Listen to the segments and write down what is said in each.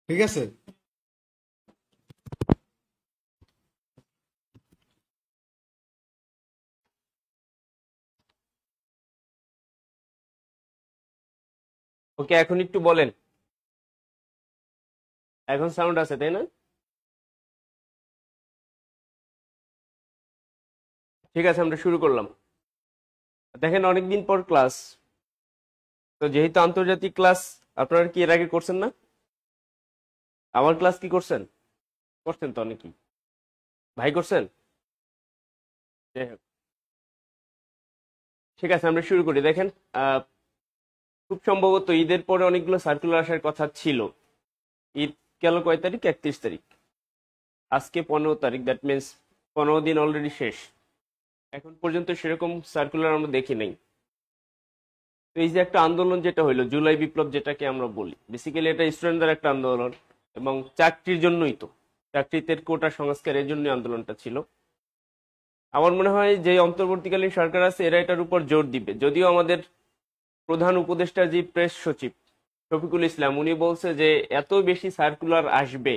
ঠিক আছে। ওকে, এখন একটু বলেন। এখন সাউন্ড আছে তাই না? ঠিক আছে, আমরা শুরু করলাম। দেখেন, অনেকদিন পর ক্লাস, তো যেহেতু আন্তর্জাতিক ক্লাস, আপনারা কি এর আগে করছেন না? আমার ক্লাস কি করছেন? করছেন তো অনেকেই। ভাই করছেন? যাই হোক, ঠিক আছে, আমরা শুরু করি। দেখেন, আহ, খুব সম্ভবত ঈদের পরে অনেকগুলো সার্কুলার আসার কথা ছিল। ঈদ গেল কয় তারিখ? 31 তারিখ। আজকে 15 তারিখ, দ্যাট মিনস 15 দিন অলরেডি শেষ। এখন পর্যন্ত সেরকম সার্কুলার আমরা দেখি নাই। তো এই যে একটা আন্দোলন যেটা হইলো, জুলাই বিপ্লব যেটাকে আমরা বলি, বেসিক্যালি এটা স্টুডেন্টদের একটা আন্দোলন, এবং চাকরির জন্যই তো, চাকরিতে কোটা সংস্কার, এর জন্য আন্দোলনটা ছিল। আমার মনে হয় যে অন্তর্বর্তীকালীন সরকার আছে, এরা এটার উপর জোর দিবে। যদিও আমাদের প্রধান উপদেষ্টা যে প্রেস সচিব শফিকুল ইসলাম, উনি বলছে যে এত বেশি সার্কুলার আসবে,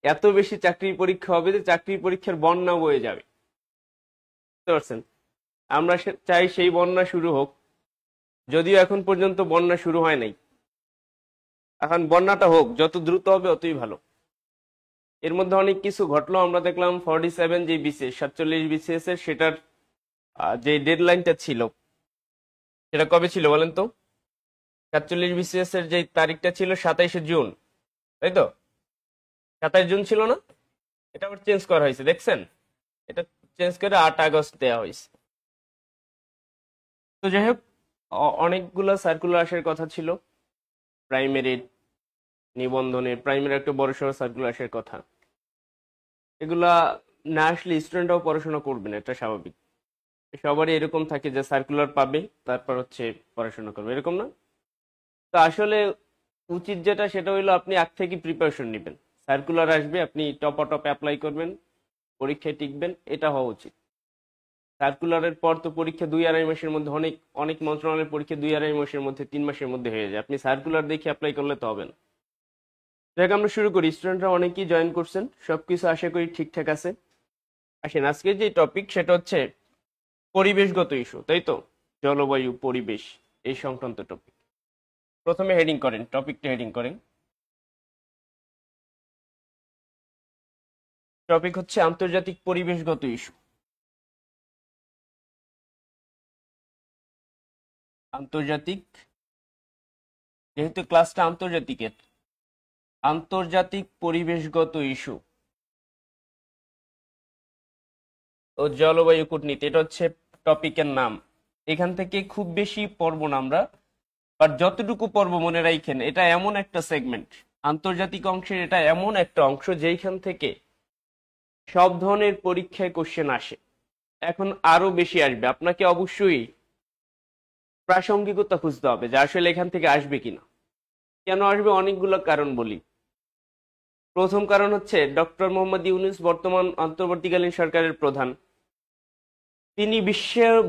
এত বেশি চাকরির পরীক্ষা হবে যে চাকরির পরীক্ষার বন্যা বয়ে যাবে। বুঝতে পারছেন? আমরা চাই সেই বন্যা শুরু হোক, যদিও এখন পর্যন্ত বন্যা শুরু হয় নাই। এখন বন্যাটা হোক, যত দ্রুত হবে অতই ভালো। এর মধ্যে অনেক কিছু ঘটলো, আমরা দেখলাম 47 যে বিসিএস, 47 বিসিএস এর সেটার যে ডেডলাইনটা ছিল, সেটা কবে ছিল বলেন তো? 47 বিসিএস এর যে তারিখটা ছিল 27শে জুন, তাই তো? 27 জুন ছিল না? এটা আবার চেঞ্জ করা হয়েছে, দেখছেন? এটা চেঞ্জ করে 8 আগস্ট দেওয়া হয়েছে। তো যাই হোক, অনেকগুলা সার্কুলার আসার কথা ছিল। প্রাইমারি নিবন্ধনের প্রাইমারি একটা বড় সড়ো সার্কুলার আসার কথা। এগুলা না আসলে স্টুডেন্টরাও পড়াশোনা করবে না, এটা স্বাভাবিক। সবারই এরকম থাকে যে সার্কুলার পাবে, তারপর হচ্ছে পড়াশোনা করবে, এরকম না? তো আসলে উচিত যেটা, সেটা হইলো আপনি আগ থেকে প্রিপারেশন নেবেন। সার্কুলার আসবে, আপনি টপ অ্যাপ্লাই করবেন, পরীক্ষায় টিকবেন, এটা হওয়া উচিত। সার্কুলারের পর তো পরীক্ষা 2-2.5 মাসের মধ্যে, অনেক অনেক মন্ত্রণালয়ের পরীক্ষা 2-2.5 মাসের মধ্যে, 3 মাসের মধ্যে হয়ে যায়। আপনি সার্কুলার দেখে অ্যাপ্লাই করলে তো হবে না। দেখ, আমরা শুরু করি। স্টুডেন্টরা অনেকেই জয়েন করছেন, সবকিছু আশা করি ঠিকঠাক আছে। আসেন, আজকে যে টপিক সেটা হচ্ছে পরিবেশগত ইস্যু, তাই তো? জলবায়ু, পরিবেশ, এই সংক্রান্ত টপিক। প্রথমে হেডিং করেন, টপিকটা হেডিং করেন। টপিক হচ্ছে আন্তর্জাতিক পরিবেশগত ইস্যু। আন্তর্জাতিক, যেহেতু ক্লাসটা আন্তর্জাতিকের, আন্তর্জাতিক পরিবেশগত ইস্যু ও জলবায়ু কূটনীতি, এটা হচ্ছে টপিকের নাম। এখান থেকে খুব বেশি পড়ব না আমরা, বাট যতটুকু পড়ব মনে রাখেন, এটা এমন একটা সেগমেন্ট, আন্তর্জাতিক অংশের এটা এমন একটা অংশ যেখান থেকে সব ধরনের পরীক্ষায় কোশ্চেন আসে। এখন আরো বেশি আসবে, আপনাকে অবশ্যই প্রাসঙ্গিকতা খুঁজতে হবে যে আসলে এখান থেকে আসবে কিনা। কেন আসবে? অনেকগুলো কারণ বলি। প্রথম কারণ হচ্ছে, ডক্টর মোহাম্মদ ইউনূস বর্তমান অন্তর্বর্তীকালীন সরকারের প্রধান। তিনি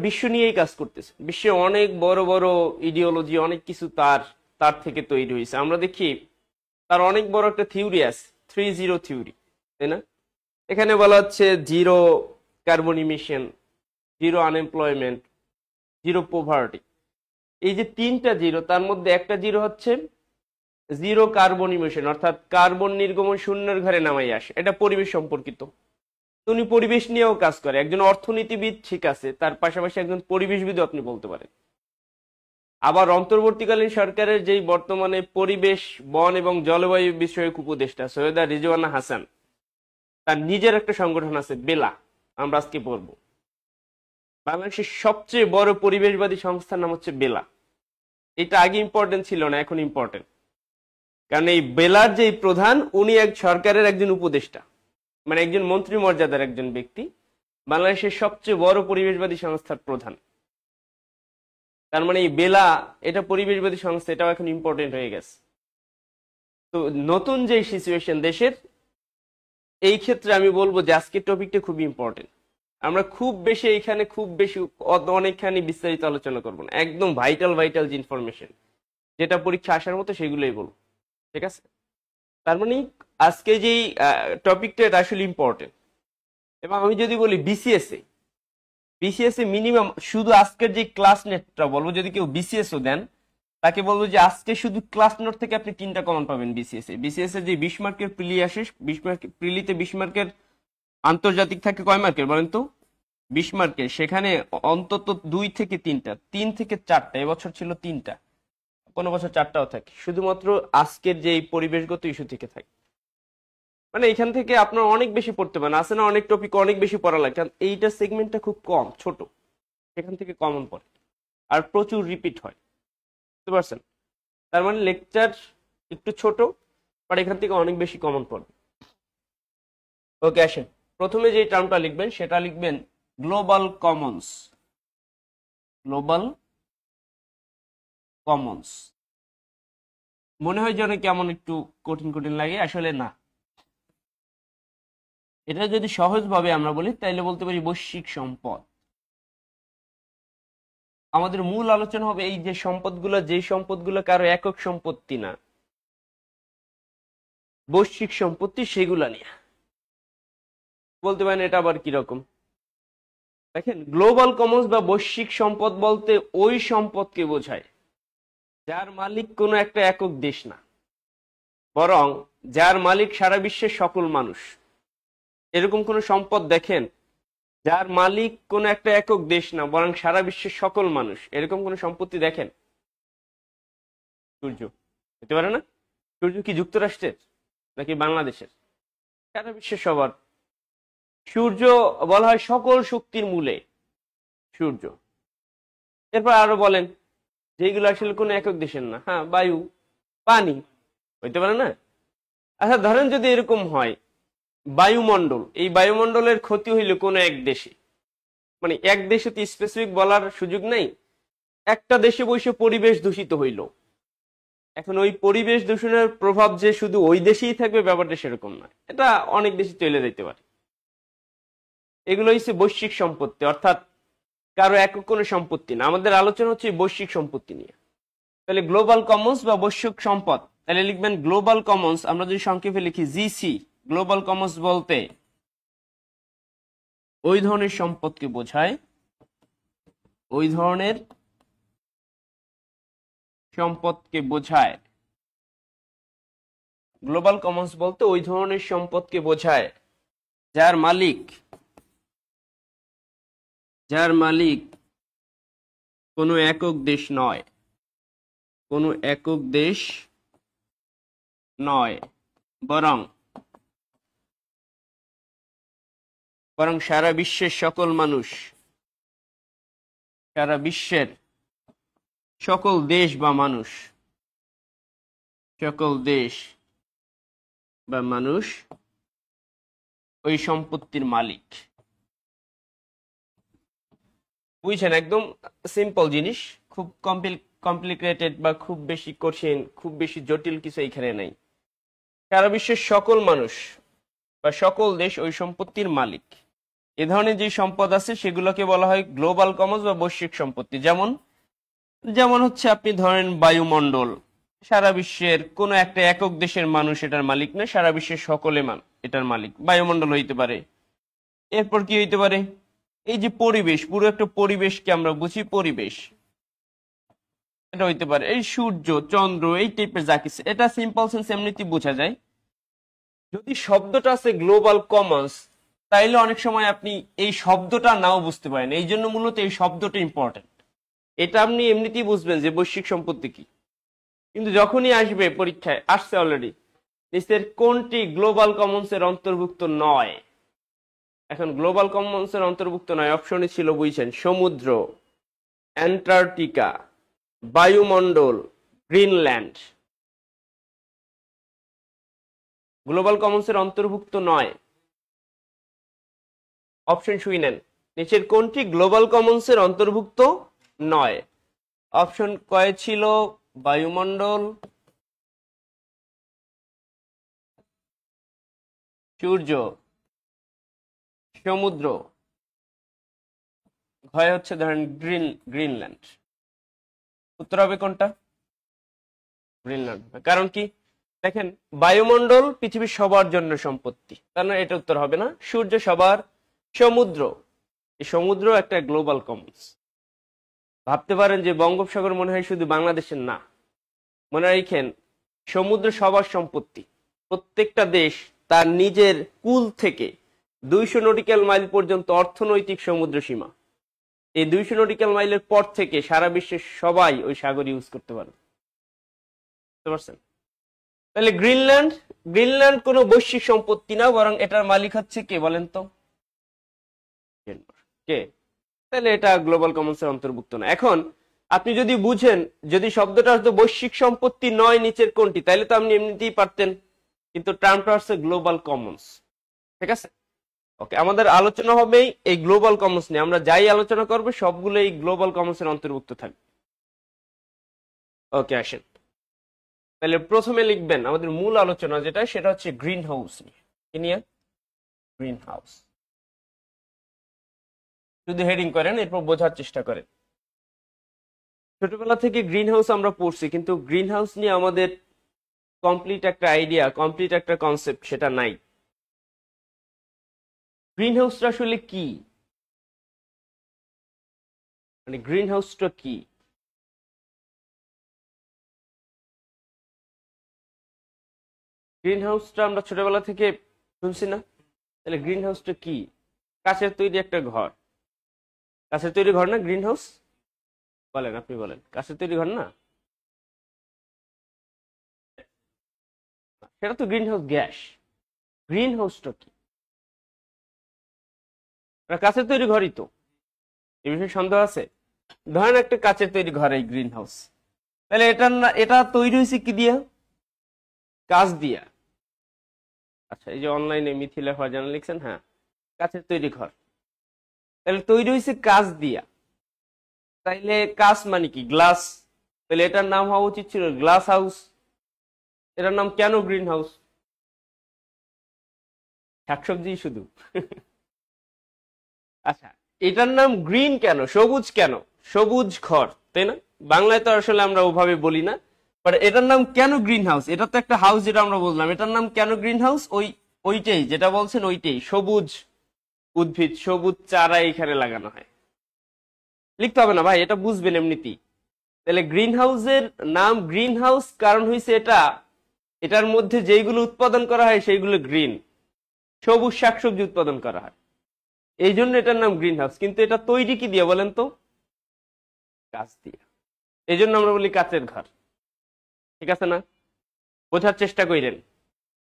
বিশ্ব নিয়েই কাজ করতেছেন। বিশ্বে অনেক বড় বড় ইডিওলজি, অনেক কিছু তার তার থেকে তৈরি হয়েছে। আমরা দেখি তার অনেক বড় একটা থিওরি আছে, 3-0 থিওরি, তাই না? এখানে বলা হচ্ছে zero carbon emission, zero unemployment, zero poverty. এই যে 3টা জিরো, তার মধ্যে একটা জিরো হচ্ছে জিরো কার্বন ইমিশন, অর্থাৎ কার্বন নির্গমন শূন্যের ঘরে নামাই আসে। এটা পরিবেশ সম্পর্কিত। উনি পরিবেশ নিয়েও কাজ করে, একজন অর্থনীতিবিদ, ঠিক আছে, তার পাশাপাশি একজন পরিবেশবিদও আপনি বলতে পারেন। আবার অন্তর্বর্তীকালীন সরকারের যেই বর্তমানে পরিবেশ, বন এবং জলবায়ু বিষয়ক উপদেষ্টা সৈয়দা রিজওয়ানা হাসান, তার নিজের একটা সংগঠন আছে, বেলা। আমরা আজকে পড়ব। বাংলাদেশের সবচেয়ে বড় পরিবেশবাদী সংস্থার নাম হচ্ছে বেলা। এটা আগে ইম্পর্টেন্ট ছিল না, এখন ইম্পর্টেন্ট। কারণ এই বেলার যে প্রধান, উনি এক সরকারের একজন উপদেষ্টা, মানে একজন মন্ত্রী মর্যাদার একজন ব্যক্তি, বাংলাদেশের সবচেয়ে বড় পরিবেশবাদী সংস্থার প্রধান। তার মানে এই বেলা, এটা পরিবেশবাদী সংস্থা, এটাও এখন ইম্পর্টেন্ট হয়ে গেছে। তো নতুন যে সিচুয়েশন দেশের, এই ক্ষেত্রে আমি বলবো যে আজকের টপিকটা খুব ইম্পর্টেন্ট। আমরা খুব বেশি এখানে, খুব বেশি অনেকখানি বিস্তারিত আলোচনা করবো না, একদম ভাইটাল ভাইটাল যে ইনফরমেশন, যেটা পরীক্ষা আসার মতো, সেগুলোই বলবো, ঠিক আছে? তার মানে আজকে যেই টপিকটা এটা আসলে ইম্পর্টেন্ট। এবং আমি যদি বলি বিসিএস এ মিনিমাম শুধু আজকের যে ক্লাস নেটটা বলবো, যদি কেউ বিসিএস ও দেন তাকে বলবো যে আজকে শুধু ক্লাস নোট থেকে আপনি 3টা কমন পাবেন বিসিএস এর যে 20 মার্কের প্রিলি আসে, 20 মার্কের প্রিলিতে 20 মার্কের আন্তর্জাতিক থাকে কয় মার্কের বলেন তো? 20 মার্কের, সেখানে অন্তত 2 থেকে 3টা, 3 থেকে 4টা, এবছর ছিল 3টা, কোনো বছর 4টাও থাকে, শুধুমাত্র আজকের যে পরিবেশগত ইস্যু থেকে থাকে। মানে এখান থেকে আপনার অনেক বেশি পড়তে পারেন, আছে না অনেক টপিক অনেক বেশি পড়া লাগে, কারণ এইটা সেগমেন্টটা খুব কম, ছোট, সেখান থেকে কমন পড়ে আর প্রচুর রিপিট হয়, বুঝতে পারছেন? তার মানে লেকচার একটু ছোট, বাট এখান থেকে অনেক বেশি কমন পড়বে। ওকে, আসেন প্রথমে যে টার্মটা লিখবেন সেটা লিখবেন গ্লোবাল কমন্স। গ্লোবাল কমন্স মনে হয় যেন কেমন একটু কঠিন কঠিন লাগে, আসলে না। এটা যদি সহজভাবে আমরা বলি তাহলে বলতে পারি বৈশ্বিক সম্পদ। আমাদের মূল আলোচনা হবে এই যে সম্পদগুলো, যে সম্পদগুলো কারো একক সম্পত্তি না, বৈশ্বিক সম্পত্তি, সেগুলা নিয়ে। বলতে পারেন এটা আবার কিরকম? দেখেন, গ্লোবাল কমন্স বা বৈশ্বিক সম্পদ বলতে ওই সম্পদকে বোঝায় যার মালিক কোনো একটা একক দেশ না, বরং যার মালিক সারা বিশ্বের সকল মানুষ। এরকম কোন সম্পদ দেখেন যার মালিক কোনো একটা একক দেশ না, বরং সারা বিশ্বের সকল মানুষ, এরকম কোন সম্পত্তি দেখেন? সূর্য হতে পারে না? সূর্য কি যুক্তরাষ্ট্রের নাকি বাংলাদেশের? সারা বিশ্বের সবার। সূর্য বলা হয় সকল শক্তির মূলে, সূর্য। এরপর আরো বলেন যেগুলো আসলে কোনো একক দেশের না, হ্যাঁ, বায়ু, পানি, হইতে পারে না? আচ্ছা, ধরেন যদি এরকম হয় বায়ুমণ্ডল, এই বায়ুমণ্ডলের ক্ষতি হইল কোনো এক দেশে, মানে এক দেশে তো স্পেসিফিক বলার সুযোগ নেই, একটা দেশে বসে পরিবেশ দূষিত হইল, এখন ওই পরিবেশ দূষণের প্রভাব যে শুধু ওই দেশেই থাকবে ব্যাপারটা সেরকম না, এটা অনেক দেশে চলে যেতে পারে। এগুলো হচ্ছে বৈশ্বিক সম্পত্তি, অর্থাৎ কারো একক কোনো সম্পত্তি না। আমাদের আলোচনা হচ্ছে বৈশ্বিক সম্পত্তি নিয়ে। তাহলে গ্লোবাল কমন্স বা বৈশ্বিক সম্পদ, তাহলে লিখবেন গ্লোবাল কমন্স, আমরা যদি সংক্ষেপে লিখি জিসি। গ্লোবাল কমন্স বলতে ওই ধরনের সম্পদকে বোঝায়, ওই ধরনের সম্পদকে বোঝায়। গ্লোবাল কমন্স বলতে ওই ধরনের সম্পদকে বোঝায় যার মালিক কোনো একক দেশ নয়, কোনো একক দেশ নয়, বরং সারা বিশ্বের সকল মানুষ, সারা বিশ্বের সকল দেশ বা মানুষ, সকল দেশ বা মানুষ ওই সম্পত্তির মালিক। বুঝছেন? একদম সিম্পল জিনিস, খুব কমপ্লিকেটেড বা খুব বেশি কঠিন, খুব বেশি জটিল কিছু এখানে নাই। সারা বিশ্বের সকল মানুষ বা সকল দেশ ওই সম্পত্তির মালিক। এ ধরনের যে সম্পদ আছে সেগুলোকে বলা হয় গ্লোবাল কমন্স বা বৈশ্বিক সম্পত্তি। যেমন হচ্ছে আপনি ধরেন বায়ুমণ্ডল, সারা বিশ্বের কোন একটা একক দেশের মানুষ এটার মালিক না, সারা বিশ্বের সকলে এটার মালিক, বায়ুমণ্ডল হইতে পারে। এরপর কি হইতে পারে? এই যে পরিবেশ, পুরো একটা পরিবেশকে আমরা বুঝি পরিবেশ, এটা হইতে পারে। এই সূর্য, চন্দ্র, এই টাইপের যা কিছু, এটা সিম্পল সেন্স এমনিতেই বোঝা যায়। যদি শব্দটা আছে গ্লোবাল কমন্স, তাইলে অনেক সময় আপনি এই শব্দটা নাও বুঝতে পারেন, এই জন্য মূলত এই শব্দটা ইম্পর্টেন্ট। এটা আপনি এমনিতেই বুঝবেন যে বৈশ্বিক সম্পত্তি কি, কিন্তু যখনই আসবে পরীক্ষায়, আসছে অলরেডি, নিচের কোনটি গ্লোবাল কমন্স এর অন্তর্ভুক্ত নয়? এখন গ্লোবাল কমন্স এর অন্তর্ভুক্ত নয় অপশনে ছিল, বুঝছেন, সমুদ্র, অ্যান্টার্কটিকা, বায়ুমণ্ডল, গ্রিনল্যান্ড। গ্লোবাল কমন্স এর অন্তর্ভুক্ত নয়, অপশন শুনেন, নিচের কোনটি গ্লোবাল কমন্স এর অন্তর্ভুক্ত নয়? অপশন কয় ছিল? বায়ুমণ্ডল, সূর্য, সমুদ্র, ঘয় হচ্ছে ধরেন গ্রিনল্যান্ড। উত্তর হবে কোনটা? গ্রিনল্যান্ড। কারণ কি? দেখেন, বায়ুমণ্ডল পৃথিবীর সবার জন্য সম্পত্তি, তার মানে এটা উত্তর হবে না। সূর্য সবার, সমুদ্র, এই সমুদ্র একটা গ্লোবাল কমন্স। ভাবতে পারেন যে বঙ্গোপসাগর মনে হয় শুধু বাংলাদেশের, না, মনে রাখেন সমুদ্র সবার সম্পত্তি। প্রত্যেকটা দেশ তার নিজের কুল থেকে 200 নটিক্যাল মাইল পর্যন্ত অর্থনৈতিক সমুদ্র সীমা। এই 200 নটিক্যাল মাইলের পর থেকে সারা বিশ্বের সবাই ওই সাগর ইউজ করতে পারে, বুঝতে পারছেন? তাহলে গ্রিনল্যান্ড, গ্রিনল্যান্ড কোনো বৈশ্বিক সম্পত্তি না, বরং এটার মালিক হচ্ছে কে বলেন তো? কে? তাহলে এটা গ্লোবাল কমন্সের অন্তর্ভুক্ত না। এখন আপনি যদি বুঝেন, যদি শব্দটা হয়তো বৈশ্বিক সম্পত্তি নয় নিচের কোনটি, তাহলে তো আপনি এমনিতেই পারতেন, কিন্তু টার্মটা হচ্ছে গ্লোবাল কমন্স। ঠিক আছে, ওকে, আমাদের আলোচনা হবে এই গ্লোবাল কমন্স নিয়ে। আমরা যাই আলোচনা করবো সবগুলো এই গ্লোবাল কমন্সের অন্তর্ভুক্ত থাকবে। ওকে, আসেন তাহলে প্রথমে লিখবেন আমাদের মূল আলোচনা যেটা, সেটা হচ্ছে গ্রিন হাউস নিয়ে। কি নিয়ে? Green house. যদি হেডিং করেন, এরপর বোঝার চেষ্টা করেন। ছোটবেলা থেকে গ্রিন হাউস আমরা পড়ছি, কিন্তু গ্রিন হাউস নিয়ে আমাদের কমপ্লিট একটা আইডিয়া, কমপ্লিট একটা কনসেপ্ট সেটা নাই। গ্রিন হাউসটা আসলে কি, মানে গ্রিন হাউসটা কি? গ্রিন হাউসটা আমরা ছোটবেলা থেকে শুনছি না? তাহলে গ্রিন হাউসটা কি? কাছের তৈরি একটা ঘর। কাছের তৈরি ঘর না গ্রিন হাউস? বলেন, আপনি বলেন, কাছের তৈরি ঘর না? সেটা তো গ্রিন হাউস গ্যাস। গ্রিন হাউসটা কি? কাছের তৈরি ঘরই তো, এই বিষয়ে সন্দেহ আছে? ধরেন একটা কাচের তৈরি ঘর, এই গ্রিন হাউস, তাহলে এটা তৈরি হয়েছে কি দিয়া? কাঁচ দিয়া। আচ্ছা, এই যে অনলাইনে মিথিলা ফারজানা লিখছেন, হ্যাঁ, কাচের তৈরি ঘর, তাহলে তৈরি হয়েছে কাঁচ দিয়া। তাইলে কাঁচ মানে কি? গ্লাস। তাহলে এটার নাম হওয়া উচিত ছিল গ্লাস হাউস। এটার নাম কেন গ্রিন হাউস? শাকসবজি শুধু? আচ্ছা, এটার নাম গ্রিন কেন, সবুজ কেন? সবুজ ঘর, তাই না? বাংলায় তো আসলে আমরা ওভাবে বলি না, বাট এটার নাম কেন গ্রিন হাউস? এটা তো একটা হাউস, যেটা আমরা বললাম, এটার নাম কেন গ্রিন হাউস? ওইটাই যেটা বলছেন, ওইটাই, সবুজ উদ্ভিদ, সবুজ চারা এখানে লাগানো হয়। লিখতে হবে না ভাই, এটা বুঝবেন এমনিতেই। তাহলে গ্রিন হাউসের নাম গ্রিন হাউস কারণ হয়েছে এটার মধ্যে যেইগুলো উৎপাদন করা হয় সেইগুলো গ্রিন, সবুজ শাকসবজি উৎপাদন করা হয়, এই জন্য এটার নাম গ্রিন হাউস। কিন্তু এটা তৈরি কি দিয়ে বলেন তো? কাঁচ দিয়ে। এই জন্য আমরা বলি কাচের ঘর। ঠিক আছে না? বোঝার চেষ্টা করেন।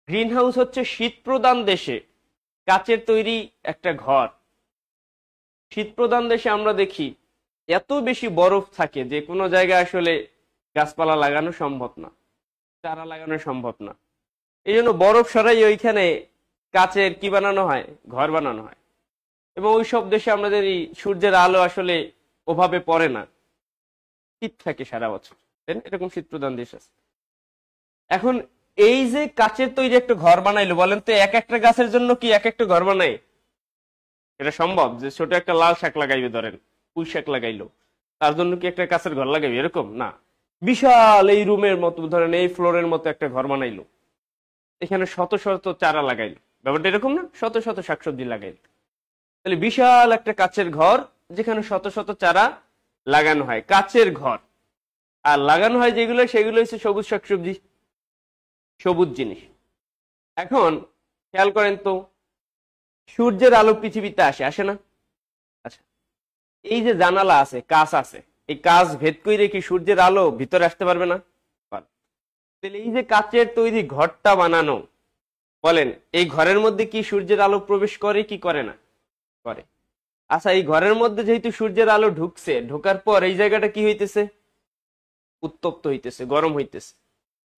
গ্রিন হাউস হচ্ছে শীত প্রধান দেশে কাচের তৈরি একটা ঘর। শীত প্রধান দেশে আমরা দেখি এত বেশি বরফ থাকে যে কোনো জায়গায় আসলে গাছপালা লাগানো সম্ভব না, চারা লাগানো সম্ভব না। এই জন্য বরফ সরাই ওইখানে কাচের কি বানানো হয়? ঘর বানানো হয়। এবং ওই সব দেশে আমাদের এই সূর্যের আলো আসলে ওভাবে পড়ে না, শীত থাকে সারা বছর, তাই না? এরকম শীত প্রধান দেশ আছে। এখন এই যে কাচের তৈরি একটা ঘর বানাইলো, বলেন তো এক একটা গাছের জন্য কি এক একটা ঘর বানাই? এটা সম্ভব যে ছোট একটা লাল শাক লাগাইবে, ধরেন পুঁই শাক লাগাইলো, তার জন্য কি একটা কাছের ঘর লাগাইবে? এরকম না। বিশাল এই রুমের মতো, ধরেন এই ফ্লোরের মতো একটা ঘর বানাইলো, এখানে শত শত চারা লাগাইলো, ব্যাপারটা এরকম না? শত শত শাকসবজি লাগাইলো, তাহলে বিশাল একটা কাচের ঘর যেখানে শত শত চারা লাগানো হয়, কাচের ঘর। আর লাগানো হয় যেগুলো, সেগুলো হচ্ছে সবুজ শাকসবজি, সবুজ জিনিস। এখন খেয়াল করেন তো, সূর্যের আলো পৃথিবীতে আসে না? আচ্ছা, এই যে জানালা আছে, কাঁচ আছে, এই কাঁচ ভেদ করে কি সূর্যের আলো ভিতরে আসতে পারবে না? তাহলে এই যে কাচের তৈরি ঘরটা বানানো, বলেন এই ঘরের মধ্যে কি সূর্যের আলো প্রবেশ করে কি করে না? করে। আচ্ছা, এই ঘরের মধ্যে যেহেতু সূর্যের আলো ঢুকছে, ঢোকার পর এই জায়গাটা কি হইতেছে? উত্তপ্ত হইতেছে, গরম হইতেছে।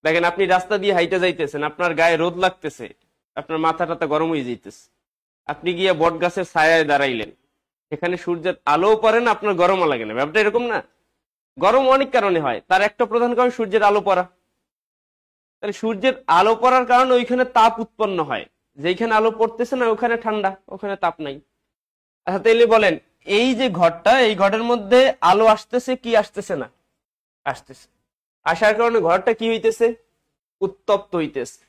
দেখেন, আপনি রাস্তা দিয়ে হাইটে যাইতেছেন, আপনার গায়ে রোদ লাগতেছে, আপনার মাথা টাথা গরম হয়ে যাইতেছে। আপনি গিয়ে বট গাছের ছায়ায় দাঁড়াইলেন, এখানে সূর্যের আলোও পড়ে না, আপনার গরমও লাগে না। ব্যাপারটা এরকম না? গরম অনেক কারণে হয়, তার একটা প্রধান কারণ সূর্যের আলো পড়া। তাহলে সূর্যের আলো পড়ার কারণে ওইখানে তাপ উৎপন্ন হয়, যেখানে আলো পড়তেছে না ওখানে ঠান্ডা, ওখানে তাপ নাই। আচ্ছা, তাইলে বলেন এই যে ঘরটা, এই ঘরের মধ্যে আলো আসতেছে কি আসতেছে না? আসতেছে। আসার কারণে ঘরটা কি হইতেছে? উত্তপ্ত হইতেছে।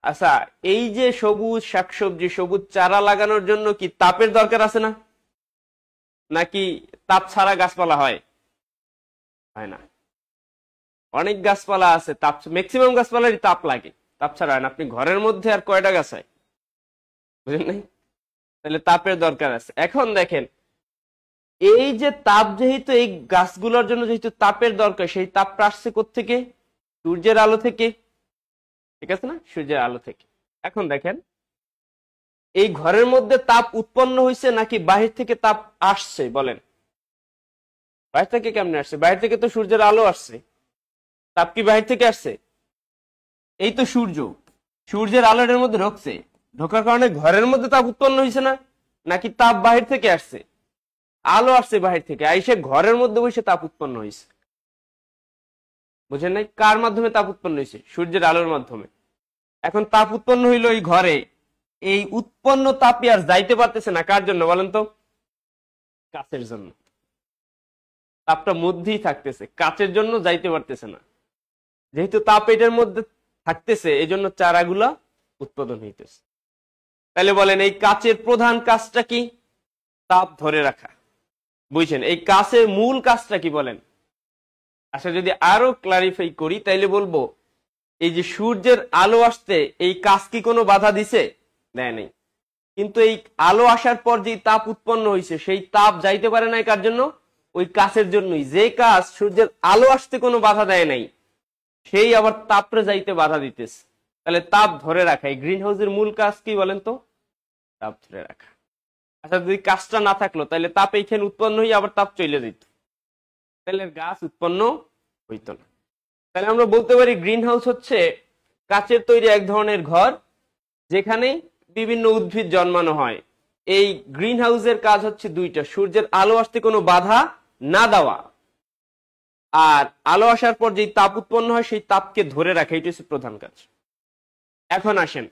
আচ্ছা, এই যে সবুজ শাকসবজি, সবুজ চারা লাগানোর জন্য কি তাপের দরকার আছে না? নাকি তাপ ছাড়া গাছপালা হয়? হয় না। অনেক গাছপালা আছে তাপ, ম্যাক্সিমাম গাছপালারই তাপ লাগে, তাপ ছাড়া হয় না। আপনি ঘরের মধ্যে আর কয়টা গাছ হয়, বুঝলেন নাই? তাহলে তাপের দরকার আছে। এখন দেখেন, এই যে তাপ, যেহেতু এই গাছগুলোর জন্য যেহেতু তাপের দরকার, সেই তাপটা আসছে কোত্থেকে? সূর্যের আলো থেকে, ঠিক আছে না? সূর্যের আলো থেকে। এখন দেখেন, এই ঘরের মধ্যে তাপ উৎপন্ন হয়েছে নাকি বাহির থেকে তাপ আসছে? বলেন, বাহির থেকে কেমনে আসছে? বাহির থেকে তো সূর্যের আলো আসছে, তাপ কি বাহির থেকে আসছে? এই তো সূর্য, সূর্যের আলোর মধ্যে ঢুকছে, ঢোকার কারণে ঘরের মধ্যে তাপ উৎপন্ন হয়েছে না? নাকি তাপ বাহির থেকে আসছে? আলো আসছে বাহির থেকে, আইসে ঘরের মধ্যে বসে তাপ উৎপন্ন হয়েছে। বুঝেন নাই? কার মাধ্যমে তাপ উৎপন্ন হয়েছে? সূর্যের আলোর মাধ্যমে। এখন তাপ উৎপন্ন হইলো এই ঘরে, এই উৎপন্ন তাপই আর যাইতে পারতেছে না। কার জন্য বলেন তো? কাচের জন্য। তাপটা মধ্যেই থাকতেছে, কাচের জন্য যাইতে পারতেছে না। যেহেতু তাপ এটার মধ্যে থাকতেছে, এই জন্য চারাগুলা উৎপাদন হইতেছে। তাহলে বলেন, এই কাচের প্রধান কাজটা কি? তাপ ধরে রাখা। বুঝছেন? এই কাচের মূল কাজটা কি বলেন? আচ্ছা, যদি আরো ক্লারিফাই করি তাইলে বলবো, এই যে সূর্যের আলো আসতে এই কাচ কি কোনো বাধা দিছে? দেয় নাই। কিন্তু এই আলো আসার পর যে তাপ উৎপন্ন হয়েছে, সেই তাপ যাইতে পারে নাই কার জন্য? ওই কাচের জন্যই। যে কাচ সূর্যের আলো আসতে কোনো বাধা দেয় নাই, সেই আবার তাপরে যাইতে বাধা দিতেছে। তাহলে তাপ ধরে রাখা, এই গ্রিন হাউসের মূল কাজ কি বলেন তো? তাপ ধরে রাখা। আচ্ছা, যদি কাজটা না থাকলো তাহলে তাপ এইখানে উৎপন্ন হয়ে আবার তাপ চলে যেত, তাহলে গাছ উৎপন্ন হইতো না। তাহলে আমরা বলতে পারি গ্রিন হাউস হচ্ছে কাচের তৈরি এক ধরনের ঘর, যেখানে বিভিন্ন উদ্ভিদ জন্মানো হয়। এই গ্রিন হাউসের কাজ হচ্ছে দুইটা: সূর্যের আলো আসতে কোনো বাধা না দেওয়া, আর আলো আসার পর যে তাপ উৎপন্ন হয় সেই তাপকে ধরে রাখা। এটা হচ্ছে প্রধান কাজ। এখন আসেন,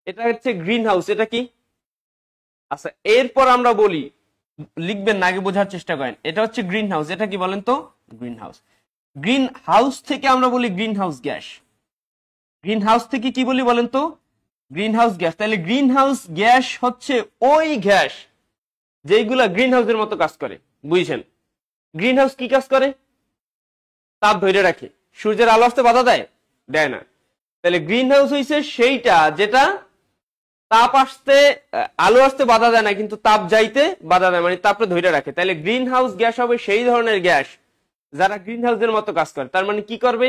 এটা হচ্ছে গ্রিন হাউস। এটা কি? আচ্ছা, এরপর আমরা বলি, লিখবেন না, আগে বোঝার চেষ্টা করেন। এটা হচ্ছে গ্রিন হাউস। এটা কি বলেন তো? Green house. গ্রিন হাউস থেকে আমরা বলি green house gas. Green house থেকে কি বলি বলেন তো? Green house gas. তাহলে গ্রিন হাউস গ্যাস হচ্ছে ওই গ্যাস যেগুলা গ্রিন হাউসের মতো কাজ করে। বুঝছেন? গ্রিন হাউস কি কাজ করে? তাপ ধরে রাখে। সূর্যের আলো আসতে বাধা দেয়? দেয় না। তাহলে গ্রিন হাউস হইছে সেইটা যেটা তাপ আসতে, আলো আসতে বাধা দেয় না, কিন্তু তাপ যাইতে বাধা দেয়, মানে তাপটা ধরে রাখে। তাহলে গ্রিন হাউস গ্যাস হবে সেই ধরনের গ্যাস যারা গ্রিন হাউসের মতো কাজ করে। তার মানে কি করবে?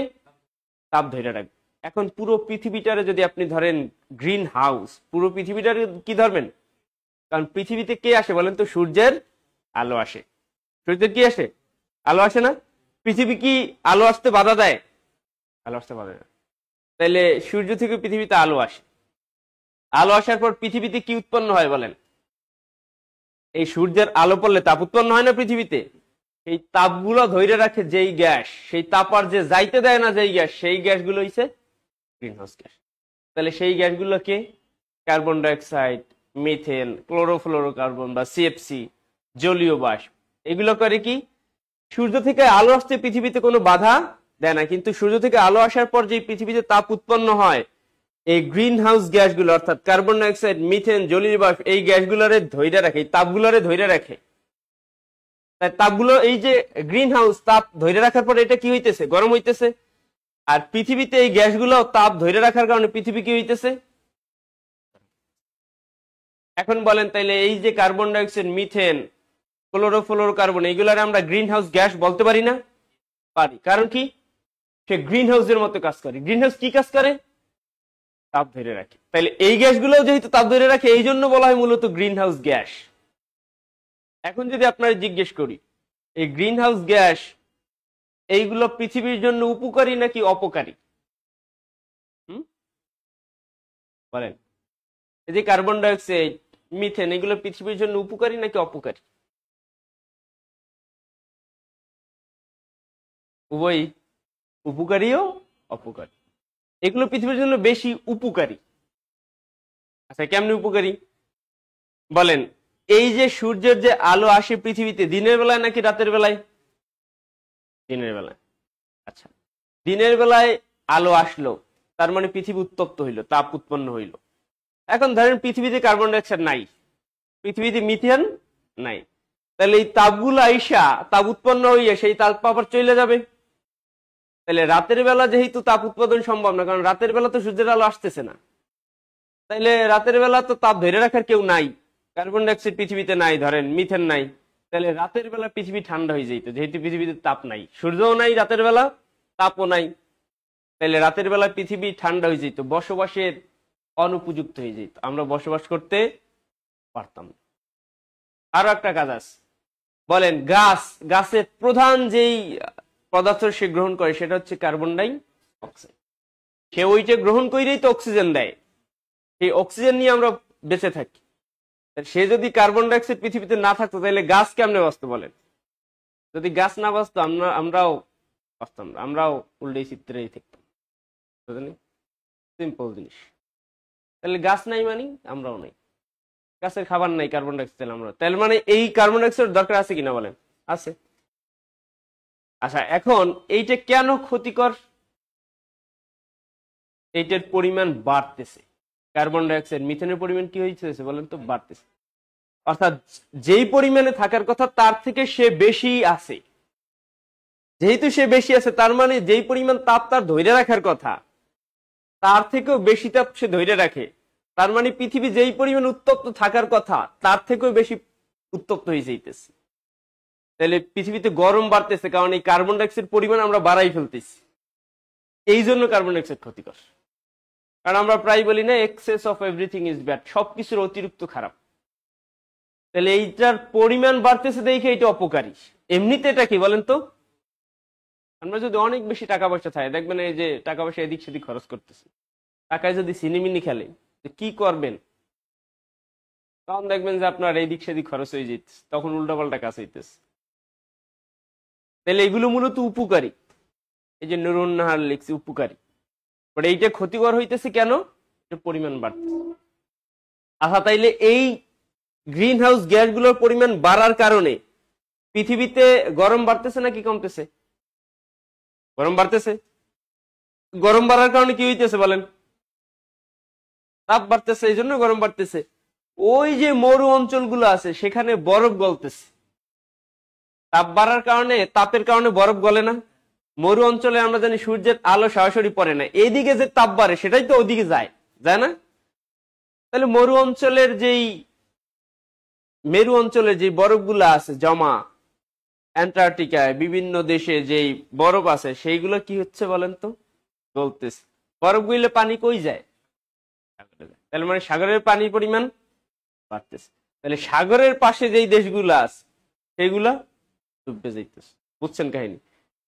তাপ ধরে রাখবে। এখন পুরো পৃথিবীটারে যদি আপনি ধরেন গ্রিন হাউস, পুরো পৃথিবীটারে কি ধরবেন? কারণ পৃথিবীতে কে আসে বলেন তো? সূর্যের আলো আসে। সূর্যের কি আসে? আলো আসে না? পৃথিবী কি আলো আসতে বাধা দেয়? আলো আসতে বাধা দেয়। তাইলে সূর্য থেকে পৃথিবীতে আলো আসে। আলো আসার পর পৃথিবীতে কি উৎপন্ন হয় বলেন? এই সূর্যের আলো পড়লে তাপ উৎপন্ন হয় না পৃথিবীতে? সেই তাপগুলো ধরে রাখে যেই গ্যাস, সেই তাপ আর যে যাইতে দেয় না যেই গ্যাস, সেই গ্যাসগুলো হইছে গ্রিন হাউস গ্যাস। তাহলে সেই গ্যাসগুলোকে কার্বন ডাইঅক্সাইড, মিথেন, ক্লোরোফ্লোরোকার্বন বা সিএফসি, জলীয় বাষ্প, এগুলো করে কি? সূর্য থেকে আলো আসতে পৃথিবীতে কোনো বাধা দেয় না, কিন্তু সূর্য থেকে আলো আসার পর যে পৃথিবীতে তাপ উৎপন্ন হয়, এই গ্রিন হাউস গ্যাসগুলো অর্থাৎ কার্বন ডাইঅক্সাইড, মিথেন, জলীয় বাষ্প, এই গ্যাসগুলোরে ধরে রাখে, এই তাপগুলোরে ধরে রাখে। তাই তাপগুলো, এই যে গ্রিন হাউস তাপ ধরে রাখার পর এটা কি হইতেছে? গরম হইতেছে। আর পৃথিবীতে এই গ্যাসগুলো তাপ ধরে রাখার কারণে পৃথিবী কি হইতেছে? এখন বলেন, তাইলে এই যে কার্বন ডাইঅক্সাইড, মিথেন, ক্লোরোফ্লোরোকার্বন, এইগুলারে আমরা গ্রিন হাউস গ্যাস বলতে পারি না? পারি। কারণ কি? সে গ্রিন হাউসের মতো কাজ করে। গ্রিন হাউস কি কাজ করে? তাপ ধরে রাখে। তাহলে এই গ্যাসগুলো যেহেতু তাপ ধরে রাখে, এই জন্য বলা হয় মূলত গ্রিন হাউস গ্যাস। এখন যদি আপনারা জিজ্ঞেস করি, এই গ্রিন হাউস গ্যাস এইগুলো পৃথিবীর জন্য উপকারী নাকি অপকারী? বলেন, এই যে কার্বন ডাইঅক্সাইড, মিথেন, এগুলো পৃথিবীর জন্য উপকারী নাকি অপকারী? উভয়ই, উপকারীও অপকারী। এগুলো পৃথিবীর জন্য বেশি উপকারী। আচ্ছা, কেমনে উপকারী বলেন? এই যে সূর্যের যে আলো আসে পৃথিবীতে, দিনের বেলায় নাকি রাতের বেলায়? দিনের বেলায়। আচ্ছা, দিনের বেলায় আলো আসলো, তার মানে পৃথিবী উত্তপ্ত হইল, তাপ উৎপন্ন হইল। এখন ধরেন পৃথিবীতে কার্বন ডাইঅক্সাইড নাই, পৃথিবীতে মিথেন নাই, তাহলে এই তাপগুলো আইসা তাপ উৎপন্ন হইয়া সেই তাপ আবার চলে যাবে। তাহলে রাতের বেলা যেহেতু তাপ উৎপাদন সম্ভব না, কারণ রাতের বেলা তো সূর্যের আলো আসতেছে না, তাইলে রাতের বেলা তো তাপ ধরে রাখার কেউ নাই, কার্বন ডাইঅক্সাইড পৃথিবীতে নাই, ধরেন মিথেন নাই, তাহলে রাতের বেলা পৃথিবী ঠান্ডা হয়ে যেত, যেহেতু পৃথিবীতে তাপ নাই, সূর্যও নাই রাতের বেলা, তাপও নাই, তাহলে রাতের বেলা পৃথিবী ঠান্ডা হয়ে যেত, বসবাসের অনুপযুক্ত হয়ে যেত, আমরা বসবাস করতে পারতাম না। আরো একটা কাজ আছে, বলেন গাছের প্রধান যেই পদার্থ সে গ্রহণ করে সেটা হচ্ছে কার্বন ডাই অক্সাইড। সে ওইটা গ্রহণ করেই তো অক্সিজেন দেয়, সেই অক্সিজেন নিয়ে আমরা বেঁচে থাকি। সে যদি কার্বন ডাইঅক্সাইড পৃথিবীতে না থাকতো তাহলে গাছ কেমনে বাঁচতো বলেন? যদি গাছ না বাঁচতো আমরাও বাঁচতাম না, আমরাও উল্টে চিত্রেই থাকতাম। সিম্পল জিনিস। তাহলে গাছ নাই মানে আমরাও নাই, গাছের খাবার নাই, কার্বন ডাইঅক্সাইড আমরা, তাহলে মানে এই কার্বন ডাইঅক্সাইড দরকার আছে কিনা বলেন? আছে। আচ্ছা, এখন এইটা কেন ক্ষতিকর? এইটার পরিমাণ বাড়তেছে, কার্বন ডাইঅক্সাইড মিথেনের পরিমাণ কি হয়েছে বলেন তো? বাড়তেছে। অর্থাৎ যেই পরিমাণে থাকার কথা তার থেকে সে বেশি আছে, যেহেতু সে বেশি আছে তার মানে যেই পরিমাণ তাপ তার ধরে রাখার কথা তার থেকেও বেশি তাপ সে ধরে রাখে, তার মানে পৃথিবী যেই পরিমাণ উত্তপ্ত থাকার কথা তার থেকেও বেশি উত্তপ্ত হয়ে যাইতেছে। তাহলে পৃথিবীতে গরম বাড়তেছে, কারণ এই কার্বন ডাইঅক্সাইড পরিমাণ আমরা বাড়াই ফেলতেছি। এই জন্য কার্বন ডাইঅক্সাইড ক্ষতিকর। কারণ আমরা প্রায় বলি না, access of everything is bad, সবকিছুর অতিরিক্ত খারাপ। তাহলে এইটার পরিমাণ বাড়তেছে দেখে এটা অপকারী। এমনিতে এটা কি বলেন তো? আমরা যদি অনেক বেশি টাকা পয়সা থাকে, দেখবেন এই যে টাকা পয়সা এদিক সেদিক খরচ করতেছে, টাকায় যদি সিনেমিনি খেলে কি করবেন? তখন দেখবেন যে আপনার এইদিক সেদিক খরচ হয়ে যেতেছে, তখন উল্টাপাল্টা কাজ হইতেছে। তাহলে এগুলো মূলত উপকারী, এই যে নুরুন নাহার লিখছে উপকারী, বাট এইটা ক্ষতিকর হইতেছে কেন? পরিমাণ বাড়তেছে। আচ্ছা, তাইলে এই গ্রিন হাউস গ্যাসগুলোর পরিমাণ বাড়ার কারণে পৃথিবীতে গরম বাড়তেছে নাকি কমতেছে? গরম বাড়তেছে। গরম বাড়ার কারণে কি হইতেছে বলেন? তাপ বাড়তেছে, এই জন্য গরম বাড়তেছে। ওই যে মরু অঞ্চলগুলো আছে সেখানে বরফ গলতেছে, তাপ বাড়ার কারণে, তাপের কারণে বরফ গলে না। মরু অঞ্চলে আমরা জানি সূর্যের আলো সরাসরি পড়ে না, এইদিকে যে তাপ বাড়ে সেটাই তো ওদিকে যায় না? তাহলে মরু অঞ্চলের যেই মেরু অঞ্চলে যে বরফগুলো আছে জমা, অ্যান্টার্কটিকায় বিভিন্ন দেশে যেই বরফ আছে সেইগুলো কি হচ্ছে বলেন তো? গলতেছে। বরফ গইলে পানি কই যায়? তাহলে মানে সাগরের পানির পরিমাণ বাড়তেছে। তাহলে সাগরের পাশে যেই দেশগুলো আছে সেগুলা ডুবে যাইতেছে। বুঝছেন কাহিনী?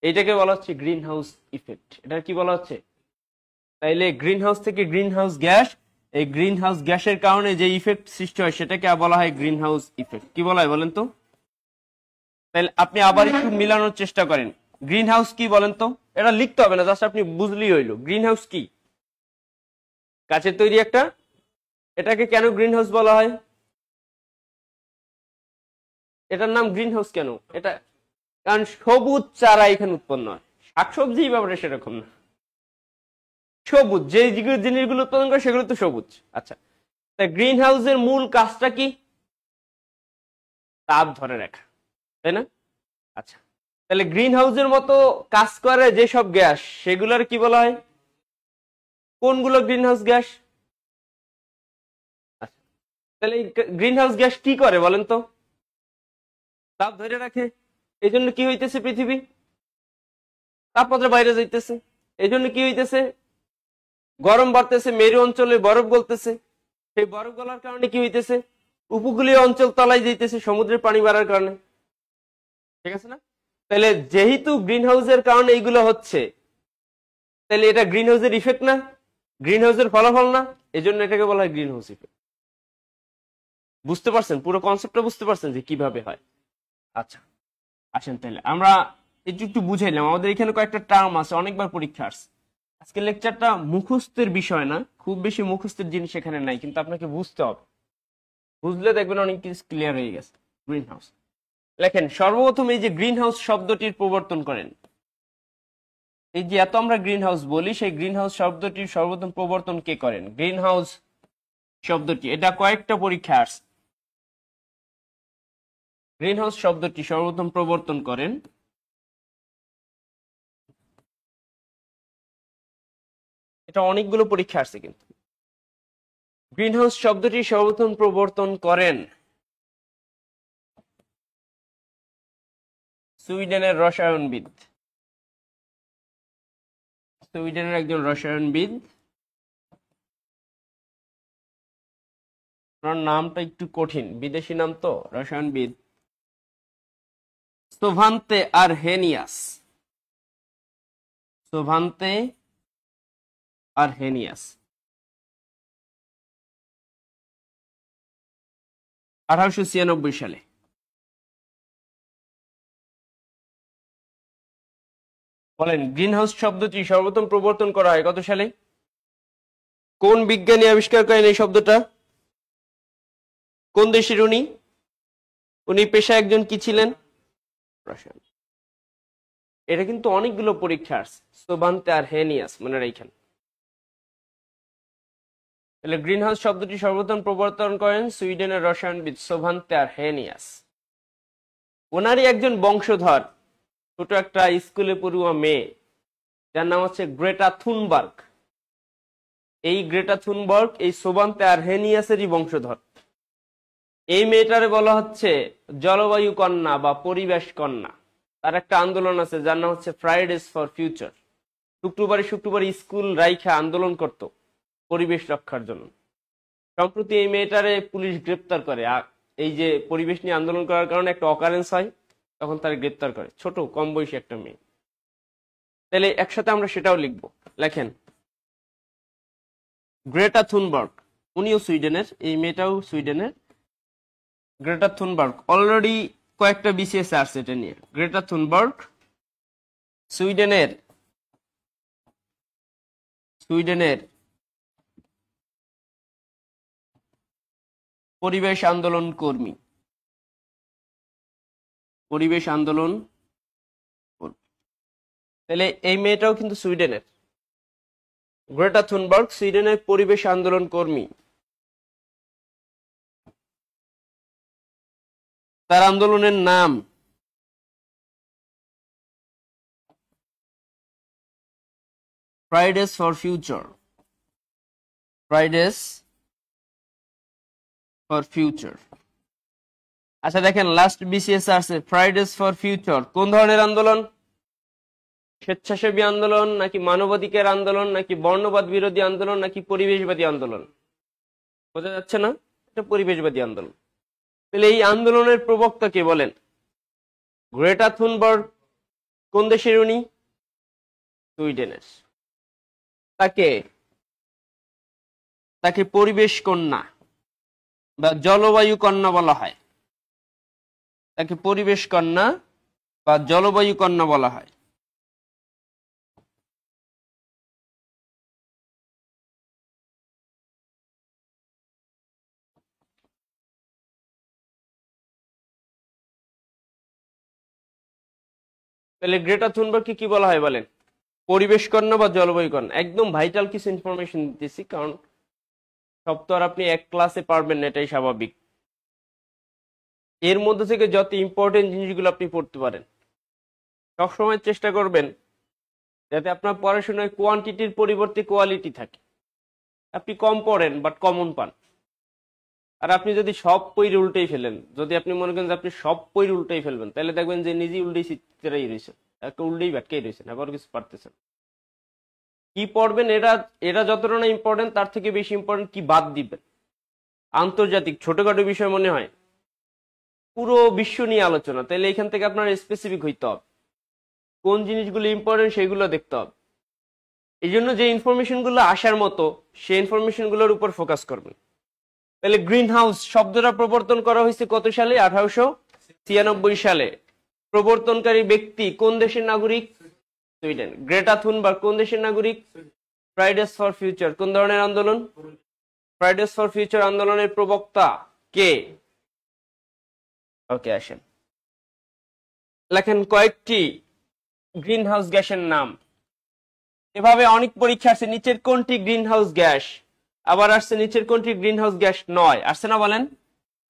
এইটাকে বলা হচ্ছে গ্রিন হাউস ইফেক্ট। এটা কি বলা হচ্ছে? তাইলে গ্রিন হাউস থেকে গ্রিন হাউস গ্যাস, এই গ্রিন হাউস গ্যাসের কারণে যে ইফেক্ট সৃষ্টি হয় সেটাকে বলা হয় গ্রিন হাউস ইফেক্ট। কি বলা হয় বলেন তো? তাহলে আপনি আবার একটু মিলানোর চেষ্টা করেন, গ্রিন হাউস কি বলেন তো? এটা লিখতে হবে না, জাস্ট আপনি বুঝলেই হইলো। গ্রিন হাউস কি? কাচের তৈরি একটা, এটাকে কেন গ্রিন হাউস বলা হয়? এটার নাম গ্রিন হাউস কেন? এটা কারণ সবুজ চারা এখানে উৎপন্ন হয়। শাকসবজি ব্যাপারে সেরকম না, সবুজ যে জিনিসগুলো উৎপাদন করে সেগুলো তো সবুজ। আচ্ছা, তা গ্রিন হাউসের মূল কাজটা কি? তাপ ধরে রাখা, তাই না? আচ্ছা, তাহলে গ্রিন হাউসের মতো কাজ করে যেসব গ্যাস সেগুলোর কি বলা হয়? কোনগুলো গ্রিন হাউস গ্যাস? আচ্ছা, তাহলে গ্রিন হাউস গ্যাস কি করে বলেন তো? তাপ ধরে রাখে। এই জন্য কি হইতেছে? পৃথিবী তাপমাত্রা বাইরে যাইতেছে। এই জন্য কি হইতেছে? গরম বাড়তেছে, মেরু অঞ্চলে বরফ গলতেছে। সেই বরফ গলার কারণে কি হইতেছে? উপকূলীয় অঞ্চল তলায় যাইতেছে সমুদ্রের পানি বাড়ার কারণে। ঠিক আছে না? তাহলে যেহেতু গ্রিন হাউসের কারণে এইগুলো হচ্ছে, তাহলে এটা গ্রিন হাউসের ইফেক্ট না, গ্রিন হাউসের ফলাফল না, এই জন্য এটাকে বলা হয় গ্রিন হাউস ইফেক্ট। বুঝতে পারছেন? পুরো কনসেপ্টটা বুঝতে পারছেন যে কিভাবে হয়? আচ্ছা, আসেন তাহলে আমরা একটু বুঝাইলাম। আমাদের এখানে কয়েকটা টার্ম আছে, অনেকবার পরীক্ষা আসছে। আজকের লেকচারটা মুখস্থের বিষয় না, খুব বেশি মুখস্থের জিনিস এখানে নাই, কিন্তু আপনাকে বুঝতে হবে। বুঝলে দেখবেন অনেক কিছু ক্লিয়ার হয়ে গেছে। গ্রিন হাউস লেখেন। সর্বপ্রথম এই যে গ্রিন হাউস শব্দটির প্রবর্তন করেন এই যে এত আমরা গ্রিন হাউস বলি, সেই গ্রিন হাউস শব্দটির সর্বপ্রথম প্রবর্তন কে করেন? গ্রিন হাউস শব্দটি, এটা কয়েকটা পরীক্ষা আসছে। গ্রিন হাউস শব্দটি সর্বপ্রথম প্রবর্তন করেন এটা অনেকগুলো পরীক্ষা আসছে, কিন্তু গ্রিন হাউস শব্দটি সর্বপ্রথম প্রবর্তন করেন সুইডেনের রসায়নবিদ, সুইডেনের একজন রসায়নবিদ, ওনার নামটা একটু কঠিন, বিদেশি নাম তো, রসায়নবিদ সোভান্তে আরহেনিয়াস, সোভান্তে আরহেনিয়াস 1896 সালে। বলেন গ্রিন হাউস শব্দটি সর্বপ্রথম প্রবর্তন করা হয় কত সালে? কোন বিজ্ঞানী আবিষ্কার করেন এই শব্দটা? কোন দেশের উনি? উনি পেশা একজন কি ছিলেন? রসায়ন। এটা কিন্তু অনেকগুলো পরীক্ষা আসছে, সোভান্তে আরহেনিয়াস, মনে রাখেন। তাহলে গ্রিন হাউস শব্দটি সর্বপ্রথম প্রবর্তন করেন সুইডেনের রসায়নবিদ সোভান্তে আরহেনিয়াস। ওনারই একজন বংশধর, ছোট একটা স্কুলে পড়ুয়া মেয়ে, যার নাম হচ্ছে গ্রেটা থুনবার্গ। এই গ্রেটা থুনবার্গ এই সোভান্তে আরহেনিয়াসেরই বংশধর। এই মেয়েটারে বলা হচ্ছে জলবায়ু কন্যা বা পরিবেশ কন্যা। তার একটা আন্দোলন আছে যার নাম হচ্ছে ফ্রাইডেজ ফর ফিউচার। শুক্রবারে শুক্রবারে স্কুল রাইখা আন্দোলন করত পরিবেশ রক্ষার জন্য। সম্প্রতি এই মেয়েটারে পুলিশ গ্রেপ্তার করে, এই যে পরিবেশ নিয়ে আন্দোলন করার কারণে একটা অকারেন্স হয়, তখন তারা গ্রেপ্তার করে। ছোট কম বয়সী একটা মেয়ে। তাহলে একসাথে আমরা সেটাও লিখবো। লেখেন গ্রেটা থুনবার্গ, উনিও সুইডেনের, এই মেয়েটাও সুইডেনের। গ্রেটা থুনবার্গ অলরেডি কয়েকটা বিসিএস আসছে এটা নিয়ে। গ্রেটা থুনবার্গ সুইডেনের পরিবেশ আন্দোলন কর্মী, পরিবেশ আন্দোলন কর্মী। তাহলে এই মেয়েটাও কিন্তু সুইডেনের। গ্রেটা থুনবার্গ সুইডেনের পরিবেশ আন্দোলন কর্মী। তার আন্দোলনের নাম Fridays for future, Fridays for future. আচ্ছা দেখেন লাস্ট বিসিএস আছে ফ্রাইডেজ ফর ফিউচার কোন ধরনের আন্দোলন? স্বেচ্ছাসেবী আন্দোলন, নাকি মানবাধিকার আন্দোলন, নাকি বর্ণবাদ বিরোধী আন্দোলন, নাকি পরিবেশবাদী আন্দোলন? বোঝা যাচ্ছে না? এটা পরিবেশবাদী আন্দোলন। তাহলে এই আন্দোলনের প্রবক্তা কে বলেন? Greta Thunberg. কোন দেশের উনি? সুইডেনের। তাকে পরিবেশ কন্যা বা জলবায়ু কন্যা বলা হয়। তাকে পরিবেশ কন্যা বা জলবায়ু কন্যা বলা হয়। তাহলে গ্রেটা থুনবার্গকে কি বলা হয় বলেন? পরিবেশ কন্যা বা জলবায়ু কন্যা। একদম ভাইটাল কিছু ইনফরমেশন দিতেছি, কারণ সব তো আর আপনি এক ক্লাসে পারবেন না, এটাই স্বাভাবিক। এর মধ্যে থেকে যত ইম্পর্টেন্ট জিনিসগুলো আপনি পড়তে পারেন, সবসময় চেষ্টা করবেন যাতে আপনার পড়াশোনায় কোয়ান্টিটির পরিবর্তে কোয়ালিটি থাকে। আপনি কম পড়েন বাট কমন পান। আর আপনি যদি সব পইরে উল্টেই ফেলেন, যদি আপনি মনে করেন যে আপনি সব পইরে উল্টেই ফেলবেন, তাহলে দেখবেন যে নিজেই উল্টেই চিত্রাই রয়েছে, একটা উল্টেই বাটকেই রয়েছেন, আবার কিছু পারতেছেন। কি পড়বেন এটা যতটা না ইম্পর্টেন্ট, তার থেকে বেশি ইম্পর্টেন্ট কি বাদ দিবেন। আন্তর্জাতিক ছোটখাটো বিষয় মনে হয়, পুরো বিশ্ব নিয়ে আলোচনা, তাহলে এখান থেকে আপনার স্পেসিফিক হইতে হবে, কোন জিনিসগুলো ইম্পর্টেন্ট সেগুলো দেখতে হবে। এই জন্য যে ইনফরমেশন গুলো আসার মতো সেই ইনফরমেশন গুলোর উপর ফোকাস করবেন। তাহলে গ্রিন হাউস শব্দটা প্রবর্তন করা হয়েছে কত সালে? 1896 সালে। প্রবর্তনকারী ব্যক্তি কোন দেশের নাগরিক? সুইডেন। গ্রেটা থুনবার্গ কোন দেশের নাগরিক? ফ্রাইডেজ ফর ফিউচার কোন ধরনের আন্দোলন? ফ্রাইডেজ ফর ফিউচার আন্দোলনের প্রবক্তা কে? ওকে, আসেন লেখেন কয়েকটি গ্রিন হাউস গ্যাসের নাম। এভাবে অনেক পরীক্ষা আসছে নিচের কোনটি গ্রিন হাউস গ্যাস, আবার আসছে নিচের কোনটি গ্রিন হাউস গ্যাস নয়, আসছে না বলেন?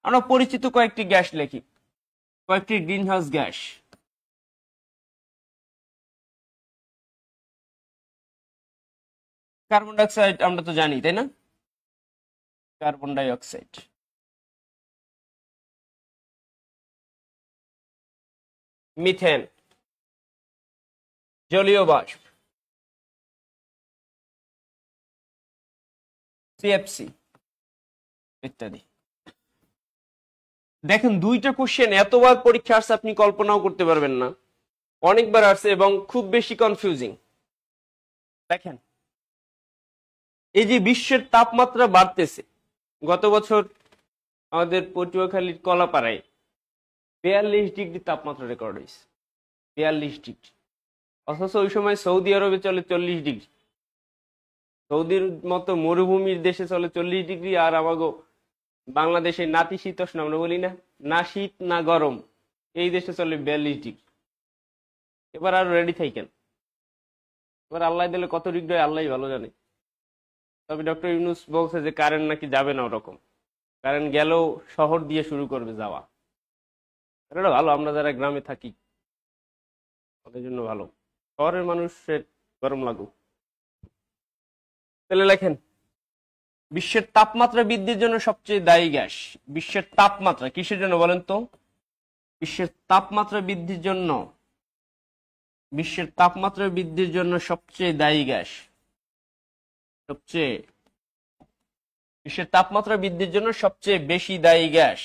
আমরা পরিচিত কয়েকটি গ্যাস লিখি, কয়েকটি green house gas. Carbon dioxide আমরা তো জানি, তাই না? কার্বন ডাইঅক্সাইড, মিথেন, জলীয় বাষ্প, সিএফসি ইত্যাদি। দেখেন দুইটা কোশ্চেন এতবার পরীক্ষা আসছে আপনি কল্পনাও করতে পারবেন না, অনেকবার আসছে এবং খুব বেশি কনফিউজিং। দেখেন এই যে বিশ্বের তাপমাত্রা বাড়তেছে, গত বছর আমাদের পটুয়াখালীর কলাপাড়ায় 42 ডিগ্রি তাপমাত্রা রেকর্ড হয়েছে, 42 ডিগ্রি। অথচ ওই সময় সৌদি আরবে চলে 40 ডিগ্রি, সৌদির মতো মরুভূমির দেশে চলে 40 ডিগ্রি, আর আমাগো বাংলাদেশে নাতিশীতোষ্ণ আমরা বলি না, না শীত না গরম, এই দেশে চলে 42 ডিগ্রি। এবার আর রেডি থাকেন, এবার আল্লাহ দিলে কত ডিগ্রি আল্লাহ ভালো জানে। তবে ডক্টর ইউনূস বলছে যে কারেন্ট নাকি যাবে না ওরকম, কারেন্ট গেলেও শহর দিয়ে শুরু করবে যাওয়া। এটা ভালো, আমরা যারা গ্রামে থাকি ওদের জন্য ভালো, শহরের মানুষের গরম লাগুক। তাহলে লেখেন বিশ্বের তাপমাত্রা বৃদ্ধির জন্য সবচেয়ে দায়ী গ্যাস। বিশ্বের তাপমাত্রা কিসের জন্য বলেন তো? বিশ্বের তাপমাত্রা বৃদ্ধির জন্য, বিশ্বের তাপমাত্রা বৃদ্ধির জন্য সবচেয়ে দায়ী গ্যাস, সবচেয়ে বিশ্বের তাপমাত্রা বৃদ্ধির জন্য সবচেয়ে বেশি দায়ী গ্যাস,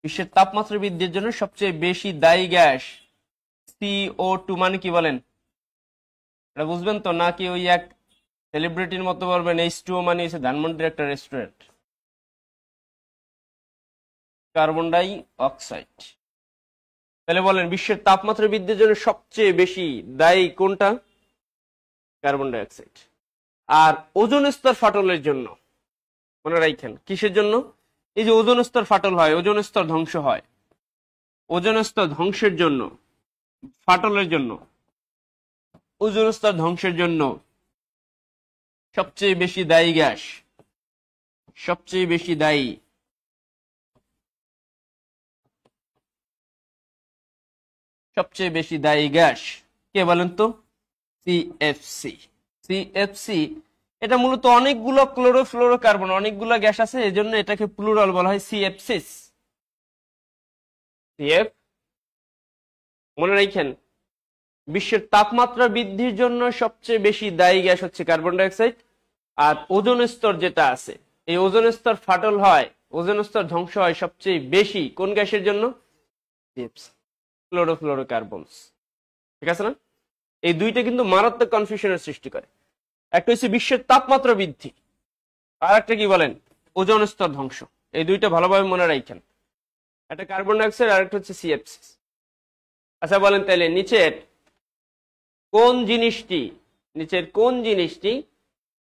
বিশ্বের তাপমাত্রা বৃদ্ধির জন্য সবচেয়ে বেশি দায়ী গ্যাস CO2। মানে কি বলেন? এটা বুঝবেন তো, নাকি ওই এক সেলিব্রিটির মতো বলবেন H2O মানে হচ্ছে ধানমন্ডির একটা রেস্টুরেন্ট? Carbon die oxide. তাহলে বলেন বিশ্বের তাপমাত্রা বৃদ্ধির জন্য সবচেয়ে বেশি দায়ী কোনটা? Carbon die oxide. আর ওজোন স্তর ফাটলের জন্য মনে রাখেন, কিসের জন্য? এই যে ওজোন স্তর ফাটল হয়, ওজোন স্তর ধ্বংস হয়, ওজোন স্তর ধ্বংসের জন্য, ফাটলের জন্য, ওজোন স্তর ধ্বংসের জন্য সবচেয়ে বেশি দায়ী গ্যাস, সবচেয়ে বেশি দায়ী, সবচেয়ে বেশি দায়ী গ্যাস কে বলেন তো? সিএফসি। সিএফসি এটা মূলত অনেকগুলো ক্লোরোফ্লোরোকার্বন, অনেকগুলো গ্যাস আছে, এজন্য এটাকে প্লুরাল বলা হয় সিএফসিস। সিএফ মনে রাখেন বিশ্বের তাপমাত্রা বৃদ্ধির জন্য সবচেয়ে বেশি দায়ী গ্যাস হচ্ছে কার্বন ডাই অক্সাইড। আর ওজোন স্তর যেটা আছে, এই ওজোন স্তর ফাটল হয়, ওজোন স্তর ধ্বংস হয় সবচেয়ে বেশি কোন গ্যাসের জন্য? সিএফসি, ক্লোরোফ্লোরোকার্বনস। ঠিক আছে না? এই দুইটা কিন্তু মারাত্মক কনফিউশনের সৃষ্টি করে। একটা হচ্ছে বিশ্বের তাপমাত্রা বৃদ্ধি, আর একটা কি বলেন? ওজোন স্তর ধ্বংস। এই দুইটা ভালোভাবে মনে রাখেন, একটা কার্বন ডাই অক্সাইড আর একটা হচ্ছে সিএফসি। আচ্ছা বলেন তাহলে নিচের কোন জিনিসটি, নিচের কোন জিনিসটি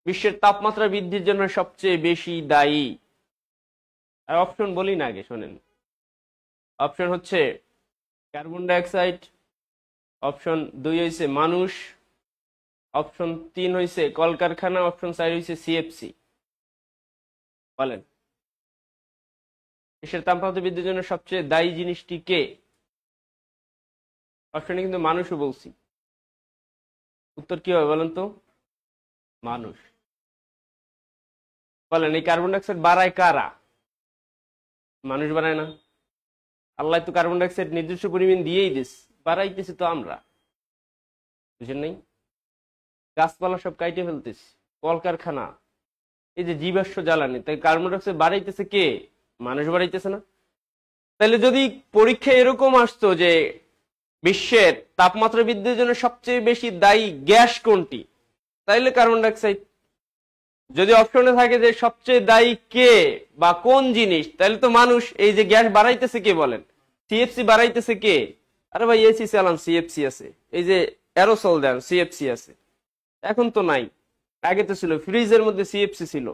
বিশ্বের তাপমাত্রা বৃদ্ধির জন্য সবচেয়ে বেশি দায়ী? আর অপশন বলি না, আগে শোনেন। অপশন হচ্ছে কার্বন ডাই অক্সাইড, অপশন 2 হয়েছে মানুষ, অপশন 3 হয়েছে কলকারখানা, অপশন 4 হয়েছে সিএফসি। বলেন বিশ্বের তাপমাত্রা বৃদ্ধির জন্য সবচেয়ে দায়ী জিনিসটি কে? অপশনে কিন্তু মানুষও বলছি, উত্তর কি হবে বলেন তো? মানুষ। বলেন এই কার্বন ডাই অক্সাইড বাড়ায় কারা? মানুষ বাড়ায় না। আল্লাহ তো কার্বন ডাই অক্সাইড নির্দিষ্ট পরিমাণ দিয়েই দিস, বাড়াইতেছি তো আমরা, বুঝেন নাই? গাছপালা সব কাইটে ফেলতেছি, কলকারখানা, এই যে জীবাশ্ম জ্বালানি, তাই কার্বন ডাই অক্সাইড বাড়াইতেছে কে? মানুষ বাড়াইতেছে না? তাহলে যদি পরীক্ষা এরকম আসতো যে বিশ্বের তাপমাত্রা বৃদ্ধির জন্য সবচেয়ে বেশি দায়ী গ্যাস কোনটি, তাইলে কার্বন ডাই অক্সাইড। যদি অপশনে থাকে যে সবচেয়ে দায়ী কে বা কোন জিনিস, তাহলে তো মানুষ। এই যে গ্যাস বাড়াইতেছে কে বলেন? সিএফসি বাড়াইতেছে কে? আরে ভাই এসি চালান, সিএফসি আছে। এই যে অ্যারোসল দেন, সিএফসি আছে। এখন তো নাই, আগে তো ছিল, ফ্রিজের মধ্যে সিএফসি ছিল।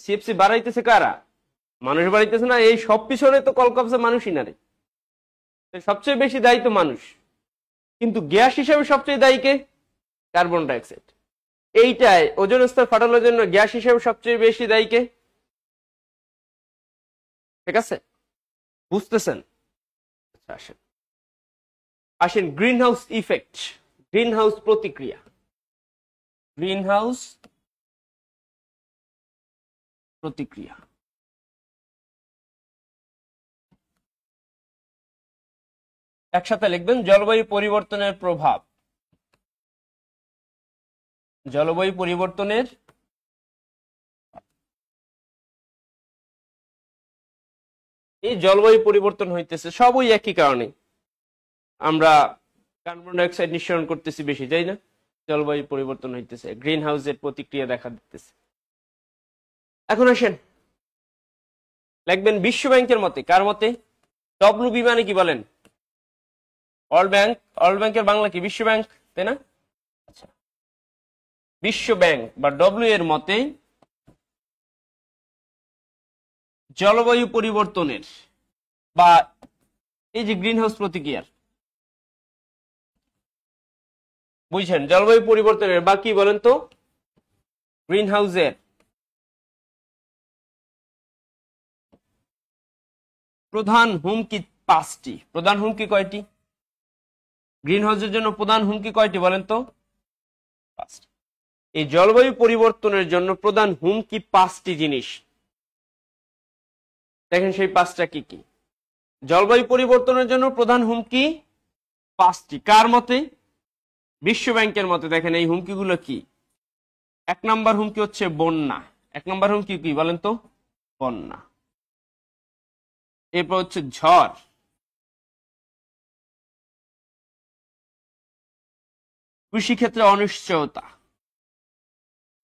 সিএফসি বাড়াইতেছে কারা? মানুষ বাড়াইতেছে না? এই সব পিছনে তো কলকবজা মানুষই না রে, সবচেয়ে বেশি দায়ী তো মানুষ। কিন্তু গ্যাস হিসেবে সবচেয়ে দায়ী কে? Carbon dioxide. এইটাই ওজোন স্তর ফাটানোর জন্য গ্যাস হিসেবে সবচেয়ে বেশি দায়ী কে? ঠিক আছে, বুঝতেছেন? আসেন আসেন green house effect, green house প্রতিক্রিয়া। গ্রিন হাউস প্রতিক্রিয়া একসাথে লিখবেন। জলবায়ু পরিবর্তনের প্রভাব। জলবায়ু পরিবর্তনের এই জলবায়ু পরিবর্তন হইতেছে সবই একই কারণে। আমরা কার্বন ডাইঅক্সাইড নিঃসরণ করতেছি বেশি, তাই না? জলবায়ু পরিবর্তন হইতেছে, গ্রিন হাউসের প্রতিক্রিয়া দেখা দিতেছে। এখন আসেন লিখবেন বিশ্ব ব্যাংকের মতে। কার মতে? ডব্লিউবি মানে কি বলেন? World bank. ওয়ার্ল্ড ব্যাংকের বাংলা কি? বিশ্ব ব্যাংক, তাই না? আচ্ছা, বিশ্ব ব্যাংক বা ডব্লিউ এর মতে জলবায়ু পরিবর্তনের বা এই যে গ্রিন হাউস প্রতিক্রিয়ার, বুঝছেন? জলবায়ু পরিবর্তনের বা কি বলেন তো, গ্রিন হাউসের প্রধান হুমকি 5টি। প্রধান হুমকি কয়টি? গ্রিন হাউসের জন্য প্রধান হুমকি কয়টি বলেন তো? 5টি। এই জলবায়ু পরিবর্তনের জন্য প্রধান হুমকি 5টি জিনিস। দেখেন সেই 5টা কি কি? জলবায়ু পরিবর্তনের জন্য প্রধান হুমকি 5টি। কার মতে? বিশ্ব ব্যাংকের মতে। দেখেন এই হুমকিগুলো কি? 1 নম্বর হুমকি হচ্ছে বন্যা। 1 নম্বর হুমকি কি বলেন তো? বন্যা। এরপর হচ্ছে ঝড়, কৃষিক্ষেত্রে অনিশ্চয়তা।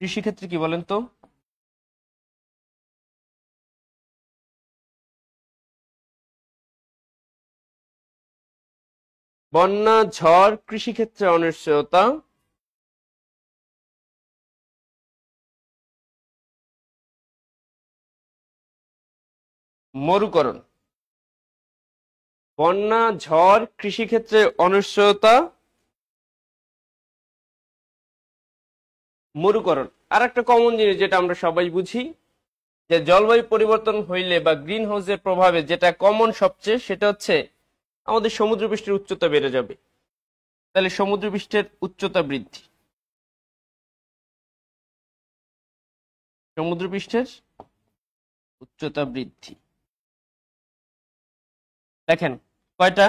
কৃষিক্ষেত্রে কি বলেন তো? বন্যা, ঝড়, কৃষিক্ষেত্রে অনিশ্চয়তা, মরুকরণ। বন্যা, ঝড়, কৃষিক্ষেত্রে অনিশ্চয়তা, মরুকরণ। আর একটা কমন জিনিস যেটা আমরা সবাই বুঝি, যে জলবায়ু পরিবর্তন হইলে বা গ্রিন হাউসের প্রভাবে যেটা কমন সবচেয়ে, সেটা হচ্ছে আমাদের সমুদ্রপৃষ্ঠের উচ্চতা বেড়ে যাবে। তাহলে সমুদ্রপৃষ্ঠের উচ্চতা বৃদ্ধি, সমুদ্রপৃষ্ঠের উচ্চতা বৃদ্ধি। দেখেন কয়টা?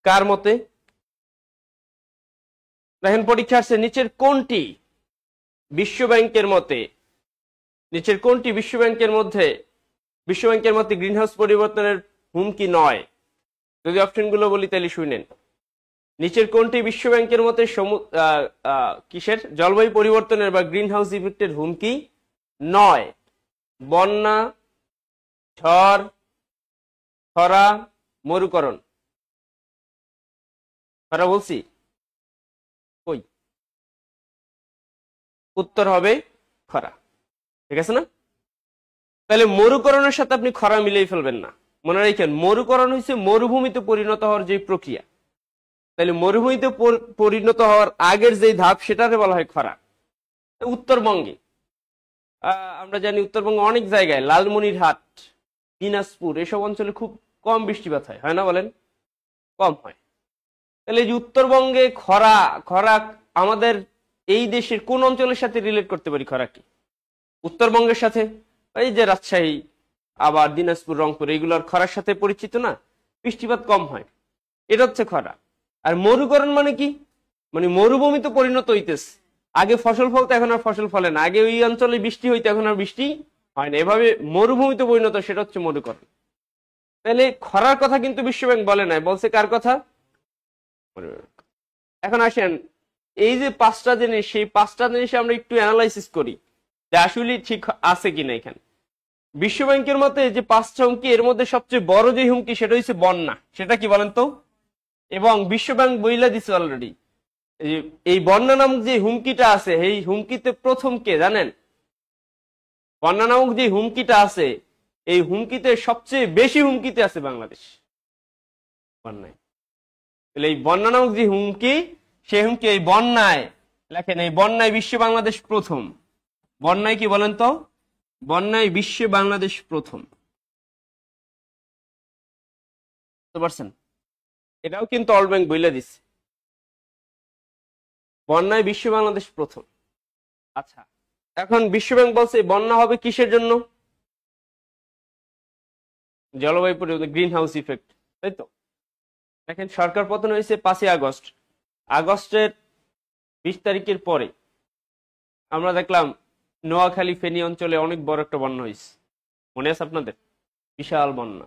কার মতে? দেখেন পরীক্ষা আসছে, নিচের কোনটি বিশ্ব ব্যাংকের মতে, নিচের কোনটি বিশ্ব ব্যাংকের মধ্যে, বিশ্ব ব্যাংকের মতে গ্রিন হাউস পরিবর্তনের হুমকি নয়? যদি অপশনগুলো বলি তাহলে শুনেন। নিচের কোনটি বিশ্ব ব্যাংকের মতে কিসের জলবায়ু পরিবর্তনের বা গ্রিন হাউস ইফেক্টের হুমকি নয়? বন্যা, ঝড়, খরা, মরুকরণ। খরা বলছি কই? উত্তর হবে খরা। ঠিক আছে না? তাহলে মরুকরণের সাথে আপনি খরা মিলিয়ে ফেলবেন না। মনে রাখেন মরুকরণ হচ্ছে মরুভূমিতে পরিণত হওয়ার যে প্রক্রিয়া। তাহলে মরুভূমিতে পরিণত হওয়ার আগের যে ধাপ, সেটাকে বলা হয় খরা। উত্তরবঙ্গে আমরা জানি উত্তরবঙ্গে অনেক জায়গায়, লালমনিরহাট, দিনাজপুর, এসব অঞ্চলে খুব কম বৃষ্টিপাত হয়, হয় না বলেন? কম হয়। তাহলে এই যে উত্তরবঙ্গে খরা, খরা আমাদের এই দেশের কোন অঞ্চলের সাথে রিলেট করতে পারি খরা কি? উত্তরবঙ্গের সাথে। এই যে রাজশাহী, আবার দিনাজপুর, রংপুর, এইগুলোর খরার সাথে পরিচিত না, বৃষ্টিপাত কম হয়, এটা হচ্ছে খরা। আর মরুকরণ মানে কি? মানে মরুভূমিতে পরিণত হইতেছে। আগে ফসল ফলতো, এখন আর ফসল ফলে না। আগে ওই অঞ্চলে বৃষ্টি হইতো, এখন আর বৃষ্টি হয় না। এভাবে মরুভূমিতে পরিণত, সেটা হচ্ছে মরুকরণ। তাহলে খরার কথা কিন্তু বিশ্বব্যাংক বলে নাই, বলছে কার কথা? এখন আসেন এই যে 5টা জিনিস, সেই 5টা জিনিস আমরা একটু অ্যানালাইসিস করি যে আসলে ঠিক আছে কিনা। এখানে বিশ্বব্যাংকের মতে যে 5টা হুমকি, এর মধ্যে সবচেয়ে বড় যে হুমকি সেটা হচ্ছে বন্যা। সেটা কি বলেন তো? এবং বিশ্বব্যাংক বইলা দিচ্ছে অলরেডি, এই বন্যা নামক যে হুমকিটা আছে, এই হুমকিতে প্রথম কে জানেন? বন্যা নামক যে হুমকিটা আছে, এই হুমকিতে সবচেয়ে বেশি হুমকিতে আছে বাংলাদেশ। বন্যায় তাহলে এই বন্যা নামক যে হুমকি, সেই হুমকি এই বন্যায়, লেখেন এই বন্যায় বিশ্বে বাংলাদেশ প্রথম। বন্যায় কি বলেন তো? বন্যায় বিশ্বে বাংলাদেশ প্রথম। বুঝতে পারছেন? এটাও কিন্তু ওয়ার্ল্ড ব্যাংক বলে দিচ্ছে, বন্যায় বিশ্বে বাংলাদেশ প্রথম। আচ্ছা, এখন বিশ্বব্যাংক বলছে বন্যা হবে কিসের জন্য? জলবায়ু পরিবর্তন, গ্রিন হাউস ইফেক্ট, তাই তো? দেখেন সরকার পতন হয়েছে 5ই আগস্ট। আগস্টের 20 তারিখের পরে আমরা দেখলাম নোয়াখালী ফেনী অঞ্চলে অনেক বড় একটা বন্যা হয়েছে, মনে আছে আপনাদের? বিশাল বন্যা।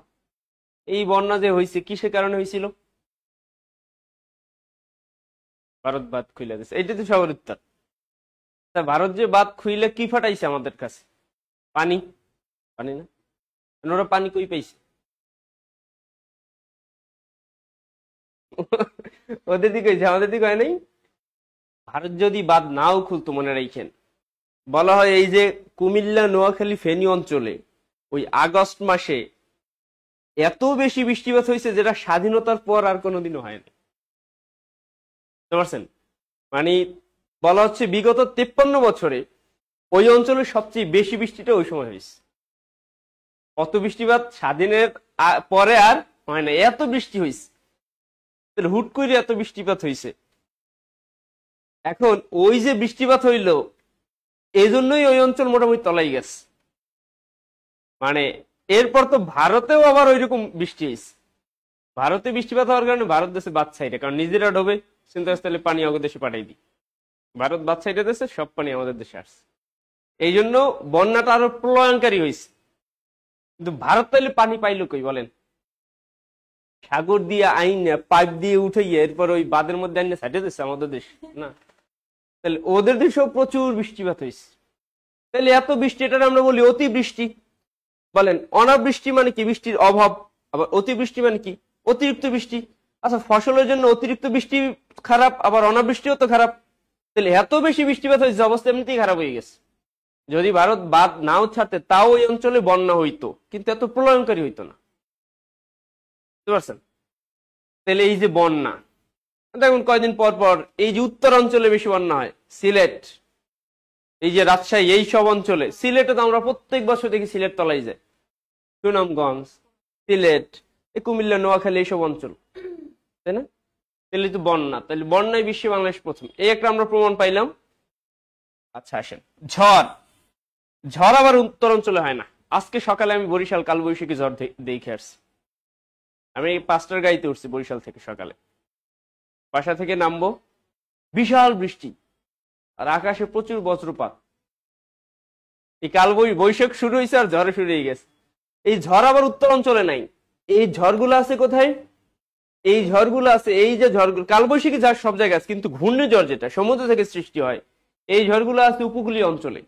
এই বন্যা যে হয়েছে কিসের কারণে হয়েছিল? ভারত বাঁধ খুলে দিয়েছে, এইটা তো সবার উত্তর। তা ভারত যে বাঁধ খুইলে কি ফাটাইছে আমাদের কাছে? পানি। পানি না? ওরা পানি কই পাইছে? ওদের দিকে হয়েছে, আমাদের দিকে হয় নাই। ভারত যদি বাঁধ নাও খুলতো, মনে রাখেন, বলা হয় এই যে কুমিল্লা নোয়াখালী ফেনী অঞ্চলে ওই আগস্ট মাসে এত বেশি বৃষ্টিপাত হয়েছে যেটা স্বাধীনতার পর আর কোনোদিনও হয়নি। বুঝতে পারছেন? মানে বলা হচ্ছে বিগত 53 বছরে ওই অঞ্চলে সবচেয়ে বেশি বৃষ্টিটা ওই সময় হয়েছে। অত বৃষ্টিপাত স্বাধীনের পরে আর হয় না, এত বৃষ্টি হয়েছে। হুট করে এত বৃষ্টিপাত হয়েছে। এখন ওই যে বৃষ্টিপাত হইল, এই জন্যই ওই অঞ্চল মোটামুটি তলাই গেছে। মানে এরপর তো ভারতেও আবার ওইরকম বৃষ্টি হয়েছে। ভারতে বৃষ্টিপাত হওয়ার কারণে ভারত দেশে বাদ সাইডে, কারণ নিজেরা ডোবে, চিন্তা তাহলে পানি আমাদের দেশে পাঠাই দিই। ভারত বাদ সাইডে দেশে সব পানি আমাদের দেশে আসছে, এই জন্য বন্যাটা আরো প্রলয়ঙ্কারী হয়েছে। কিন্তু ভারত তাহলে পানি পাইলো কই বলেন? সাগর দিয়ে আইন পাইপ দিয়ে উঠাইয়ে এরপর ওই বাঁধের মধ্যে আইনে সাইডে দিচ্ছে আমাদের দেশ না? তাহলে ওদের দেশেও প্রচুর বৃষ্টিপাত হয়েছে। তাহলে এত বৃষ্টি, এটা আমরা বলি অতিবৃষ্টি। বলেন অনাবৃষ্টি মানে কি? বৃষ্টির অভাব। আবার অতিবৃষ্টি মানে কি? অতিরিক্ত বৃষ্টি। আচ্ছা, ফসলের জন্য অতিরিক্ত বৃষ্টি খারাপ, আবার অনাবৃষ্টিও তো খারাপ। তাহলে এত বেশি বৃষ্টিপাত হয়েছে, অবস্থা এমনিতেই খারাপ হয়ে গেছে। যদি ভারত বাঁধ নাও ছাড়তে তাও ওই অঞ্চলে বন্যা হইতো, কিন্তু এত প্রলয়ঙ্কারী হইতো না। বুঝতে পারছেন? তাহলে এই যে বন্যা, দেখুন কয়দিন পর পর এই যে উত্তর অঞ্চলে বেশি বন্যা হয়, সিলেট, এই যে রাজশাহী, এই সব অঞ্চলে। সিলেটে তো আমরা প্রত্যেক বছর দেখি সিলেট তলাই যায়, সুনামগঞ্জ, সিলেট, এই কুমিল্লা নোয়াখালী, এইসব অঞ্চল, তাই না? তাহলে তো বন্যা, তাহলে বন্যায় বিশ্বে বাংলাদেশ প্রথম, এই একটা আমরা প্রমাণ পাইলাম। আচ্ছা আসেন ঝড়। ঝড় আবার উত্তর অঞ্চলে হয় না। আজকে সকালে আমি বরিশাল কালবৈশাখী ঝড় দেখে আসছি। আমি 5টার গাড়িতে উঠছি বরিশাল থেকে, সকালে বাসা থেকে নামবো, বিশাল বৃষ্টি আর আকাশে প্রচুর বজ্রপাত। এই বৈশাখ শুরু হয়েছে আর ঝড়ে শুরু হয়ে গেছে। এই ঝড় আবার উত্তর অঞ্চলে নাই। এই ঝড়গুলো আছে কোথায়? এই ঝড়গুলো আছে, এই যে ঝড়গুলো, কালবৈশাখী ঝড় সব জায়গায় আছে, কিন্তু ঘূর্ণিঝড় যেটা সমুদ্র থেকে সৃষ্টি হয়, এই ঝড়গুলো আছে উপকূলীয় অঞ্চলে।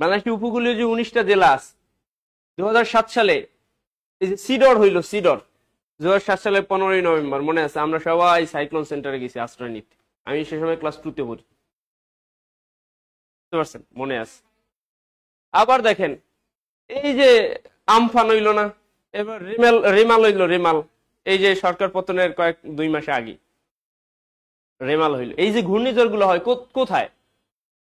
বাংলাদেশের উপকূলীয় যে 19টা জেলা আছে, 2007 সালে এই যে সিডর হইলো, সিডর 2007 সালের 15ই নভেম্বর, মনে আছে? আমরা সবাই সাইক্লোন সেন্টারে গেছি আশ্রয় নিতে। আমি সে সময় ক্লাস 2-তে পড়ি। বুঝতে পারছেন? মনে আছে। আবার দেখেন এই যে আমফান হইল না, এবার রেমাল হইলো, রেমাল, এই যে সরকার পতনের 2 মাস আগে রেমাল হইলো। এই যে ঘূর্ণিঝড় গুলো হয় কোথায়?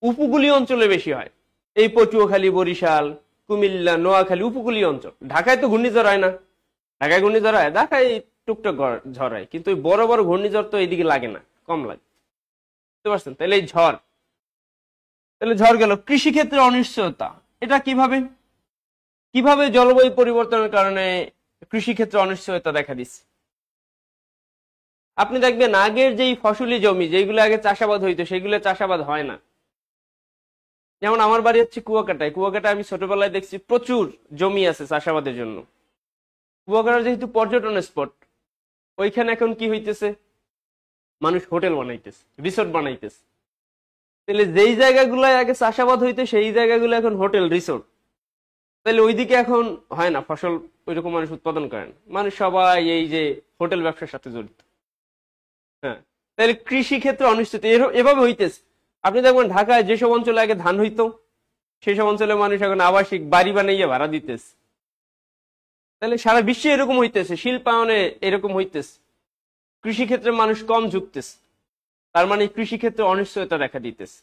উপকূলীয় অঞ্চলে বেশি হয়। এই পটুয়াখালী, বরিশাল, কুমিল্লা, নোয়াখালী, উপকূলীয় অঞ্চল। ঢাকায় তো ঘূর্ণিঝড় হয় না। ঢাকায় ঘূর্ণিঝড় হয়? ঢাকায় টুকটাক ঝড় হয়, কিন্তু ওই বড় বড় ঘূর্ণিঝড় তো এইদিকে লাগে না, কম লাগে। বুঝতে পারছেন? তাহলে এই ঝড়, তাহলে ঝড় গেল। কৃষি ক্ষেত্রে অনিশ্চয়তা, এটা কিভাবে কিভাবে জলবায়ু পরিবর্তনের কারণে কৃষি ক্ষেত্রে অনিশ্চয়তা দেখা দিচ্ছে? আপনি দেখবেন আগের যেই ফসলি জমি যেগুলো আগে চাষাবাদ হইতো, সেগুলো চাষাবাদ হয় না। যেমন আমার বাড়ি হচ্ছে কুয়াকাটায়। কুয়াকাটায় আমি ছোটবেলায় দেখছি প্রচুর জমি আছে চাষাবাদের জন্য। কুয়াকাটা যেহেতু পর্যটন স্পট, ওইখানে এখন কি হইতেছে? মানুষ হোটেল বানাইতেছে, রিসোর্ট বানাইতেছে। তাহলে যেই জায়গাগুলোয় আগে চাষাবাদ হইতো, সেই জায়গাগুলো এখন হোটেল, রিসোর্ট। তাহলে ওইদিকে এখন হয় না, ফসল ওইরকম মানুষ উৎপাদন করেন। মানুষ সবাই এই যে হোটেল ব্যবসার সাথে জড়িত। হ্যাঁ, তাহলে কৃষি ক্ষেত্রে অনিশ্চিত এভাবে হইতেছে। আপনি দেখবেন ঢাকায় যেসব অঞ্চলে আগে ধান হইতো, সেই সব অঞ্চলে মানুষ এখন আবাসিক বাড়ি বানাইয়া ভাড়া দিতেছে। তাহলে সারা বিশ্বে এরকম হইতেছে, শিল্পায়নে এরকম হইতেছে। কৃষিক্ষেত্রে মানুষ কম ঝুঁকতেছে, তার মানে কৃষিক্ষেত্রে অনিশ্চয়তা দেখা দিতেছে।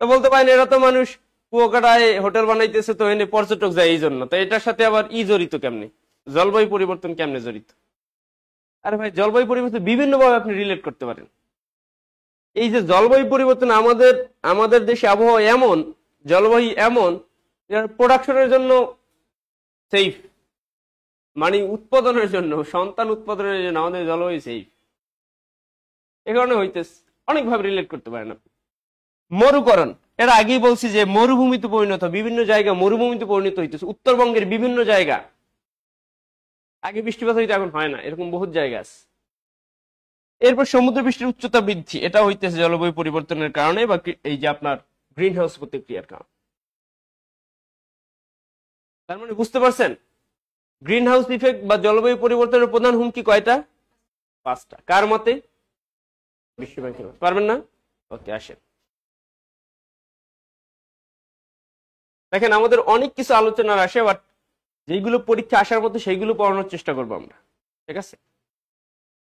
তো বলতে পারেন এরা তো মানুষ কুয়াকাটায় হোটেল বানাইতেছে, তো এনে পর্যটক যায় এই জন্য, তো এটার সাথে আবার জড়িত কেমনে, জলবায়ু পরিবর্তন কেমনে জড়িত? আরে ভাই, জলবায়ু পরিবর্তন বিভিন্ন ভাবে আপনি রিলেট করতে পারেন। এই যে জলবায়ু পরিবর্তন, আমাদের দেশে আবহাওয়া এমন, জলবায়ু এমন, প্রোডাকশনের জন্য সেফ, মানে উৎপাদনের জন্য, সন্তান উৎপাদনের জন্য আমাদের জলবায়ু সেফ। এ কারণে হইতেছে, অনেকভাবে রিলেট করতে পারেন আপনি। মরুকরণ, এর আগেই বলছি যে মরুভূমিতে পরিণত, বিভিন্ন জায়গা মরুভূমিতে পরিণত হইতেছে। উত্তরবঙ্গের বিভিন্ন জায়গা আগে বৃষ্টিপাত হইতে, এখন হয় না, এরকম বহুত জায়গা আছে। এরপর সমুদ্র পৃষ্ঠের উচ্চতা বৃদ্ধি, এটা হইতেছে জলবায়ু পরিবর্তনের কারণে, বা এই যে আপনার গ্রিন হাউস প্রতিক্রিয়ার কারণে। তার মানে বুঝতে পারছেন, গ্রিন হাউস ইফেক্ট বা জলবায়ু পরিবর্তনের প্রধান হুমকি কয়টা? 5টা। কার মতে? বিশ্ব ব্যাংকের মতে। পারবেন না? ওকে, আসেন। দেখেন, আমাদের অনেক কিছু আলোচনার আসে, বাট যেগুলো পরীক্ষা আসার মতো সেইগুলো পড়ানোর চেষ্টা করবো আমরা, ঠিক আছে?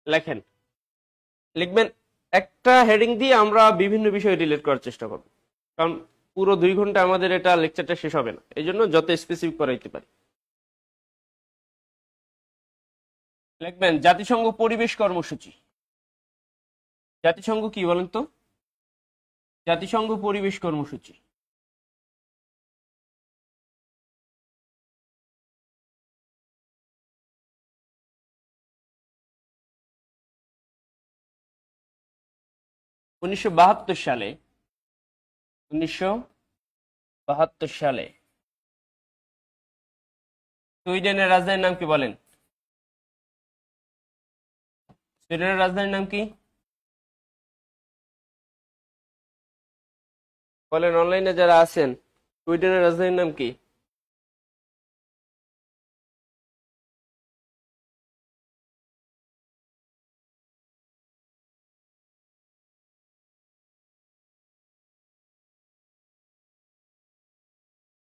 লেখেন, লিখবেন একটা হেডিং দিয়ে আমরা বিভিন্ন বিষয় রিলেট করার চেষ্টা করব, কারণ পুরো 2 ঘন্টা আমাদের এটা লেকচারটা শেষ হবে না, এই জন্য যত স্পেসিফিক করাইতে পারি। লিখবেন জাতিসংঘ পরিবেশ কর্মসূচি। জাতিসংঘ কি বলেন তো? জাতিসংঘ পরিবেশ কর্মসূচি। উনিশশো বাহাত্তর সালে 1972 সালে সুইডেনের রাজধানীর নাম কি বলেন? সুইডেনের রাজধানীর নাম কি বলেন? অনলাইনে যারা আছেন, সুইডেনের রাজধানীর নাম কি?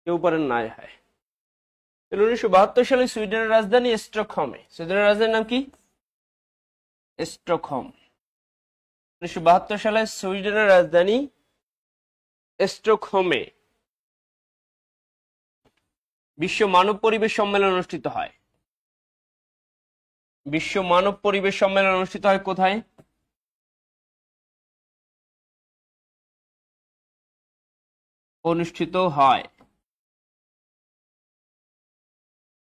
কেউ পারেন না? হয় 1972 সালে সুইডেনের রাজধানী স্টকহোমে। সুইডেনের রাজধানীর নাম কি? স্টকহোম। 1972 সালে সুইডেনের রাজধানী স্টকহোমে বিশ্ব মানব পরিবেশ সম্মেলন অনুষ্ঠিত হয়। বিশ্ব মানব পরিবেশ সম্মেলন অনুষ্ঠিত হয় কোথায়? অনুষ্ঠিত হয়।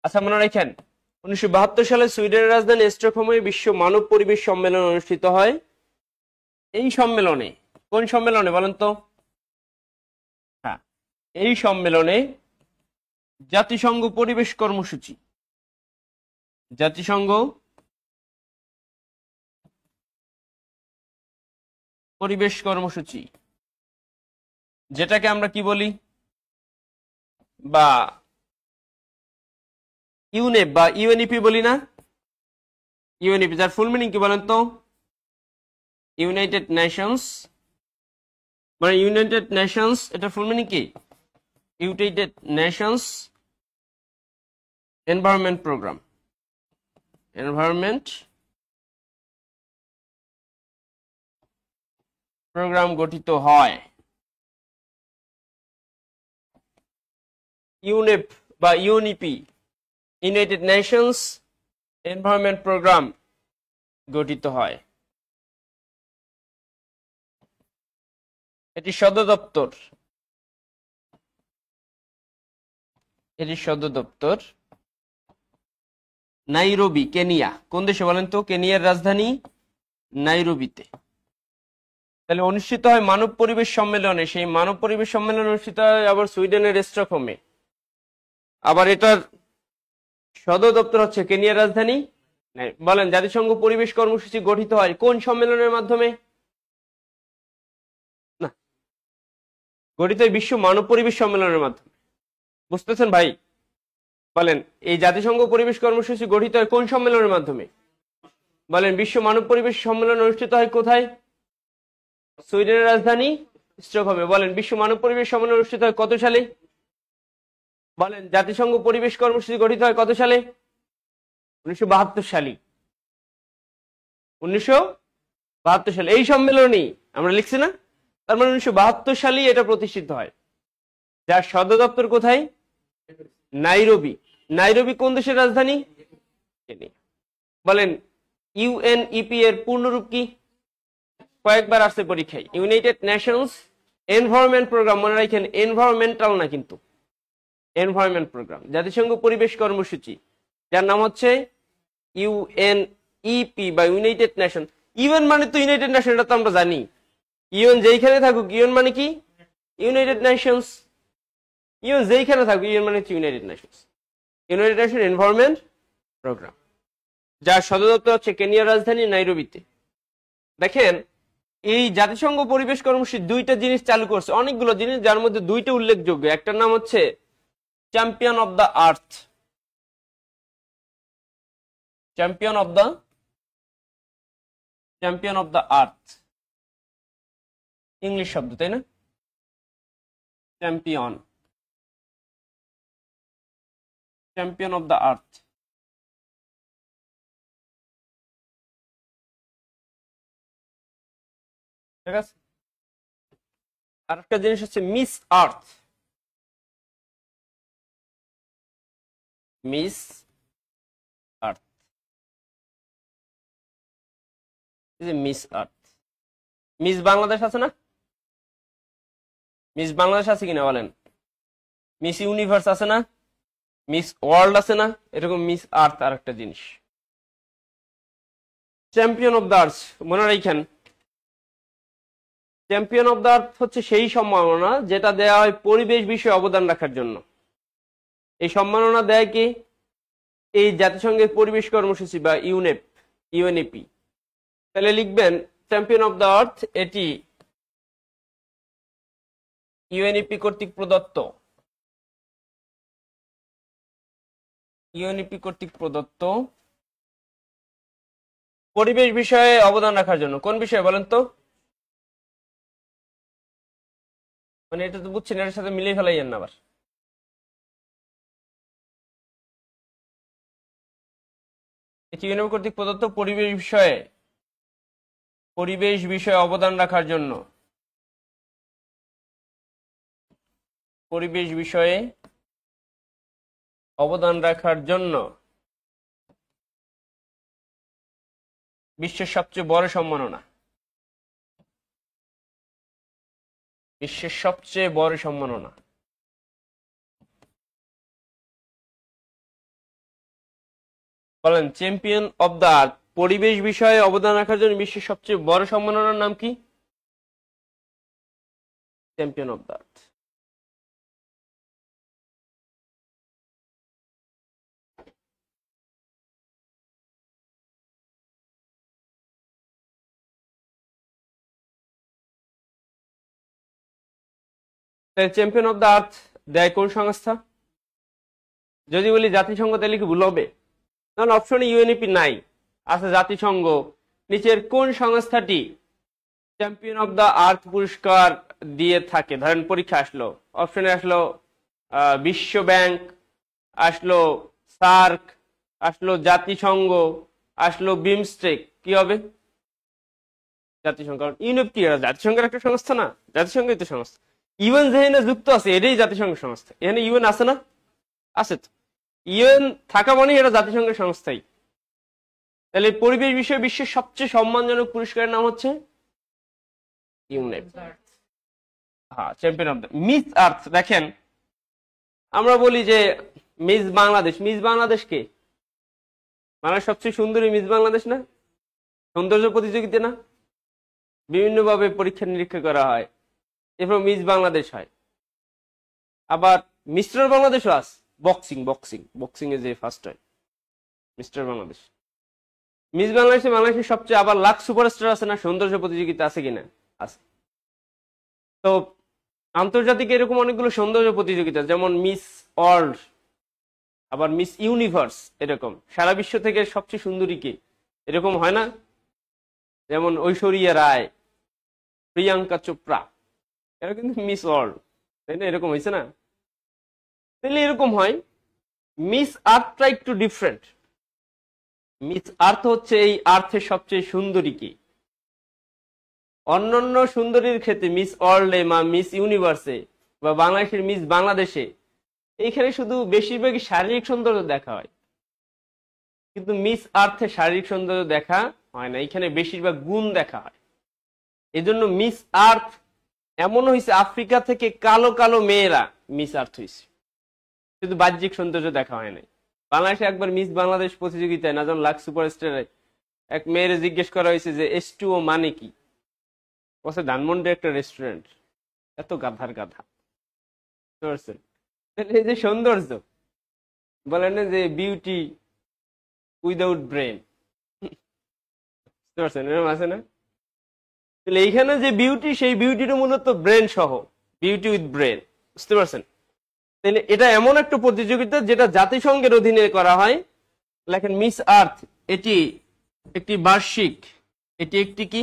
আচ্ছা, মনে রাখেন, 1972 সালে সুইডেনের রাজধানী স্টকহোমে বিশ্ব মানব পরিবেশ সম্মেলন অনুষ্ঠিত হয়। এই সম্মেলনে, কোন সম্মেলনে বলেন তো? হ্যাঁ, এই সম্মেলনে জাতিসংঘ পরিবেশ কর্মসূচি, জাতিসংঘ পরিবেশ কর্মসূচি, যেটাকে আমরা কি বলি, বা ইউনেপ বা ইউএনইপি বলি না? ইউএনইপি, যার ফুল মিনিং কি বলেন তো? ইউনাইটেড নেশনস, মানে ইউনাইটেড নেশনস, এটা ফুল মিনিং কি? United Nations Environment Programme. Environment Programme গঠিত হয়। ইউনেপ বা UNEP, United Nations Environment Programme গঠিত হয়। এটি সদর দপ্তর, নাইরোবি, কেনিয়া। কোন দেশে বলেন তো? কেনিয়ার রাজধানী নাইরোবিতে। তাহলে অনুষ্ঠিত হয় মানব পরিবেশ সম্মেলনে। সেই মানব পরিবেশ সম্মেলন অনুষ্ঠিত হয় আবার সুইডেনের স্টকহোমে। আবার এটার সদর দপ্তর হচ্ছে কেনিয়ার রাজধানী। বলেন জাতিসংঘ পরিবেশ কর্মসূচি গঠিত হয় কোন সম্মেলনের মাধ্যমে? না, গঠিত হয় বিশ্ব মানব পরিবেশ সম্মেলনের মাধ্যমে। বুঝতেছেন ভাই? বলেন এই জাতিসংঘ পরিবেশ কর্মসূচি গঠিত হয় কোন সম্মেলনের মাধ্যমে? বলেন বিশ্ব মানব পরিবেশ সম্মেলন অনুষ্ঠিত হয় কোথায়? সুইডেনের রাজধানী স্টকহোমে। বলেন বিশ্ব মানব পরিবেশ সম্মেলন অনুষ্ঠিত হয় কত সালে? বলেন জাতিসংঘ পরিবেশ কর্মসূচি গঠিত হয় কত সালে? 1972 সালে। 1972 সালে এই সম্মেলনী আমরা লিখছি না, তার মানে 1972 সালেই এটা প্রতিষ্ঠিত হয়। যার সদর দপ্তর কোথায়? নাইরোবি। নাইরোবি কোন দেশের রাজধানী? কেনিয়া। বলেন ইউএনইপি এর পূর্ণরূপ কি? কয়েকবার আসছে পরীক্ষায়, ইউনাইটেড নেশনস এনভায়রনমেন্ট প্রোগ্রাম। মনে রাখেন এনভায়রনমেন্টাল না, কিন্তু এনভায়রনমেন্ট প্রোগ্রাম, জাতিসংঘ পরিবেশ কর্মসূচি, যার নাম হচ্ছে ইউএনইপি বা ইউনাইটেড নেশন। ইউএন মানে তো ইউনাইটেড নেশন, এটা তো আমরা জানি। ইউএন যেইখানে থাকুক, ইউএন মানে কি? United Nations. ইউএন যেইখানে থাকুক, ইউএন মানে হচ্ছে United Nations, United Nation Environment Programme, যার সদর দপ্তর হচ্ছে কেনিয়ার রাজধানী নাইরোবিতে। দেখেন এই জাতিসংঘ পরিবেশ কর্মসূচি দুইটা জিনিস চালু করছে, অনেকগুলো জিনিস, যার মধ্যে দুইটা উল্লেখযোগ্য। একটার নাম হচ্ছে champion of the earth. Champion of the earth English শব্দ, তাই না? Champion of the earth. ঠিক আছে। আর একটা জিনিস হচ্ছে মিস আর্থ। মিস আর্থ, মিস আর্থ। মিস বাংলাদেশ আছে না? মিস বাংলাদেশ আছে কিনা বলেন? মিস ইউনিভার্স আছে না? মিস ওয়ার্ল্ড আছে না? এরকম মিস আর্থ আর একটা জিনিস। চ্যাম্পিয়ন অব দ্য আর্থ মনে রাখেন, চ্যাম্পিয়ন অব দ্য আর্থ হচ্ছে সেই সম্মাননা যেটা দেয়া হয় পরিবেশ বিষয়ে অবদান রাখার জন্য। এই সম্মাননা দেয় কি? এই জাতিসংঘের পরিবেশ কর্মসূচি বা ইউএনইপি। তাহলে লিখবেন চ্যাম্পিয়ন অব দ্য আর্থ, এটি ইউএনইপি কর্তৃক প্রদত্ত। ইউএনইপি কর্তৃক প্রদত্ত পরিবেশ বিষয়ে অবদান রাখার জন্য। কোন বিষয়ে বলেন তো? মানে এটা তো বুঝছেন, এর সাথে মিলিয়ে ফেলাইয়েন না আবার। এটি ইউএনইপি কর্তৃক প্রদত্ত পরিবেশ বিষয়ে অবদান রাখার জন্য। পরিবেশ বিষয়ে অবদান রাখার জন্য বিশ্বের সবচেয়ে বড় সম্মাননা। বিশ্বের সবচেয়ে বড় সম্মাননা। বলেন চ্যাম্পিয়ন অব দ্য আর্থ, পরিবেশ বিষয়ে অবদান রাখার জন্য বিশ্বের সবচেয়ে বড় সম্মাননার নাম কি? Champion of the earth. Champion of the earth দেয় কোন সংস্থা? যদি বলি জাতিসংঘ তাহলে কি ভুল হবে? কারণ অপশনে ইউএনইপি নাই, আছে জাতিসংঘ। নিচের কোন সংস্থাটি চ্যাম্পিয়ন অব দ্য আর্থ পুরস্কার দিয়ে থাকে? ধরেন পরীক্ষা আসলো, অপশনে আসলো বিশ্ব ব্যাংক, আসলো সার্ক, আসলো জাতিসংঘ, আসলো বিমস্টেক, কি হবে? জাতিসংঘ। কারণ ইউএনইপি কি জাতিসংঘের একটা সংস্থা না? জাতিসংঘই তো সংস্থা। ইউএন যেখানে যুক্ত আছে এটাই জাতিসংঘ সংস্থা। এখানে ইউএন আছে না? আছে তো। ইউএন থাকা মানে এটা জাতিসংঘের সংস্থাই। তাহলে পরিবেশ বিষয়ে বিশ্বের সবচেয়ে সম্মানজনক পুরস্কারের নাম হচ্ছে ইউএনইপি। হ্যাঁ, চ্যাম্পিয়ন অব দ্য মিস আর্থ। দেখেন আমরা বলি যে মিস বাংলাদেশ। মিস বাংলাদেশ কে? বাংলাদেশ সবচেয়ে সুন্দরী মিস বাংলাদেশ না? সৌন্দর্য প্রতিযোগিতা না? বিভিন্নভাবে পরীক্ষা নিরীক্ষা করা হয়, এরপর মিস বাংলাদেশ হয়। আবার মিস্টার বাংলাদেশও আছে। বক্সিং এ যে ফার্স্ট হয় মিস্টার বাংলাদেশ। মিস বাংলাদেশে বাংলাদেশের সবচেয়ে আবার লাখ সুপারস্টার আছে না? সৌন্দর্য প্রতিযোগিতা আছে কিনা? আছে। তো আন্তর্জাতিক এরকম অনেকগুলো সৌন্দর্য প্রতিযোগিতা, যেমন মিস ওয়ার্ল্ড, আবার মিস ইউনিভার্স, এরকম সারা বিশ্ব থেকে সবচেয়ে সুন্দরী কে এরকম হয় না? যেমন ঐশ্বরিয়া রায়, প্রিয়াঙ্কা চোপড়া, এরা কিন্তু মিস ওয়ার্ল্ড, তাই না? এরকম হয়েছে না? তাহলে এরকম হয়। মিস আর্থটা একটু ডিফারেন্ট। মিস আর্থ হচ্ছে এই আর্থের সবচেয়ে সুন্দরী কি। অন্যান্য সুন্দরীর ক্ষেত্রে মিস ওয়ার্ল্ডে বা মিস ইউনিভার্সে বা বাংলাদেশের মিস বাংলাদেশে এইখানে শুধু বেশিরভাগই শারীরিক সৌন্দর্য দেখা হয়, কিন্তু মিস আর্থে শারীরিক সৌন্দর্য দেখা হয় না, এখানে বেশিরভাগ গুণ দেখা হয়। এই জন্য মিস আর্থ এমন হয়েছে, আফ্রিকা থেকে কালো কালো মেয়েরা মিস আর্থ হয়েছে, শুধু বাহ্যিক সৌন্দর্য দেখা হয় নাই। বাংলাদেশে একবার মিস বাংলাদেশ প্রতিযোগিতায় না লাক্স সুপারস্টারে এক মেয়েরে জিজ্ঞেস করা হয়েছে যে H2O মানে কি, বলছে ধানমন্ডি একটা রেস্টুরেন্ট। এত গাধার গাধা, বুঝতে পারছেন? এই যে সৌন্দর্য বলে না যে বিউটি উইদাউট ব্রেন, বুঝতে পারছেন এরকম আছে না? তাহলে এইখানে যে বিউটি, সেই বিউটিটা মূলত ব্রেন সহ, বিউটি উইথ ব্রেন, বুঝতে পারছেন? তাহলে এটা এমন একটা প্রতিযোগিতা যেটা জাতিসংঘের অধীনে করা হয়। লেখেন মিস আর্থ এটি একটি বার্ষিক, এটি একটি কি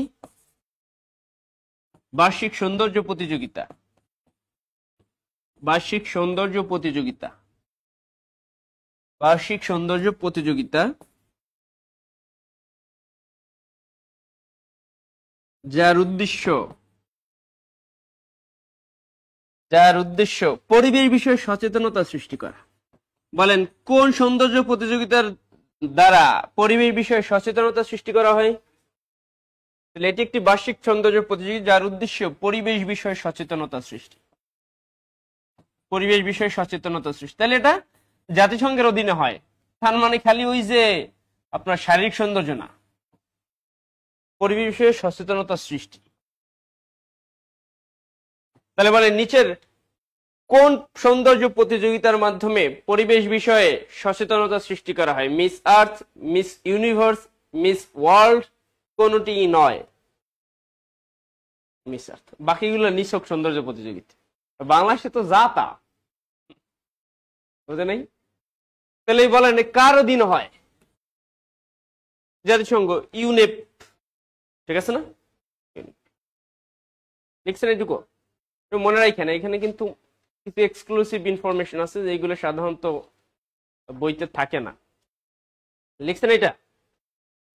বার্ষিক সৌন্দর্য প্রতিযোগিতা, বার্ষিক সৌন্দর্য প্রতিযোগিতা, বার্ষিক সৌন্দর্য প্রতিযোগিতা, যার উদ্দেশ্য পরিবেশ বিষয়ে সচেতনতা সৃষ্টি করা। বলেন কোন সৌন্দর্য প্রতিযোগিতার দ্বারা পরিবেশ বিষয়ে সচেতনতা সৃষ্টি করা হয়? এটি একটি বার্ষিক সৌন্দর্য প্রতিযোগিতা যার উদ্দেশ্য পরিবেশ বিষয়ে সচেতনতা সৃষ্টি, পরিবেশ বিষয়ে সচেতনতা সৃষ্টি। তাহলে এটা জাতিসংঘের অধীনে হয়, তার মানে খালি ওই যে আপনার শারীরিক সৌন্দর্য না, পরিবেশ বিষয়ে সচেতনতা সৃষ্টি। তাহলে বলে নিচের কোন সৌন্দর্য প্রতিযোগিতার মাধ্যমে পরিবেশ বিষয়ে সচেতনতা সৃষ্টি করা হয়? মিস আর্থ, মিস ইউনিভার্স, মিস ওয়ার্ল্ড, কোনটি নয় মিস আর্থ। বাকিগুলো নিছক সৌন্দর্য প্রতিযোগিতা। বাংলাদেশে তো যা তা, বুঝে নেই? তাহলে বলেন কার অধীনে হয়? জাতিসংঘ, ইউনেপ, ঠিক আছে না? লিখছেন এটুকু মনে রাখেন। এখানে কিন্তু কিছু এক্সক্লুসিভ ইনফরমেশন আছে যেগুলো সাধারণত বইতে থাকে না। লিখছেন এটা?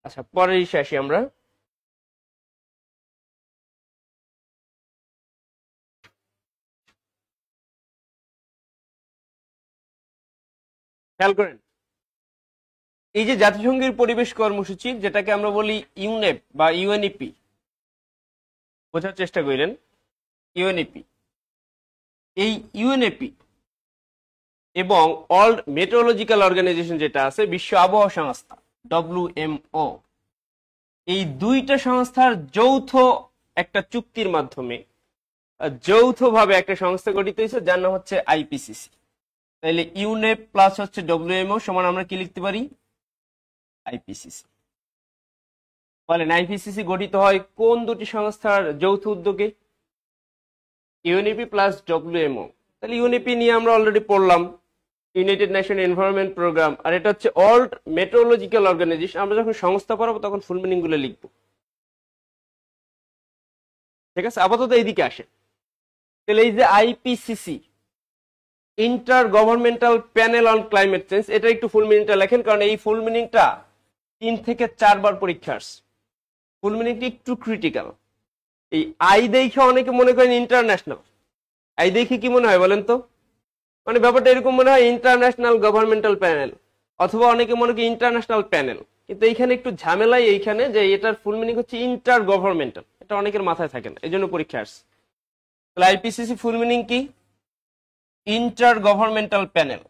আচ্ছা, পরের ইস্যু আসি আমরা। খেয়াল করেন, এই যে জাতিসংঘের পরিবেশ কর্মসূচি, যেটাকে আমরা বলি ইউনেপ বা ইউএনইপি, বোঝার চেষ্টা করেন। ইউএনইপি, এই ইউএনইপি এবং ওয়ার্ল্ড মেট্রোলজিক্যাল অর্গানাইজেশন যেটা আছে, বিশ্ব আবহাওয়া সংস্থা WMO, এই দুইটা সংস্থার যৌথ একটা চুক্তির মাধ্যমে যৌথভাবে একটা সংস্থা গঠিত হয়েছে যার নাম হচ্ছে আইপিসিসি। তাহলে ইউনেপ প্লাস হচ্ছে WMO সমান আমরা কি লিখতে পারি? আইপিসিসি। বলেন আইপিসিসি গঠিত হয় কোন দুটি সংস্থার যৌথ উদ্যোগে? UNEP plus WMO। তাহলে ইউএনইপি নিয়ে আমরা অলরেডি পড়লাম, ইউনাইটেড নেশন এনভায়রনমেন্ট প্রোগ্রাম, আর এটা হচ্ছে ওয়ার্ল্ড মেট্রোলজিক্যাল অর্গানাইজেশন। আমরা যখন সংস্থা পড়াবো তখন ফুল মিনিং গুলো লিখবো, ঠিক আছে? আপাতত এইদিকে আসে। তাহলে এই যে IPCC, inter governmental panel on climate change, এটা একটু ফুল মিনিংটা লেখেন, কারণ এই ফুল মিনিংটা 3 থেকে 4 বার পরীক্ষা আসছে। ফুল মিনিংটা একটু ক্রিটিক্যাল। এই আই দেখে অনেকে মনে করেন ইন্টারন্যাশনাল, আই দেখে কি মনে হয় বলেন তো? মানে ব্যাপারটা এরকম মনে হয় ইন্টারন্যাশনাল গভর্নমেন্টাল প্যানেল, অথবা অনেকে মনে করেন ইন্টারন্যাশনাল প্যানেল। কিন্তু এইখানে একটু ঝামেলাই এইখানে যে এটার ফুল মিনিং হচ্ছে ইন্টার গভর্নমেন্টাল, এটা অনেকের মাথায় থাকে না, এই জন্য পরীক্ষা আসছে। তাহলে আইপিসিসি ফুল মিনিং কি? Inter governmental panel,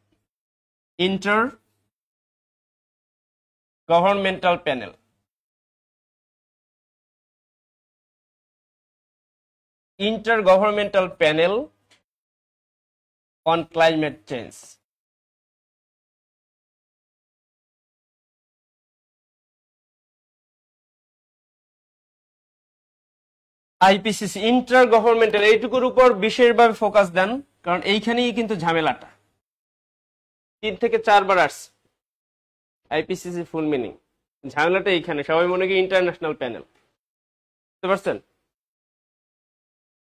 inter governmental panel. Inter governmental panel on climate change. IPCC inter governmental, এইটুকুর উপর বিশেষভাবে ফোকাস দেন, কারণ এইখানেই কিন্তু ঝামেলাটা 3 থেকে 4 বার আসছে। আইপিসিসি ফুল মিনিং, ঝামেলাটা এইখানে। সবাই মনে করি ইন্টারন্যাশনাল প্যানেল, বুঝতে পারছেন?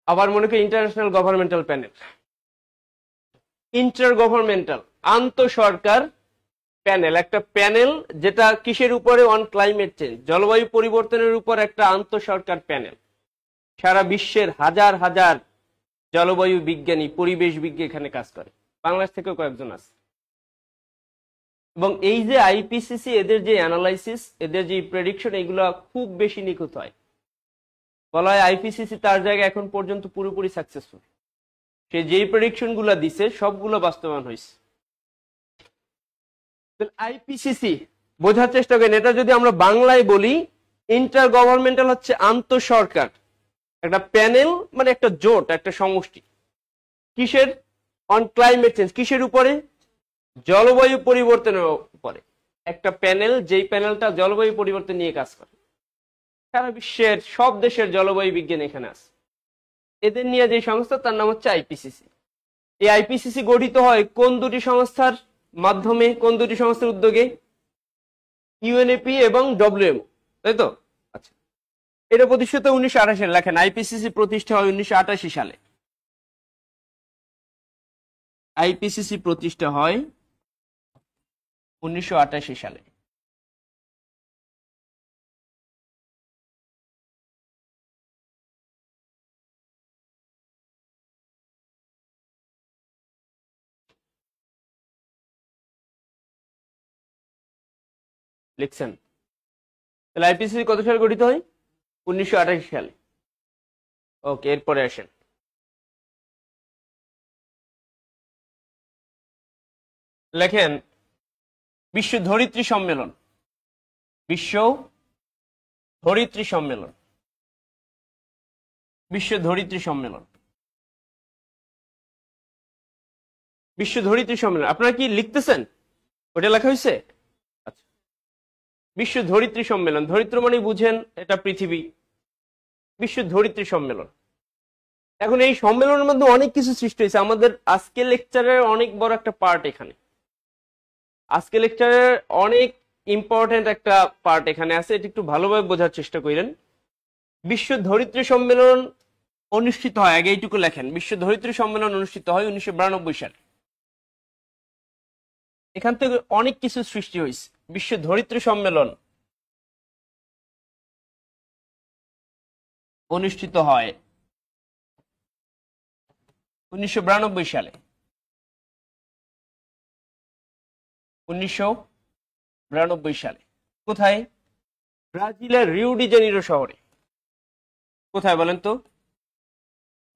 আবার মনে করি international governmental panel. Inter governmental, আন্তঃ সরকার প্যানেল, একটা প্যানেল যেটা কিসের উপরে? অন ক্লাইমেট চেঞ্জ, জলবায়ু পরিবর্তনের উপর একটা আন্তঃসরকার প্যানেল। সারা বিশ্বের হাজার হাজার জলবায়ু বিজ্ঞানী, পরিবেশ বিজ্ঞানী এখানে কাজ করে, বাংলাদেশ থেকেও কয়েকজন আছে। এবং এই যে আইপিসিসি, এদের যে অ্যানালাইসিস, এদের যে প্রেডিকশন, এগুলো খুব বেশি নিখুঁত হয়। বলা হয় আইপিসিসি তার জায়গায় এখন পর্যন্ত পুরোপুরি সাকসেসফুল। সে যেই প্রেডিকশন গুলা দিছে সবগুলো বাস্তবায়ন হয়েছে। আইপিসিসি বোঝার চেষ্টা করেন, এটা যদি আমরা বাংলায় বলি, ইন্টার গভর্নমেন্টাল হচ্ছে আন্তঃসরকার একটা প্যানেল, মানে একটা জোট, একটা সমষ্টি। কিসের? অন ক্লাইমেট চেঞ্জ, কিসের উপরে? জলবায়ু পরিবর্তনের উপরে একটা প্যানেল, যেই প্যানেলটা জলবায়ু পরিবর্তন নিয়ে কাজ করে। সারা বিশ্বের সব দেশের জলবায়ু বিজ্ঞান এখানে আছে। এদের নিয়ে যে সংস্থা, তার নাম হচ্ছে আইপিসিসি। এই আইপিসিসি গঠিত হয় কোন দুটি সংস্থার মাধ্যমে, কোন দুটি সংস্থার উদ্যোগে? ইউএনএপি এবং ডব্লিউএমও, তাই তো? আচ্ছা, এটা প্রতিষ্ঠিত 1988 সালে। লেখেন আইপিসিসি প্রতিষ্ঠা হয় 1988 সালে। আইপিসিসি প্রতিষ্ঠা হয় 1988 সালে। লিখছেন? তাহলে আইপিসিসি কত সালে গঠিত হয়? 1988 সালে। ওকে, এরপরে আসেন। লেখেন বিশ্ব ধরিত্রী সম্মেলন। বিশ্ব ধরিত্রী সম্মেলন। বিশ্ব ধরিত্রী সম্মেলন। বিশ্ব ধরিত্রী সম্মেলন আপনারা কি লিখতেছেন? ওটা লেখা হয়েছে? আচ্ছা, বিশ্ব ধরিত্রী সম্মেলন, ধরিত্র মানে বুঝেন এটা পৃথিবী। বিশ্ব ধরিত্রী সম্মেলন। এখন এই সম্মেলনের মধ্যে অনেক কিছু সৃষ্টি হয়েছে। আমাদের আজকে লেকচারের অনেক বড় একটা পার্ট এখানে, আজকে লেকচারের অনেক ইম্পর্টেন্ট একটা পার্ট এখানে আছে। এটা একটু ভালোভাবে বোঝার চেষ্টা করেন। বিশ্ব ধরিত্রী সম্মেলন অনুষ্ঠিত হয়, আগে এইটুকু লেখেন, বিশ্ব ধরিত্রী সম্মেলন অনুষ্ঠিত হয় 1992 সালে। এখান থেকে অনেক কিছু সৃষ্টি হয়েছে। বিশ্ব ধরিত্রী সম্মেলন অনুষ্ঠিত হয় 1992 সালে। 1992 সালে কোথায়? ব্রাজিলের রিও ডি জেনিরো শহরে। কোথায় বলেন তো?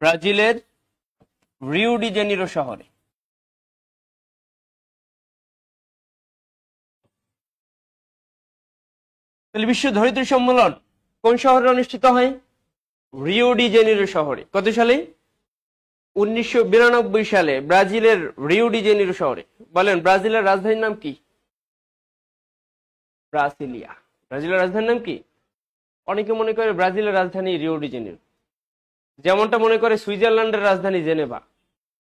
ব্রাজিলের রিও ডি জেনিরো শহরে। তাহলে বিশ্ব ধরিত্রী সম্মেলন কোন শহরে অনুষ্ঠিত হয়? রিও ডি জেনিরো শহরে। কত সালে? 1992 সালে ব্রাজিলের রিও ডি জেনিরো শহরে। বলেন ব্রাজিলের রাজধানীর নাম কি? ব্রাসিলিয়া। ব্রাজিলের রাজধানীর নাম কি? অনেকে মনে করে ব্রাজিলের রাজধানী রিও ডি জেনিরো, যেমনটা মনে করে সুইজারল্যান্ডের রাজধানী জেনেভা।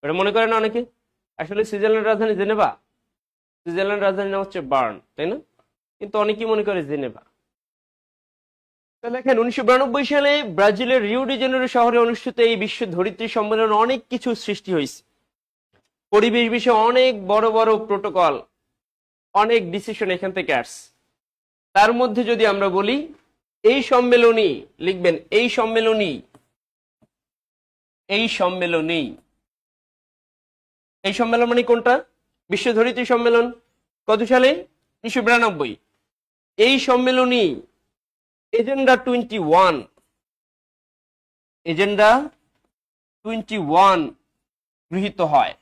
এটা মনে করে না অনেকে। আসলে সুইজারল্যান্ডের রাজধানী জেনেভা, সুইজারল্যান্ডের রাজধানীর নাম হচ্ছে বার্ন, তাই না? কিন্তু অনেকেই মনে করে জেনেভা। দেখেন 1992 সালে ব্রাজিলের রিও ডি জেনিরো শহরে অনুষ্ঠিত এই বিশ্ব ধরিত্রী সম্মেলনে অনেক কিছু সৃষ্টি হয়েছে। পরিবেশ বিষয়ে অনেক বড় বড় প্রোটোকল, অনেক ডিসিশন এখান থেকে আসছে। তার মধ্যে যদি আমরা বলি এই সম্মেলনী, লিখবেন এই সম্মেলনী, এই সম্মেলনী, এই সম্মেলন মানে কোনটা? বিশ্ব ধরিত্রী সম্মেলন। কত সালে? 1992। এই সম্মেলনী এজেন্ডা 21, এজেন্ডা 21 গৃহীত হয়।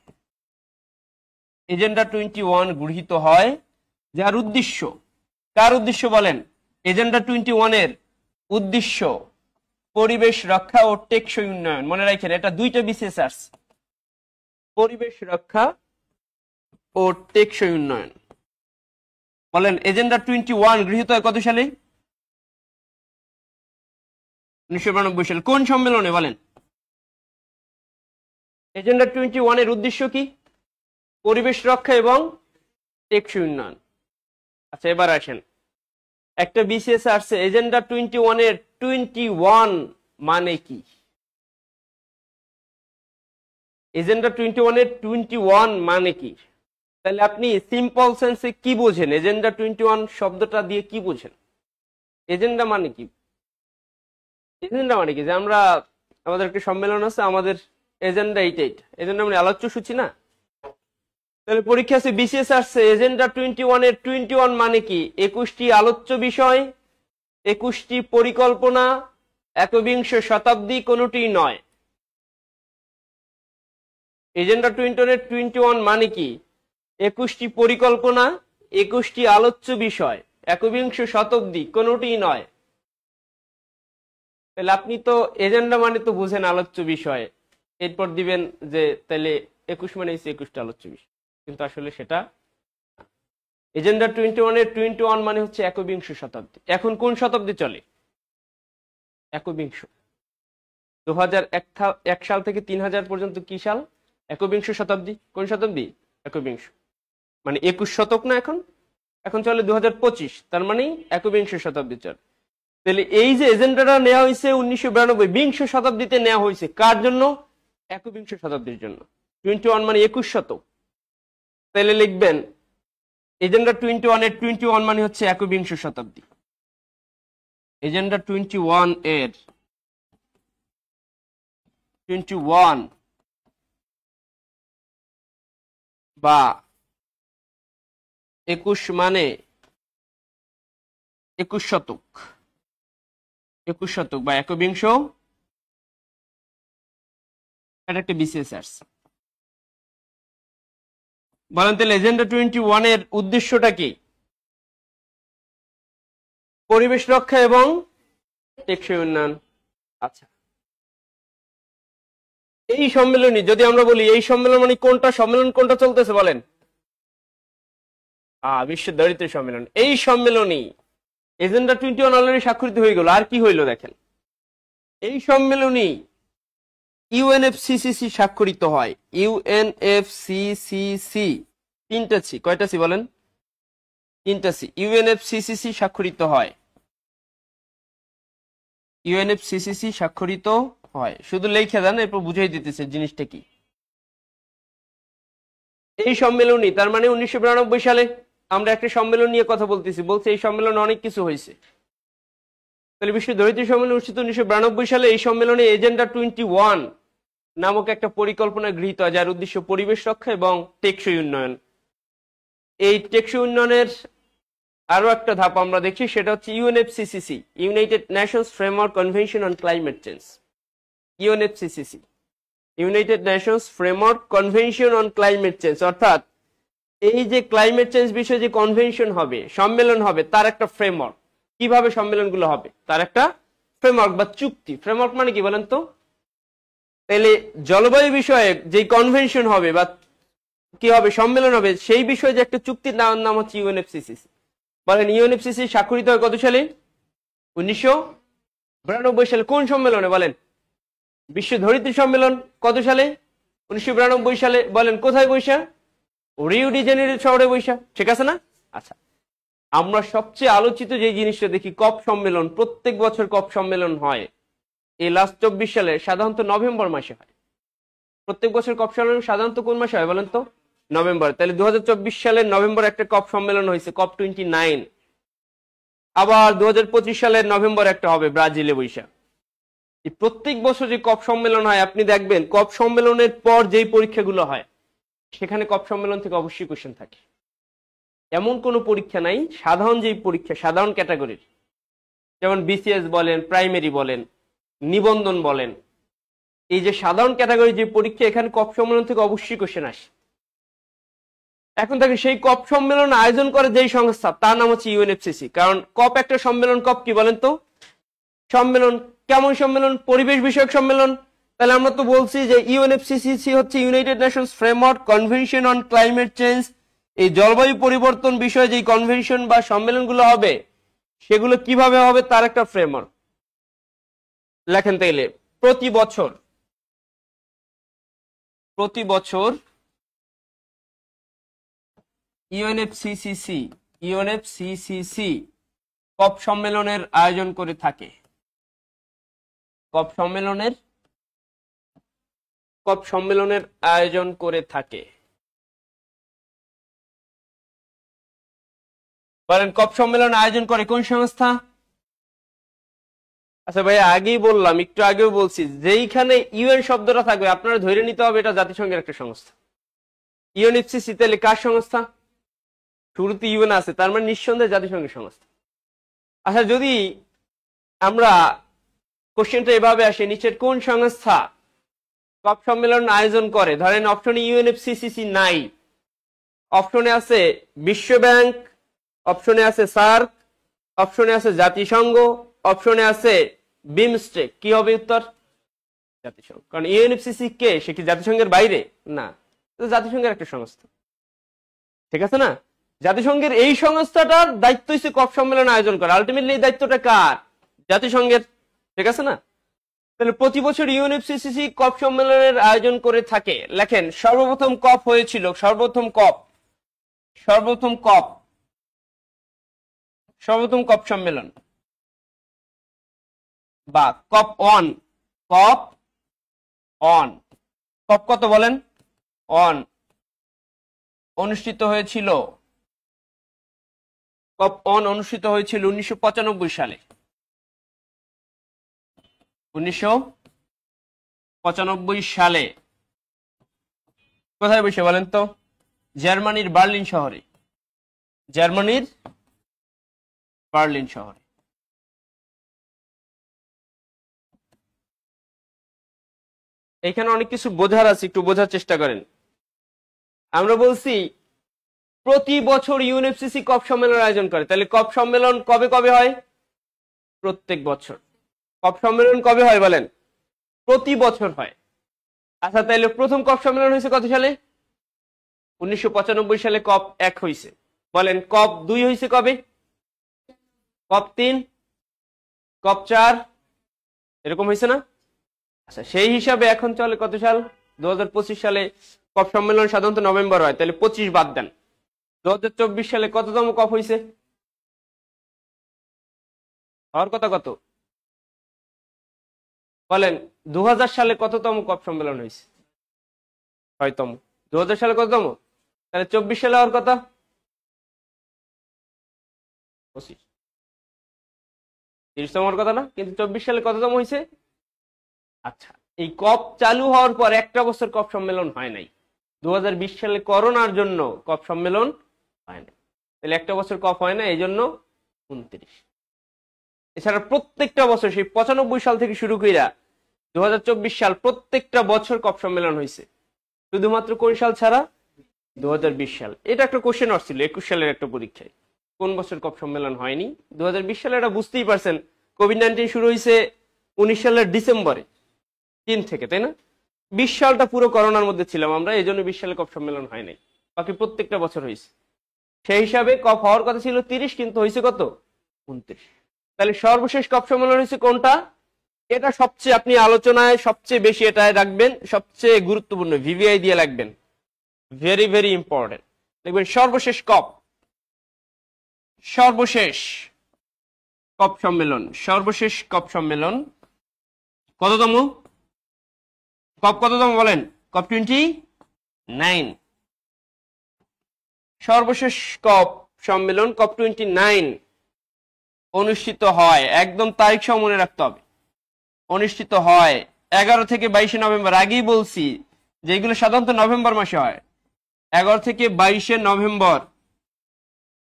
এজেন্ডা 21 গৃহীত হয়, যার উদ্দেশ্য, কার উদ্দেশ্য বলেন? এজেন্ডা 21 এর উদ্দেশ্য পরিবেশ রক্ষা ও টেকসই উন্নয়ন। মনে রাখেন এটা দুইটা বিশেষ আছে, পরিবেশ রক্ষা ও টেকসই উন্নয়ন। বলেন এজেন্ডা 21 গৃহীত হয় কত সালে? 1992 সালে। কোন সম্মেলনে বলেন? এজেন্ডা 21 এর উদ্দেশ্য কি? পরিবেশ রক্ষা এবং টেকসই উন্নয়ন। আচ্ছা, এবার আসেন, একটা বিসিএস আসছে এজেন্ডা 21 এর 21 মানে কি? এজেন্ডা 21 এর 21 মানে কি? তাহলে আপনি সিম্পল সেন্সে কি বোঝেন এজেন্ডা 21 শব্দটা দিয়ে কি বোঝেন? এজেন্ডা মানে কি? এজেন্ডা মানে কি যে আমরা আমাদের একটা সম্মেলন আছে, আমাদের এজেন্ডা এইটাই। এজেন্ডা মানে আলোচ্য সূচি না? তাহলে পরীক্ষা আছে, বিসিএস আসছে এজেন্ডা 21 এর 21 মানে কি? 21টি আলোচ্য বিষয়, 21টি পরিকল্পনা, একবিংশ শতাব্দী কোনোটি নয়। এজেন্ডা 21 এর 21 মানে কি? 21টি পরিকল্পনা, 21টি আলোচ্য বিষয়, একবিংশ শতাব্দী কোনোটি নয়। তাহলে আপনি তো এজেন্ডা মানে তো বুঝেন আলোচ্য বিষয়, এরপর দিবেন যে তাহলে 21 মানে 21টা আলোচ্য বিষয়, কিন্তু আসলে সেটা এজেন্ডা 21 এর 21 মানে হচ্ছে একবিংশ শতাব্দী। এখন কোন শতাব্দী চলে? একবিংশ। 2001 সাল থেকে 3000 পর্যন্ত কি সাল? একবিংশ শতাব্দী। কোন শতাব্দী? একবিংশ। মানে 21 শতক না, এখন এখন চলে 2025, তার মানে একবিংশ শতাব্দী চলে। তাহলে এই যে এজেন্ডাটা নেওয়া হয়েছে 1992 বিংশ শতাব্দীতে নেওয়া হয়েছে, কার জন্য? একবিংশ শতাব্দীর জন্য। 21 মানে 21 শতক। তাহলে লিখবেন এজেন্ডা 21 এর 21 মানে হচ্ছে একবিংশ শতাব্দী। এজেন্ডা 21 এর 21 বা 21 মানে 21 শতক, 21 শতক বা একবিংশ, এটা একটা বিসিএস আসছে। বলেন তাহলে এজেন্ডা 21 এর উদ্দেশ্যটা কি? পরিবেশ রক্ষা এবং টেকসই উন্নয়ন। আচ্ছা, এই সম্মেলনী যদি আমরা বলি, এই সম্মেলন মানে কোনটা সম্মেলন, কোনটা চলতেছে বলেন? বিশ্ব দারিদ্র সম্মেলন। এই সম্মেলনী এজেন্ডা 21 অলরেডি স্বাক্ষরিত হয়ে গেল। আর কি হইল দেখেন, এই সম্মেলনী ইউএনএফসিসিসি স্বাক্ষরিত হয়। ইউএনএফসিসিসি, তিনটা সি, কয়টা সি বলেন? তিনটা সি। ইউএনএফসিসিসি স্বাক্ষরিত হয়, ইউএনএফসিসিসি স্বাক্ষরিত হয়। শুধু লেখা দেন, এরপর বুঝাই দিতেছে জিনিসটা কি। এই সম্মেলনী তার মানে 1992 সালে আমরা একটা সম্মেলন নিয়ে কথা বলতেছি, বলছে এই সম্মেলনে অনেক কিছু হয়েছে। তাহলে বিশ্ব দরিদ্র সম্মেলন অনুষ্ঠিত 1992 সালে। এই সম্মেলনে এজেন্ডা 21 নামক একটা পরিকল্পনা গৃহীত হয়, যার উদ্দেশ্য পরিবেশ রক্ষা এবং টেকসই উন্নয়ন। এই টেকসই উন্নয়নের আরো একটা ধাপ আমরা দেখি, সেটা হচ্ছে UNFCCC, United Nations framework convention on climate change. UNFCCC, United Nations framework convention on climate change, অর্থাৎ এই যে ক্লাইমেট চেঞ্জ বিষয়ে যে কনভেনশন হবে, সম্মেলন হবে, তার একটা ফ্রেমওয়ার্ক। কিভাবে সম্মেলনগুলো হবে তার একটা ফ্রেমওয়ার্ক বা চুক্তি। ফ্রেমওয়ার্ক মানে কি বলেন তো? তাহলে জলবায়ু বিষয়ে যে কনভেনশন হবে বা কি হবে, সম্মেলন হবে, সেই বিষয়ে যে একটা চুক্তির নাম হচ্ছে ইউএনএফসিসিসি। বলেন ইউএনএফসিসি স্বাক্ষরিত হয় কত সালে? 1992 সালে। কোন সম্মেলনে বলেন? বিশ্ব ধরিত্রী সম্মেলন। কত সালে? 1992 সালে। বলেন কোথায় বৈশা? রিও ডি জেনিরো শহরে বৈশা, ঠিক আছে না? আচ্ছা, আমরা সবচেয়ে আলোচিত যে জিনিসটা দেখি, কপ সম্মেলন। প্রত্যেক বছর কপ সম্মেলন হয়। এই লাস্ট 24 সালে সাধারণত নভেম্বর মাসে হয়। প্রত্যেক বছর কপ সম্মেলন সাধারণত কোন মাসে হয় বলেন তো? নভেম্বর। তাহলে 2024 সালের নভেম্বর একটা কপ সম্মেলন হয়েছে, কপ 29। আবার 2025 সালের নভেম্বর একটা হবে ব্রাজিলে বৈশা। প্রত্যেক বছর যে কপ সম্মেলন হয়, আপনি দেখবেন কপ সম্মেলনের পর যেই পরীক্ষাগুলো হয়, সেখানে কপ সম্মেলন থেকে অবশ্যই কোশ্চেন থাকে। এমন কোনো পরীক্ষা নাই, সাধারণ যেই পরীক্ষা, সাধারণ ক্যাটাগরির, যেমন বিসিএস বলেন, প্রাইমারি বলেন, নিবন্ধন বলেন, এই যে সাধারণ ক্যাটাগরি যে পরীক্ষা, এখানে কপ সম্মেলন থেকে অবশ্যই কোশ্চেন আসে। এখন থেকে সেই কপ সম্মেলন আয়োজন করে যেই সংস্থা, তার নাম হচ্ছে ইউএনএফসিসি। কারণ কপ একটা সম্মেলন। কপ কি বলেন তো? সম্মেলন। কেমন সম্মেলন? পরিবেশ বিষয়ক সম্মেলন। তাহলে আমরা তো বলছি যে ইউএনএফসিসি হচ্ছে United Nations framework convention on climate change. এই জলবায়ু পরিবর্তন বিষয়ে যে কনভেনশন বা সম্মেলনগুলো হবে, সেগুলো কিভাবে হবে তার একটা ফ্রেমওয়ার্ক। লেখেন তাইলে প্রতি বছর ইউএনএফসিসি কপ সম্মেলনের আয়োজন করে থাকে। কপ সম্মেলনের আয়োজন করে থাকে। বলেন কপ সম্মেলন আয়োজন করে কোন সংস্থা? আচ্ছা ভাই, আগেই বললাম, একটু আগেও বলছি, যেইখানে ইউএন শব্দটা থাকবে আপনারা ধরে নিতে হবে এটা জাতিসংঘের একটা সংস্থা। ইউএনএফসিসি তাহলে কার সংস্থা? শুরুতে ইউএন আছে, তার মানে নিঃসন্দেহে জাতিসংঘের সংস্থা। আচ্ছা, যদি আমরা কোশ্চেনটা এভাবে আসে, নিচের কোন সংস্থা কপ সম্মেলন আয়োজন করে? ধরেন অপশনে ইউএনএফসিসি নাই, অপশনে আছে বিশ্ব ব্যাংক, অপশনে আছে সার্ক, অপশনে আছে জাতিসংঘ, অপশনে আছে বিমস্টেক। কি হবে উত্তর? জাতিসংঘ। কারণ ইউএনএফসিসি কে? সে কি জাতিসংঘের বাইরে? না, জাতিসংঘের একটা সংস্থা। ঠিক আছে না? জাতিসংঘের এই সংস্থাটার দায়িত্ব হচ্ছে কপ সম্মেলন আয়োজন করা। আলটিমেটলি এই দায়িত্বটা কার? জাতিসংঘের। ঠিক আছে না? তাহলে প্রতি বছর ইউএনএফসিসি কপ সম্মেলনের আয়োজন করে থাকে। লেখেন সর্বপ্রথম কপ হয়েছিল, সর্বপ্রথম কপ সম্মেলন বা কপ অন। কপ কত বলেন? অন অনুষ্ঠিত হয়েছিল। কপ অন অনুষ্ঠিত হয়েছিল 1995 সালে। 1995 সালে কোথায় বসে বলেন তো? জার্মানির বার্লিন শহরে। জার্মানির বার্লিন শহরে। এখানে অনেক কিছু বোঝার আছে, একটু বোঝার চেষ্টা করেন। আমরা বলছি প্রতি বছর ইউএনএফসিসি কপ সম্মেলন আয়োজন করে, তাহলে কপ সম্মেলন কবে কবে হয়? প্রত্যেক বছর। কপ সম্মেলন কবে হয় বলেন? প্রতি বছর হয়। আচ্ছা, তাহলে প্রথম কপ সম্মেলন হয়েছে কত সালে? 1995 সালে কপ 1 হয়েছে। বলেন কপ 2 হয়েছে কবে? কপ 3, কপ 4, এরকম হয়েছে না? আচ্ছা, সেই হিসাবে এখন চলে কত সাল? 2025 সালে কপ সম্মেলন সাধারণত নভেম্বর হয়, তাহলে 25 বাদ দেন। 2024 সালে কততম কপ হয়েছে? হওয়ার কথা কত বলেন? 2000 সালে কততম কপ সম্মেলন হয়েছে? 6তম। 2000 সালে কততম? তাহলে 24 সালে হওয়ার কথা 25, 30তম হওয়ার কথা না? কিন্তু 24 সালে কততম হয়েছে? আচ্ছা, এই কপ চালু হওয়ার পর একটা বছর কপ সম্মেলন হয় নাই। 2020 সালে করোনার জন্য কপ সম্মেলন হয় না, তাহলে একটা বছর কপ হয় না, এই জন্য 29। এছাড়া প্রত্যেকটা বছর সেই 95 সাল থেকে শুরু কইরা 2024 সাল প্রত্যেকটা বছর কপ সম্মেলন হয়েছে, শুধুমাত্র কোন সাল ছাড়া? 2020 সাল। এটা একটা কোশ্চেন আসছিল 21 সালের একটা পরীক্ষায়, কোন বছর কপ সম্মেলন হয়নি? 2020 সালে। এটা বুঝতেই পারছেন, কোভিড-19 শুরু হয়েছে 19 সালের ডিসেম্বরে 3 থেকে, তাই না? 20 সালটা পুরো করোনার মধ্যে ছিলাম আমরা, এই জন্য 20 সালে কপ সম্মেলন হয় নাই, বাকি প্রত্যেকটা বছর হয়েছে। সেই হিসাবে কপ হওয়ার কথা ছিল 30, কিন্তু হয়েছে কত? 29। তাহলে সর্বশেষ কপ সম্মেলন হয়েছে কোনটা? এটা সবচেয়ে আপনি আলোচনায় সবচেয়ে বেশি এটা রাখবেন, সবচেয়ে গুরুত্বপূর্ণ, ভিভিআই দিয়ে রাখবেন, ভেরি ভেরি ইম্পর্টেন্ট। দেখবেন সর্বশেষ কপ সম্মেলন কততম? কপ কততম বলেন? কপ 29। সর্বশেষ কপ সম্মেলন কপ 29 অনুষ্ঠিত হয়, একদম তারিখ সহ মনে রাখতে হবে। অনুষ্ঠিত হয় 11 থেকে 22 নভেম্বর। আগেই বলছি যেগুলো সাধারণত নভেম্বর মাসে হয়। 11 থেকে 22 নভেম্বর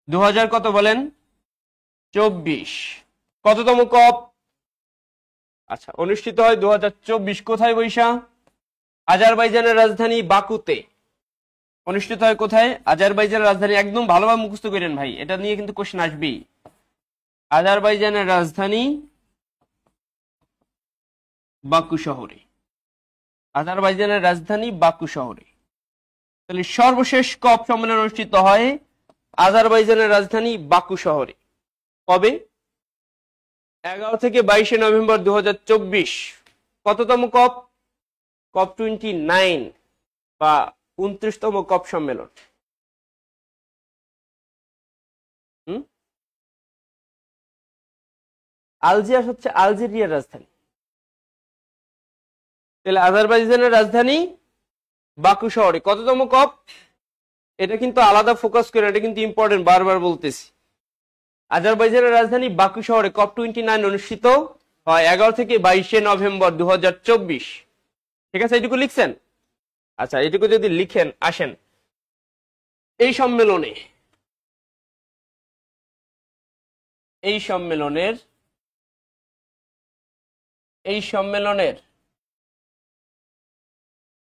2000 কত বলেন? 24। কততম কপ? আচ্ছা, অনুষ্ঠিত হয় 2024। কোথায় বৈশা? আজারবাইজানের রাজধানী বাকুতে। অনুষ্ঠিত হয় কোথায়? আজারবাইজানের রাজধানী। একদম ভালোভাবে মুখস্থ করেন ভাই, এটা নিয়ে কিন্তু কোশ্চেন আসবেই। আজারবাইজানের রাজধানী বাকু শহরে। আজারবাইজানের রাজধানী বাকু শহরে। তাহলে সর্বশেষ কপ সম্মেলন অনুষ্ঠিত হয় আজারবাইজানের রাজধানী বাকু শহরে। কবে? 11 থেকে 22 নভেম্বর 2024। কততম কপ? কপ 29 বা 29তম কপ সম্মেলন। আলজিয়ার্স হচ্ছে আলজেরিয়ার রাজধানী। তাহলে আজারবাইজানের রাজধানী বাকু শহরে কততম কপ? এটা কিন্তু আলাদা ফোকাস করে, এটা কিন্তু ইম্পর্টেন্ট, বারবার বলতেছি। আজারবাইজানের রাজধানী বাকু শহরে COP29 অনুষ্ঠিত হয় 11 থেকে 22 নভেম্বর 2024। ঠিক আছে, এইটুকু লিখছেন? আচ্ছা, এইটুকু যদি লিখেন, আসেন এই সম্মেলনের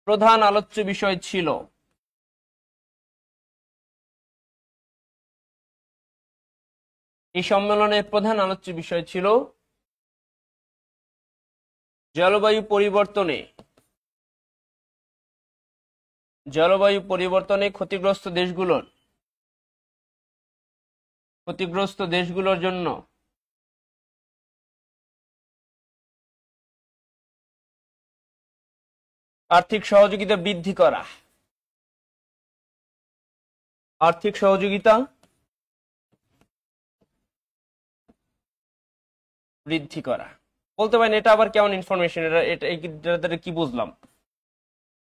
প্রধান আলোচ্য বিষয় ছিল জলবায়ু পরিবর্তনে ক্ষতিগ্রস্ত দেশগুলোর জন্য আর্থিক সহযোগিতা বৃদ্ধি করা। বলতে পারেন এটা আবার কেমন ইনফরমেশন, এটা কি বুঝলাম,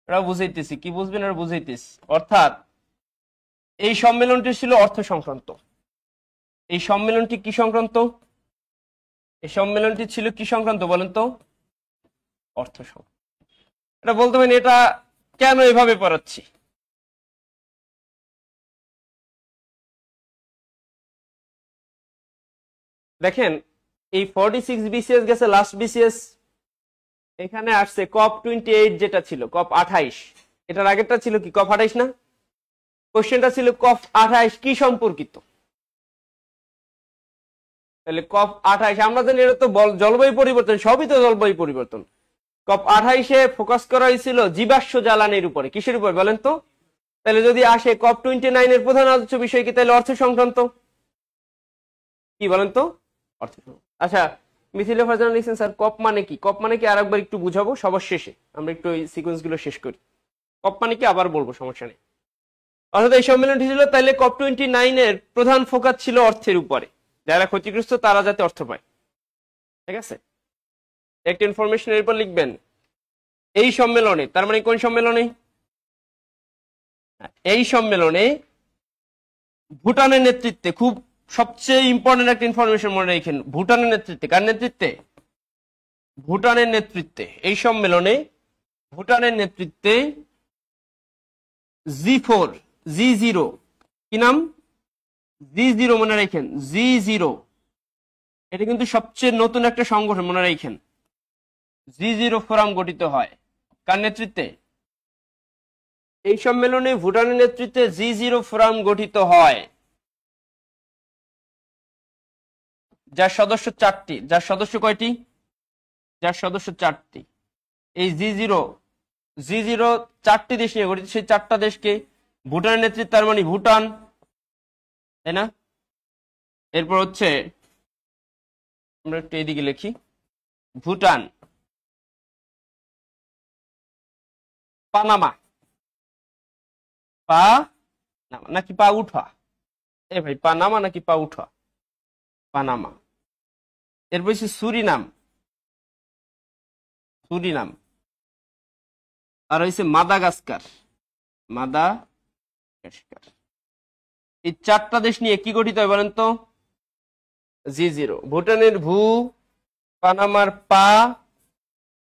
এটা বুঝাইতেছি, কি বুঝবেন এটা বুঝাইতেছি। অর্থাৎ এই সম্মেলনটি ছিল অর্থ সংক্রান্ত। এই সম্মেলনটি ছিল কি সংক্রান্ত বলেন তো? অর্থ সংক্রান্ত। এটা বলতে পারেন এটা কেন এভাবে পড়াচ্ছি। দেখেন, এই 46 BCS গেছে, লাস্ট BCS এখানে আসছে COP28, যেটা ছিল COP28। এটার আগেরটা ছিল কি COP28 না? কোশ্চেনটা ছিল COP28 কি সম্পর্কিত। তাহলে COP28 আমরা জানি এটা তো জলবায়ু পরিবর্তন, সবই তো জলবায়ু পরিবর্তন। COP28 ফোকাস করা হয়েছিল জীবাশ্ম জ্বালানির উপরে। কিসের উপরে বলেন তো? তাহলে যদি আসে COP29 এর প্রধান আলোচ্য বিষয় কি, তাহলে অর্থ সংক্রান্ত। কি বলেন তো? অর্থ। আচ্ছা, মিথিলা ফারজানা লিখছেন স্যার কপ মানে কি? কপ মানে কি আরেকবার একটু বুঝাবো সবার শেষে, আমরা একটু এই সিকোয়েন্স গুলো শেষ করি। কপ মানে কি আবার বলবো, সমস্যা নেই। অর্থাৎ এই সম্মেলনটি ছিল, তাইলে COP29 এর প্রধান ফোকাস ছিল অর্থের উপরে, যারা ক্ষতিগ্রস্ত তারা যাতে অর্থ পায়। ঠিক আছে, একটা ইনফরমেশন এর উপর লিখবেন এই সম্মেলনে, তার মানে কোন সম্মেলনে? এই সম্মেলনে ভুটানের নেতৃত্বে, খুব সবচেয়ে ইম্পর্টেন্ট একটা ইনফরমেশন মনে রাখেন, ভুটানের নেতৃত্বে। কার নেতৃত্বে? ভুটানের নেতৃত্বে। এই সম্মেলনে ভুটানের নেতৃত্বে G0 কি নাম? G0 মনে রাখেন, G0 এটা কিন্তু সবচেয়ে নতুন একটা সংগঠন, মনে রাখেন। G0 ফোরাম গঠিত হয় কার নেতৃত্বে? এই সম্মেলনে ভুটানের নেতৃত্বে G0 ফোরাম গঠিত হয়, যার সদস্য 4টি। যার সদস্য কয়টি? যার সদস্য 4টি। এই G0 4টি দেশ নিয়ে গঠিত। সেই 4টা দেশকে ভুটানের নেতৃত্বে, তার মানে ভুটান, তাই না? এরপর হচ্ছে আমরা একটু এদিকে লিখি, ভুটান, পানামা, নাকি পা উঠা? এ ভাই, পানামা নাকি পা উঠা? পানামা। এরপর হচ্ছে সুরিনাম, আর হচ্ছে মাদাগাস্কার। এই 4টা দেশ নিয়ে কি গঠিত হয় বলেন তো? G0। ভুটানের ভু, পানামার পা,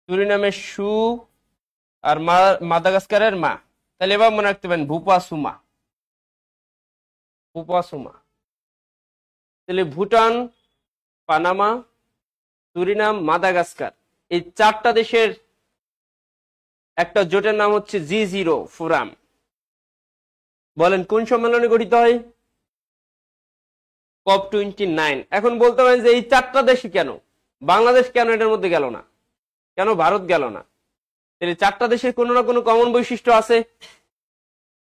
সুরিনামের সু, আর মাদাগাস্কারের মা। তাহলে এবার মনে রাখতে পারেন ভুপাসুমা। তাহলে ভুটান, পানামা, সুরিনাম, মাদাগাস্কার, এই 4টা দেশের একটা জোটের নাম হচ্ছে G0 ফোরাম। বলেন কোন সম্মেলনে গঠিত হয়? COP29। এখন বলতে পারেন যে এই 4টা দেশই কেন, বাংলাদেশ কেন এটার মধ্যে গেল না, কেন ভারত গেল না? তাহলে 4টা দেশের কোনো না কোনো কমন বৈশিষ্ট্য আছে।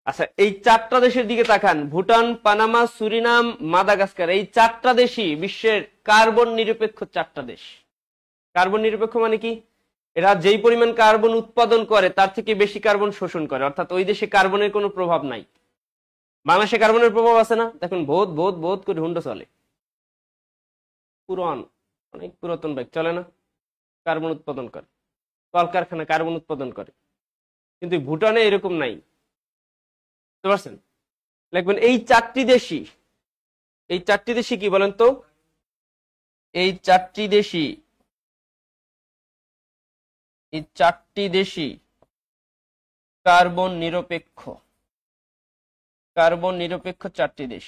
আচ্ছা, এই 4টা দেশের দিকে তাকান, ভুটান, পানামা, সুরিনাম, মাদাগাস্কার। এই 4টা দেশই বিশ্বের কার্বন নিরপেক্ষ 4টা দেশ। কার্বন নিরপেক্ষ মানে কি? এরা যেই পরিমাণ কার্বন উৎপাদন করে তার থেকে বেশি কার্বন শোষণ করে, অর্থাৎ ওই দেশে কার্বনের কোনো প্রভাব নাই। বাংলাদেশে কার্বনের প্রভাব আছে না? দেখুন, বহুত করে হুন্ডা চলে, অনেক পুরাতন বাইক চলে না, কার্বন উৎপাদন করে, কলকারখানা কার্বন উৎপাদন করে। কিন্তু ভুটানে এরকম নাই, বুঝতে পারছেন? লিখবেন এই 4টি দেশই এই চারটি দেশই কি বলেন তো? এই চারটি দেশই কার্বন নিরপেক্ষ। কার্বন নিরপেক্ষ চারটি দেশ।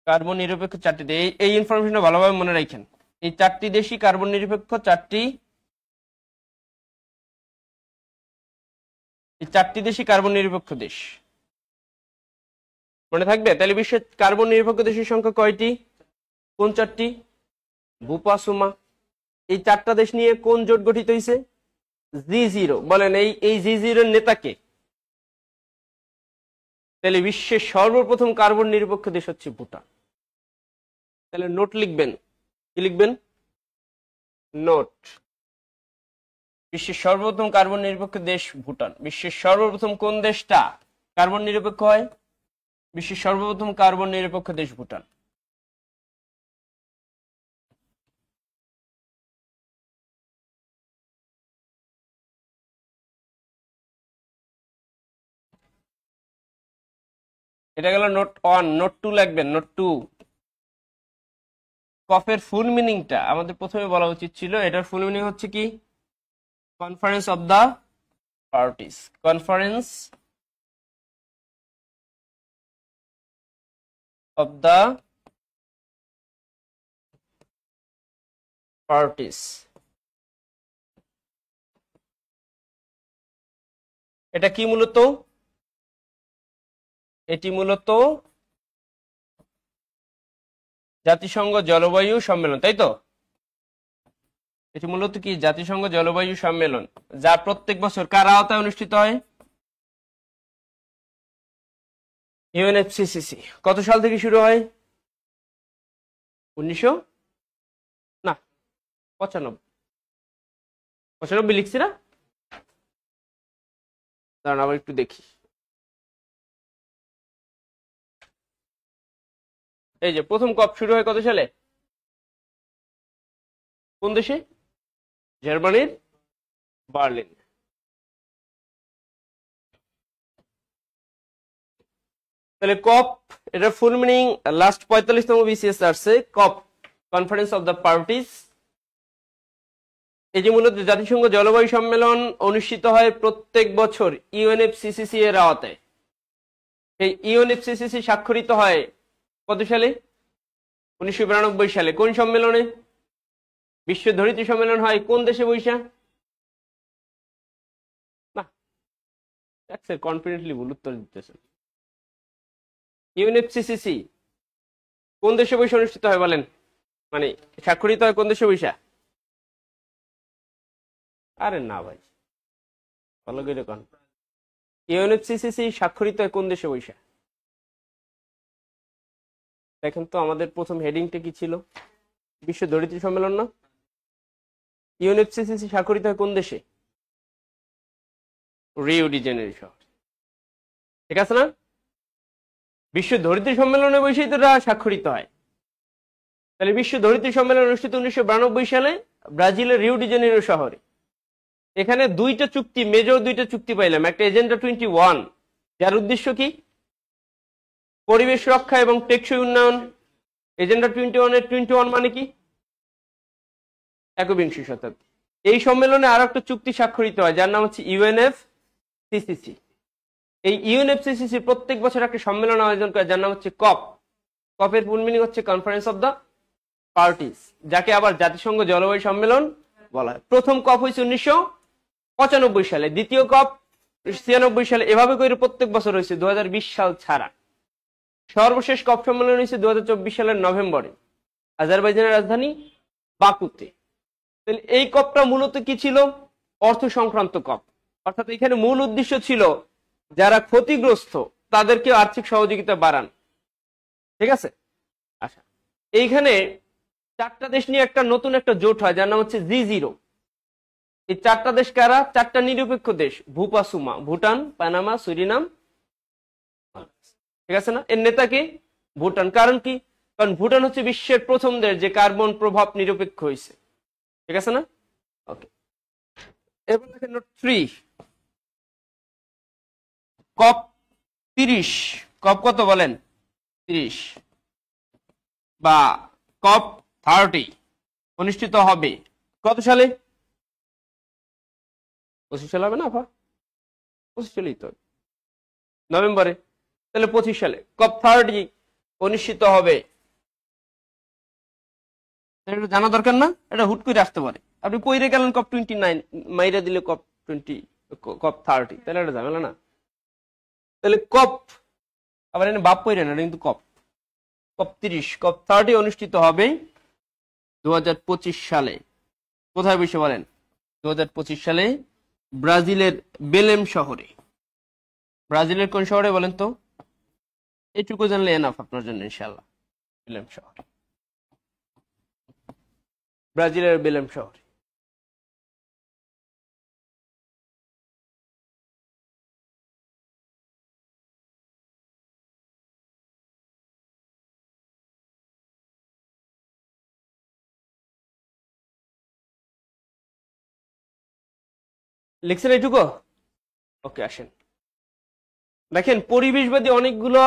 কার্বন নিরপেক্ষ চারটি দেশ, এই ইনফরমেশনটা ভালোভাবে মনে রাখেন। এই চারটি দেশই কার্বন নিরপেক্ষ চারটি দেশই কার্বন নিরপেক্ষ দেশ। মনে থাকবে? তাহলে বিশ্বের কার্বন নিরপেক্ষ দেশের সংখ্যা কয়টি? কোন চারটি? বুপা, সুমা। এই চারটা দেশ নিয়ে কোন জোট গঠিত হয়েছে? G0। বলেন এই G0 এর নেতা কে? তাহলে বিশ্বের সর্বপ্রথম কার্বন নিরপেক্ষ দেশ হচ্ছে ভুটান। তাহলে নোট লিখবেন। কি লিখবেন? নোট। বিশ্বের সর্বপ্রথম কার্বন নিরপেক্ষ দেশ ভুটান। বিশ্বের সর্বপ্রথম কোন দেশটা কার্বন নিরপেক্ষ হয়? বিশ্বের সর্বপ্রথম কার্বন নিরপেক্ষ দেশ ভুটান। এটা গেল নোট 1। নোট 2 লিখবেন। নোট 2, কফের ফুল মিনিংটা আমাদের প্রথমে বলা উচিত ছিল। এটার ফুল মিনিং হচ্ছে কি? Conference of the Parties. Conference of the Parties. এটা কি মূলত? এটি মূলত জাতিসংঘ জলবায়ু সম্মেলন, তাই তো? এটি মূলত কি? জাতিসংঘ জলবায়ু সম্মেলন, যা প্রত্যেক বছর কার আওতায় অনুষ্ঠিত হয়? UNFCCC। কত সাল থেকে শুরু হয়? 95 লিখছি না? দাঁড়ান আবার একটু দেখি। এই যে প্রথম কপ শুরু হয় কত সালে? কোন দেশে? জার্মানির বার্লিন। তাহলে কপ, এটা ফুল মিনিং লাস্ট 45তম বিসিএস আসছে। কপ, কনফারেন্স অফ দ্য পার্টিস। এই যে মূলত জাতিসংঘ জলবায়ু সম্মেলন অনুষ্ঠিত হয় প্রত্যেক বছর UNFCCC এর আওতায়। এই UNFCCC স্বাক্ষরিত হয় কত সালে? 1992 সালে। কোন সম্মেলনে? বিশ্ব ধরিত্রী সম্মেলন হয় কোন দেশে বৈশা? না, কনফিডেন্টলি ভুল উত্তর দিতেছেন। UNFCCC কোন দেশে বৈশা অনুষ্ঠিত হয় বলেন? মানে স্বাক্ষরিত হয় কোন দেশে বৈশা? আরে না ভাই, ভালো করে কোন। UNFCCC স্বাক্ষরিত হয় কোন দেশে বৈশা? দেখেন তো আমাদের প্রথম হেডিংটা কি ছিল? বিশ্ব ধরিত্রী সম্মেলন না? UNFCCC স্বাক্ষরিত হয় কোন দেশে? রিও ডি জেনেরিও শহর। ঠিক আছে না? বিশ্ব ধরিত্রী সম্মেলনে বসেই তো স্বাক্ষরিত হয়। তাহলে বিশ্ব ধরিত্রী সম্মেলন অনুষ্ঠিত 1992 সালে ব্রাজিলের রিও ডি জেনেরিও শহরে। এখানে দুইটা চুক্তি, মেজর দুইটা চুক্তি পাইলাম। একটা এজেন্ডা 21, যার উদ্দেশ্য কি? পরিবেশ রক্ষা এবং টেকসই উন্নয়ন। এজেন্ডা 21 এর 21 মানে কি? একবিংশ শতাব্দী। এই সম্মেলনে আর একটা চুক্তি স্বাক্ষরিত হয় যার নাম হচ্ছে UNFCCC। এই UNFCCC প্রত্যেক বছর একটা সম্মেলন আয়োজন করে যার নাম হচ্ছে কপ। কপের ফুল মিনিং হচ্ছে কনফারেন্স অফ দ্য পার্টিস, যাকে আবার জাতিসংঘ জলবায়ু সম্মেলন বলা হয়। প্রথম কপ হয়েছে 1995 সালে, দ্বিতীয় কপ 1996 সালে। এভাবে করে প্রত্যেক বছর হয়েছে 2020 সাল ছাড়া। সর্বশেষ কপ সম্মেলন হয়েছে 2024 সালের নভেম্বরে আজারবাইজানের রাজধানী বাকুতে। এই কপটা মূলত কি ছিল? অর্থ সংক্রান্ত কপ। অর্থাৎ এখানে মূল উদ্দেশ্য ছিল যারা ক্ষতিগ্রস্ত তাদেরকে আর্থিক সহযোগিতা বাড়ান। ঠিক আছে? আচ্ছা, এইখানে চারটা দেশ নিয়ে একটা নতুন একটা জোট হয় যার নাম হচ্ছে G0। এই চারটা দেশ কারা? চারটা নিরপেক্ষ দেশ, ভূপা, সুমা, ভুটান, পানামা, সুরিনাম। ঠিক আছে না? এর নেতা কে? ভুটান। কারণ কি? কারণ ভুটান হচ্ছে বিশ্বের প্রথম দেশ যে কার্বন প্রভাব নিরপেক্ষ হয়েছে। ঠিক আছে না? ওকে, এবার দেখেন নোট 3, কপ 30। কপ কত বলেন? 30। বা কপ 30 অনুষ্ঠিত হবে কত সালে? 25 সালে হবে না আপা? 25 সালেই তো, নভেম্বরে। তাহলে 25 সালে কপ 30 অনুষ্ঠিত হবে। এটা জানা দরকার না? এটা হুট করে আসতে পারে, আপনি পইরে গেলেন কপ 29, মাইরা দিলে কপ 30, তাহলে এটা ঝামেলা না? তাহলে কপ, আবার এনে বাপ পইরে না, এটা কিন্তু কপ 30, কপ 30 অনুষ্ঠিত হবে 2025 সালে। কোথায় বসে বলেন? 2025 সালে ব্রাজিলের বেলেম শহরে। ব্রাজিলের কোন শহরে বলেন তো? এইটুকু জানলে এনাফ আপনার জন্য ইনশাআল্লাহ। বেলেম শহর, ব্রাজিলের বেলেম শহরে। লিখছেন এইটুকু? ওকে, আসেন দেখেন, পরিবেশবাদী অনেকগুলো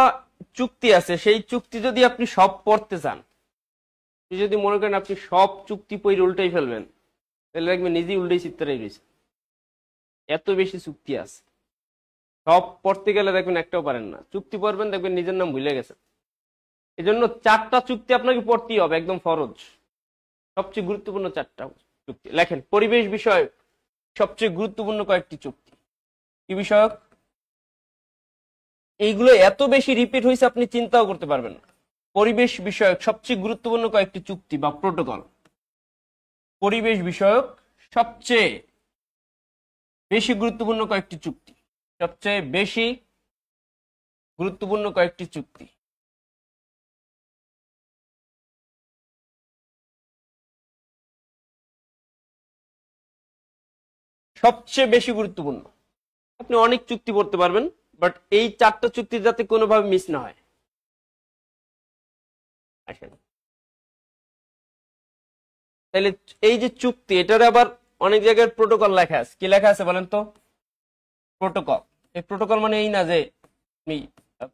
চুক্তি আছে। সেই চুক্তি যদি আপনি সব পড়তে চান, যদি মনে করেন আপনি সব চুক্তি পড়ে উল্টাই ফেলবেন, তাহলে দেখবেন নিজেই উল্টাই চিত্তরাই রয়েছে। এত বেশি চুক্তি আছে, সব পড়তে গেলে দেখবেন একটাও পারেন না। চুক্তি পড়বেন, দেখবেন নিজের নাম ভুলে গেছেন। এই জন্য 4টা চুক্তি আপনাকে পড়তেই হবে, একদম ফরজ। সবচেয়ে গুরুত্বপূর্ণ 4টা চুক্তি লেখেন। পরিবেশ বিষয়ক সবচেয়ে গুরুত্বপূর্ণ কয়েকটি চুক্তি কি বিষয়ক? এইগুলো এত বেশি রিপিট হয়েছে আপনি চিন্তাও করতে পারবেন না। পরিবেশ বিষয়ক সবচেয়ে গুরুত্বপূর্ণ কয়েকটি চুক্তি বা প্রোটোকল। পরিবেশ বিষয়ক সবচেয়ে বেশি গুরুত্বপূর্ণ কয়েকটি চুক্তি, সবচেয়ে বেশি গুরুত্বপূর্ণ কয়েকটি চুক্তি। সবচেয়ে বেশি গুরুত্বপূর্ণ। আপনি অনেক চুক্তি পড়তে পারবেন, বাট এই 4টা চুক্তি যাতে কোনোভাবে মিস না হয়। আসেন, তাহলে এই যে চুক্তি, এটার আবার অনেক জায়গায় প্রোটোকল লেখা আছে। কি লেখা আছে বলেন তো? প্রোটোকল। এই প্রোটোকল মানে এই না যে আপনি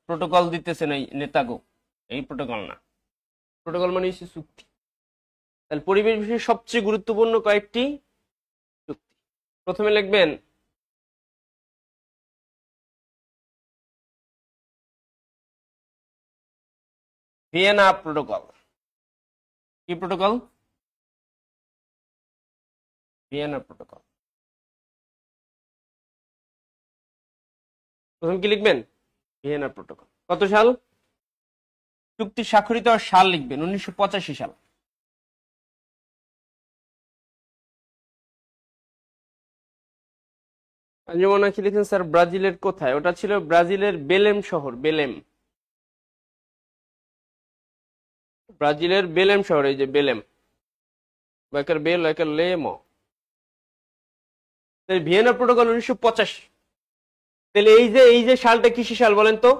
প্রোটোকল দিতেছেন এই নেতাগো, এই প্রোটোকল না। প্রোটোকল মানে হচ্ছে চুক্তি। তাহলে পরিবেশ বিষয়ে সবচেয়ে গুরুত্বপূর্ণ কয়েকটি চুক্তি। প্রথমে লিখবেন ভিয়েনা প্রোটোকল। কি প্রোটোকল? Vienna protocol. প্রথম কি লিখবেন? Vienna protocol. কত সাল? চুক্তি স্বাক্ষরিত সাল লিখবেন 1985 সাল। যেমন কি লিখেন স্যার, ব্রাজিলের কোথায়? ওটা ছিল ব্রাজিলের বেলেম শহর। বেলেম, ব্রাজিলের বেলেম শহর। এই যে বেলেম, একের বেল একের লেম। Vienna protocol 1985। তাহলে এই যে সালটা কিসের সাল বলেন তো?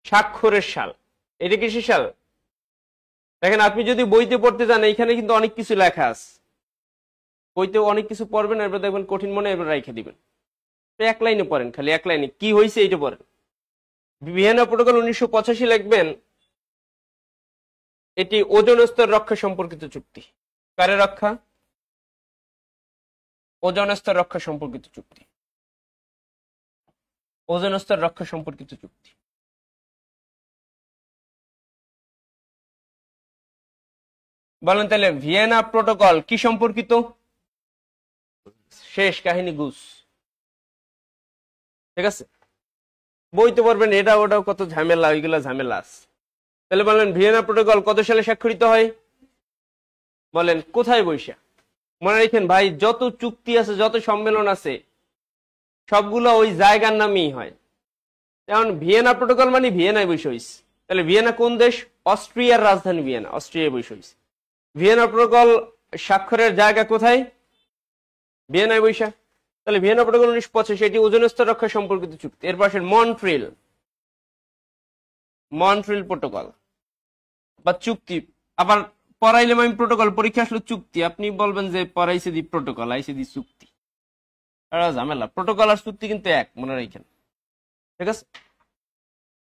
স্বাক্ষরের সাল। এটা কিসের সাল? দেখেন, আপনি যদি বইতে পড়তে যান, এইখানে কিন্তু অনেক কিছু লেখা আছে। বইতে অনেক কিছু পড়বেন, এরপর দেখবেন কঠিন মনে, এরপর রেখে দিবেন। এক লাইনে পড়েন, খালি এক লাইনে কি হয়েছে এইটা পড়েন। ভিয়েনা প্রোটোকল 1985 লিখবেন। এটি ওজোন স্তর রক্ষা সম্পর্কিত চুক্তি। কারে রক্ষা? ওজোন স্তর রক্ষা সম্পর্কিত চুক্তি। ওজোন স্তর রক্ষা সম্পর্কিত চুক্তি। বলেন তাহলে ভিয়েনা প্রোটোকল কি সম্পর্কিত? শেষ কাহিনী, গুস। ঠিক আছে, বইতে পারবেন এটা ওটাও কত ঝামেলা, ওইগুলা ঝামেলা আছে। তাহলে বলেন ভিয়েনা প্রোটোকল কত সালে স্বাক্ষরিত হয়? বলেন কোথায় বৈশা? মনে রাখেন ভাই, যত চুক্তি আছে, যত সম্মেলন আছে, সবগুলো ওই জায়গার নামেই হয়। যেমন ভিয়েনা প্রোটোকল মানে ভিয়েনায় বৈশা হইছে। তাহলে ভিয়েনা কোন দেশ? অস্ট্রিয়ার রাজধানী ভিয়েনা, অস্ট্রিয়ায় বৈশা হইছে। ভিয়েনা প্রোটোকল স্বাক্ষরের জায়গা কোথায়? ভিয়েনায় বৈশা। তাহলে ভিয়েনা প্রোটোকল 1985, এটি ওজোন স্তর রক্ষা সম্পর্কিত চুক্তি। এর পাশে মন্ট্রিল, মন্ট্রিল প্রোটোকল বা চুক্তি। আবার পড়াইলাম আমি প্রোটোকল, পরীক্ষা আসলো চুক্তি, আপনি বলবেন যে পড়াইছে দি প্রোটোকল, আইসে দি চুক্তি। ঝামেলা। প্রোটোকল আর চুক্তি কিন্তু এক, মনে রাখেন। ঠিক আছে,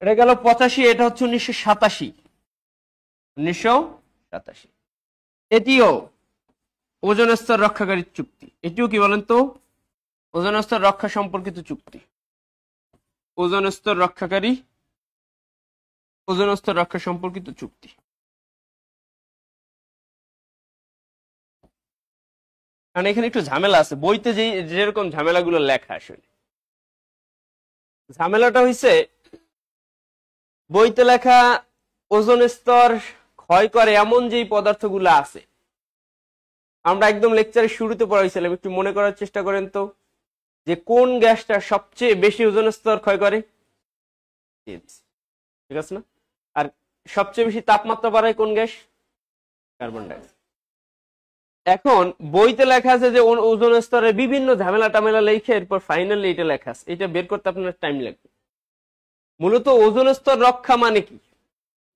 এটা গেল 85। এটা হচ্ছে 1987। 1987। এটিও ওজোন স্তর রক্ষাকারী চুক্তি। এটিও কি বলেন তো? ওজোন স্তর রক্ষা সম্পর্কিত চুক্তি। ওজোন স্তর রক্ষা সম্পর্কিত চুক্তি। কারণ এখানে একটু ঝামেলা আছে, বইতে যেরকম ঝামেলাগুলো লেখা, আসলে ঝামেলাটা হইছে বইতে লেখা ওজোন স্তর ক্ষয় করে এমন যেই পদার্থগুলো আছে, আমরা একদম লেকচারের শুরুতে পড়াইছিলাম, একটু মনে করার চেষ্টা করেন তো, যে কোন গ্যাসটা সবচেয়ে বেশি ওজোন স্তর ক্ষয় করে? ঠিক আছে না? আর সবচেয়ে বেশি তাপমাত্রা বাড়ায় কোন গ্যাস? Carbon dioxide. এখন বইতে লেখা আছে যে ওজোন স্তরের বিভিন্ন ঝামেলা টামেলা লিখে এরপর ফাইনালি এটা লেখা আছে, এটা বের করতে আপনার টাইম লাগবে। মূলত ওজোন স্তর রক্ষা মানে কি?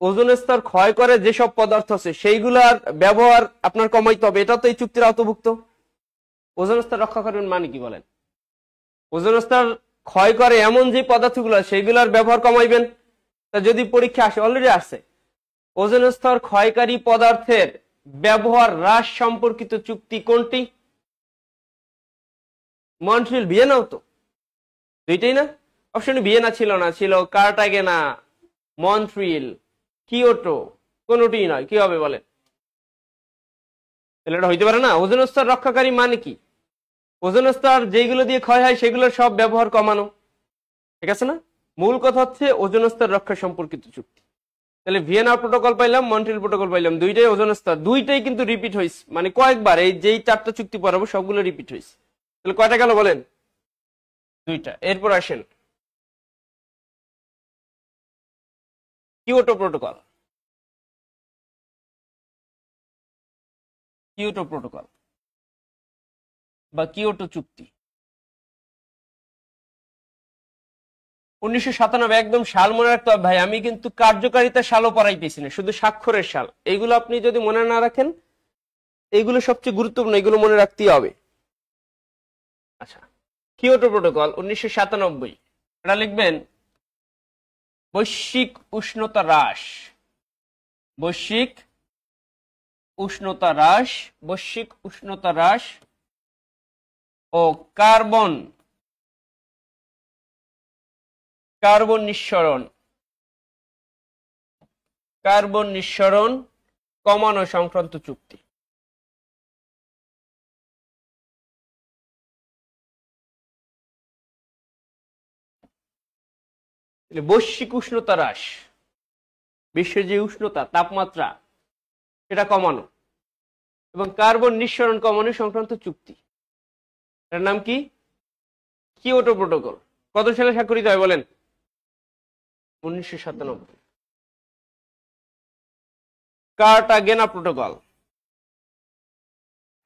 ওজোন স্তর ক্ষয় করে যেসব পদার্থ আছে সেইগুলার ব্যবহার আপনার কমাইতে হবে, এটা তো এই চুক্তির আওতাভুক্ত। ওজোন স্তর রক্ষা করবেন মানে কি বলেন? ওজোন স্তর ক্ষয় করে এমন যে পদার্থগুলো সেইগুলার ব্যবহার কমাইবেন। তা যদি পরীক্ষা আসে, অলরেডি আসে, ওজোন স্তর ক্ষয়কারী পদার্থের ব্যবহার হ্রাস সম্পর্কিত চুক্তি কোনটি? মন্ট্রিল, ভিয়েনাও তো দুইটাই না? অপশন ভিয়েনা ছিল না, ছিল কার্টাগেনা, মন্ট্রিল, কিয়োটো, কোনটি নয়। কি হবে বলেন? তাহলে এটা হইতে পারে না। ওজোন স্তর রক্ষাকারী মানে কি? ওজোন স্তর যেগুলো দিয়ে ক্ষয় হয় সেগুলোর সব ব্যবহার কমানো, ঠিক আছে না? মূল কথা হচ্ছে ওজোন স্তর রক্ষা সম্পর্কিত চুক্তি। তাহলে ভিয়েনা প্রোটোকল পাইলাম, মন্ট্রিল প্রোটোকল পাইলাম, দুইটাই ওজোন স্তর, দুইটাই কিন্তু রিপিট হয়েছে, মানে কয়েকবার এই যেই চারটা চুক্তি পড়াবো সবগুলো রিপিট হয়েছে। তাহলে কয়টা গেল বলেন? দুইটা। এরপর আসেন কিয়োটো প্রোটোকল। কিয়োটো প্রোটোকল বা কিয়োটো চুক্তি 1997। একদম সাল মনে রাখতে হবে ভাই, আমি কিন্তু কার্যকারিতা সালও পড়াইতেছি না, শুধু স্বাক্ষরের সাল। এইগুলো আপনি যদি মনে না রাখেন, এইগুলো সবচেয়ে গুরুত্বপূর্ণ, এগুলো মনে রাখতেই হবে। আচ্ছা, কিয়োটো প্রোটোকল 1997, এটা লিখবেন বৈশ্বিক উষ্ণতা হ্রাস। বৈশ্বিক উষ্ণতা হ্রাস, বৈশ্বিক উষ্ণতা হ্রাস ও কার্বন নিঃসরণ, কার্বন নিঃসরণ কমানো সংক্রান্ত চুক্তি। বৈশ্বিক উষ্ণতা হ্রাস, বিশ্বের যে উষ্ণতা, তাপমাত্রা, সেটা কমানো এবং কার্বন নিঃসরণ কমানো সংক্রান্ত চুক্তি। এর নাম কি? Kyoto protocol. কত সালে স্বাক্ষরিত হয় বলেন? 1997। কার্টাগেনা প্রোটোকল,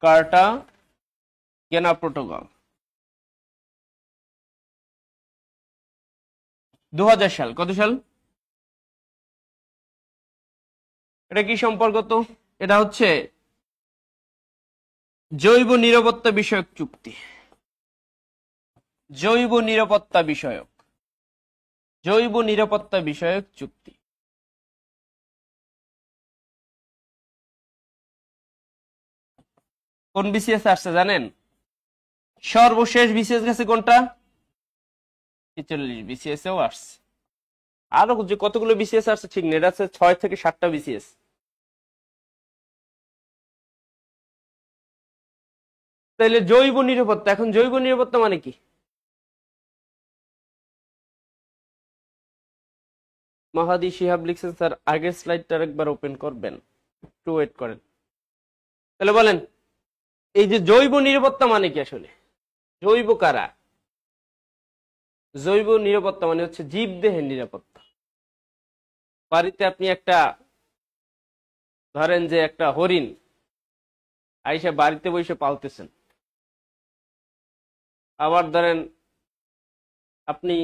কার্টাগেনা প্রোটোকল 2000 সাল। কত সাল? এটা কি সম্পর্ক তো? এটা হচ্ছে জৈব নিরাপত্তা বিষয়ক চুক্তি। জৈব নিরাপত্তা বিষয়ক, জৈব নিরাপত্তা বিষয়ক চুক্তি। কোন বিসিএস আসছে জানেন? সর্বশেষ বিসিএস গেছে কোনটা? 43 বিসিএস এও আসছে। আরো যে কতগুলো বিসিএস আসছে ঠিক নেই, এটা আছে 6 থেকে 7টা বিসিএস। তাইলে জৈব নিরাপত্তা, এখন জৈব নিরাপত্তা মানে কি? মাহাদি শিহাব লিখছেন স্যার আগের স্লাইডটা একবার ওপেন করবেন, একটু ওয়েট করেন। তাহলে বলেন, এই যে জৈব নিরাপত্তা মানে কি আসলে? জৈব কারা? জৈব নিরাপত্তা মানে হচ্ছে জীবদেহের নিরাপত্তা। বাড়িতে আপনি একটা, ধরেন যে একটা হরিণ আইসা বাড়িতে বসে পালতেছেন, আবার ধরেন আপনি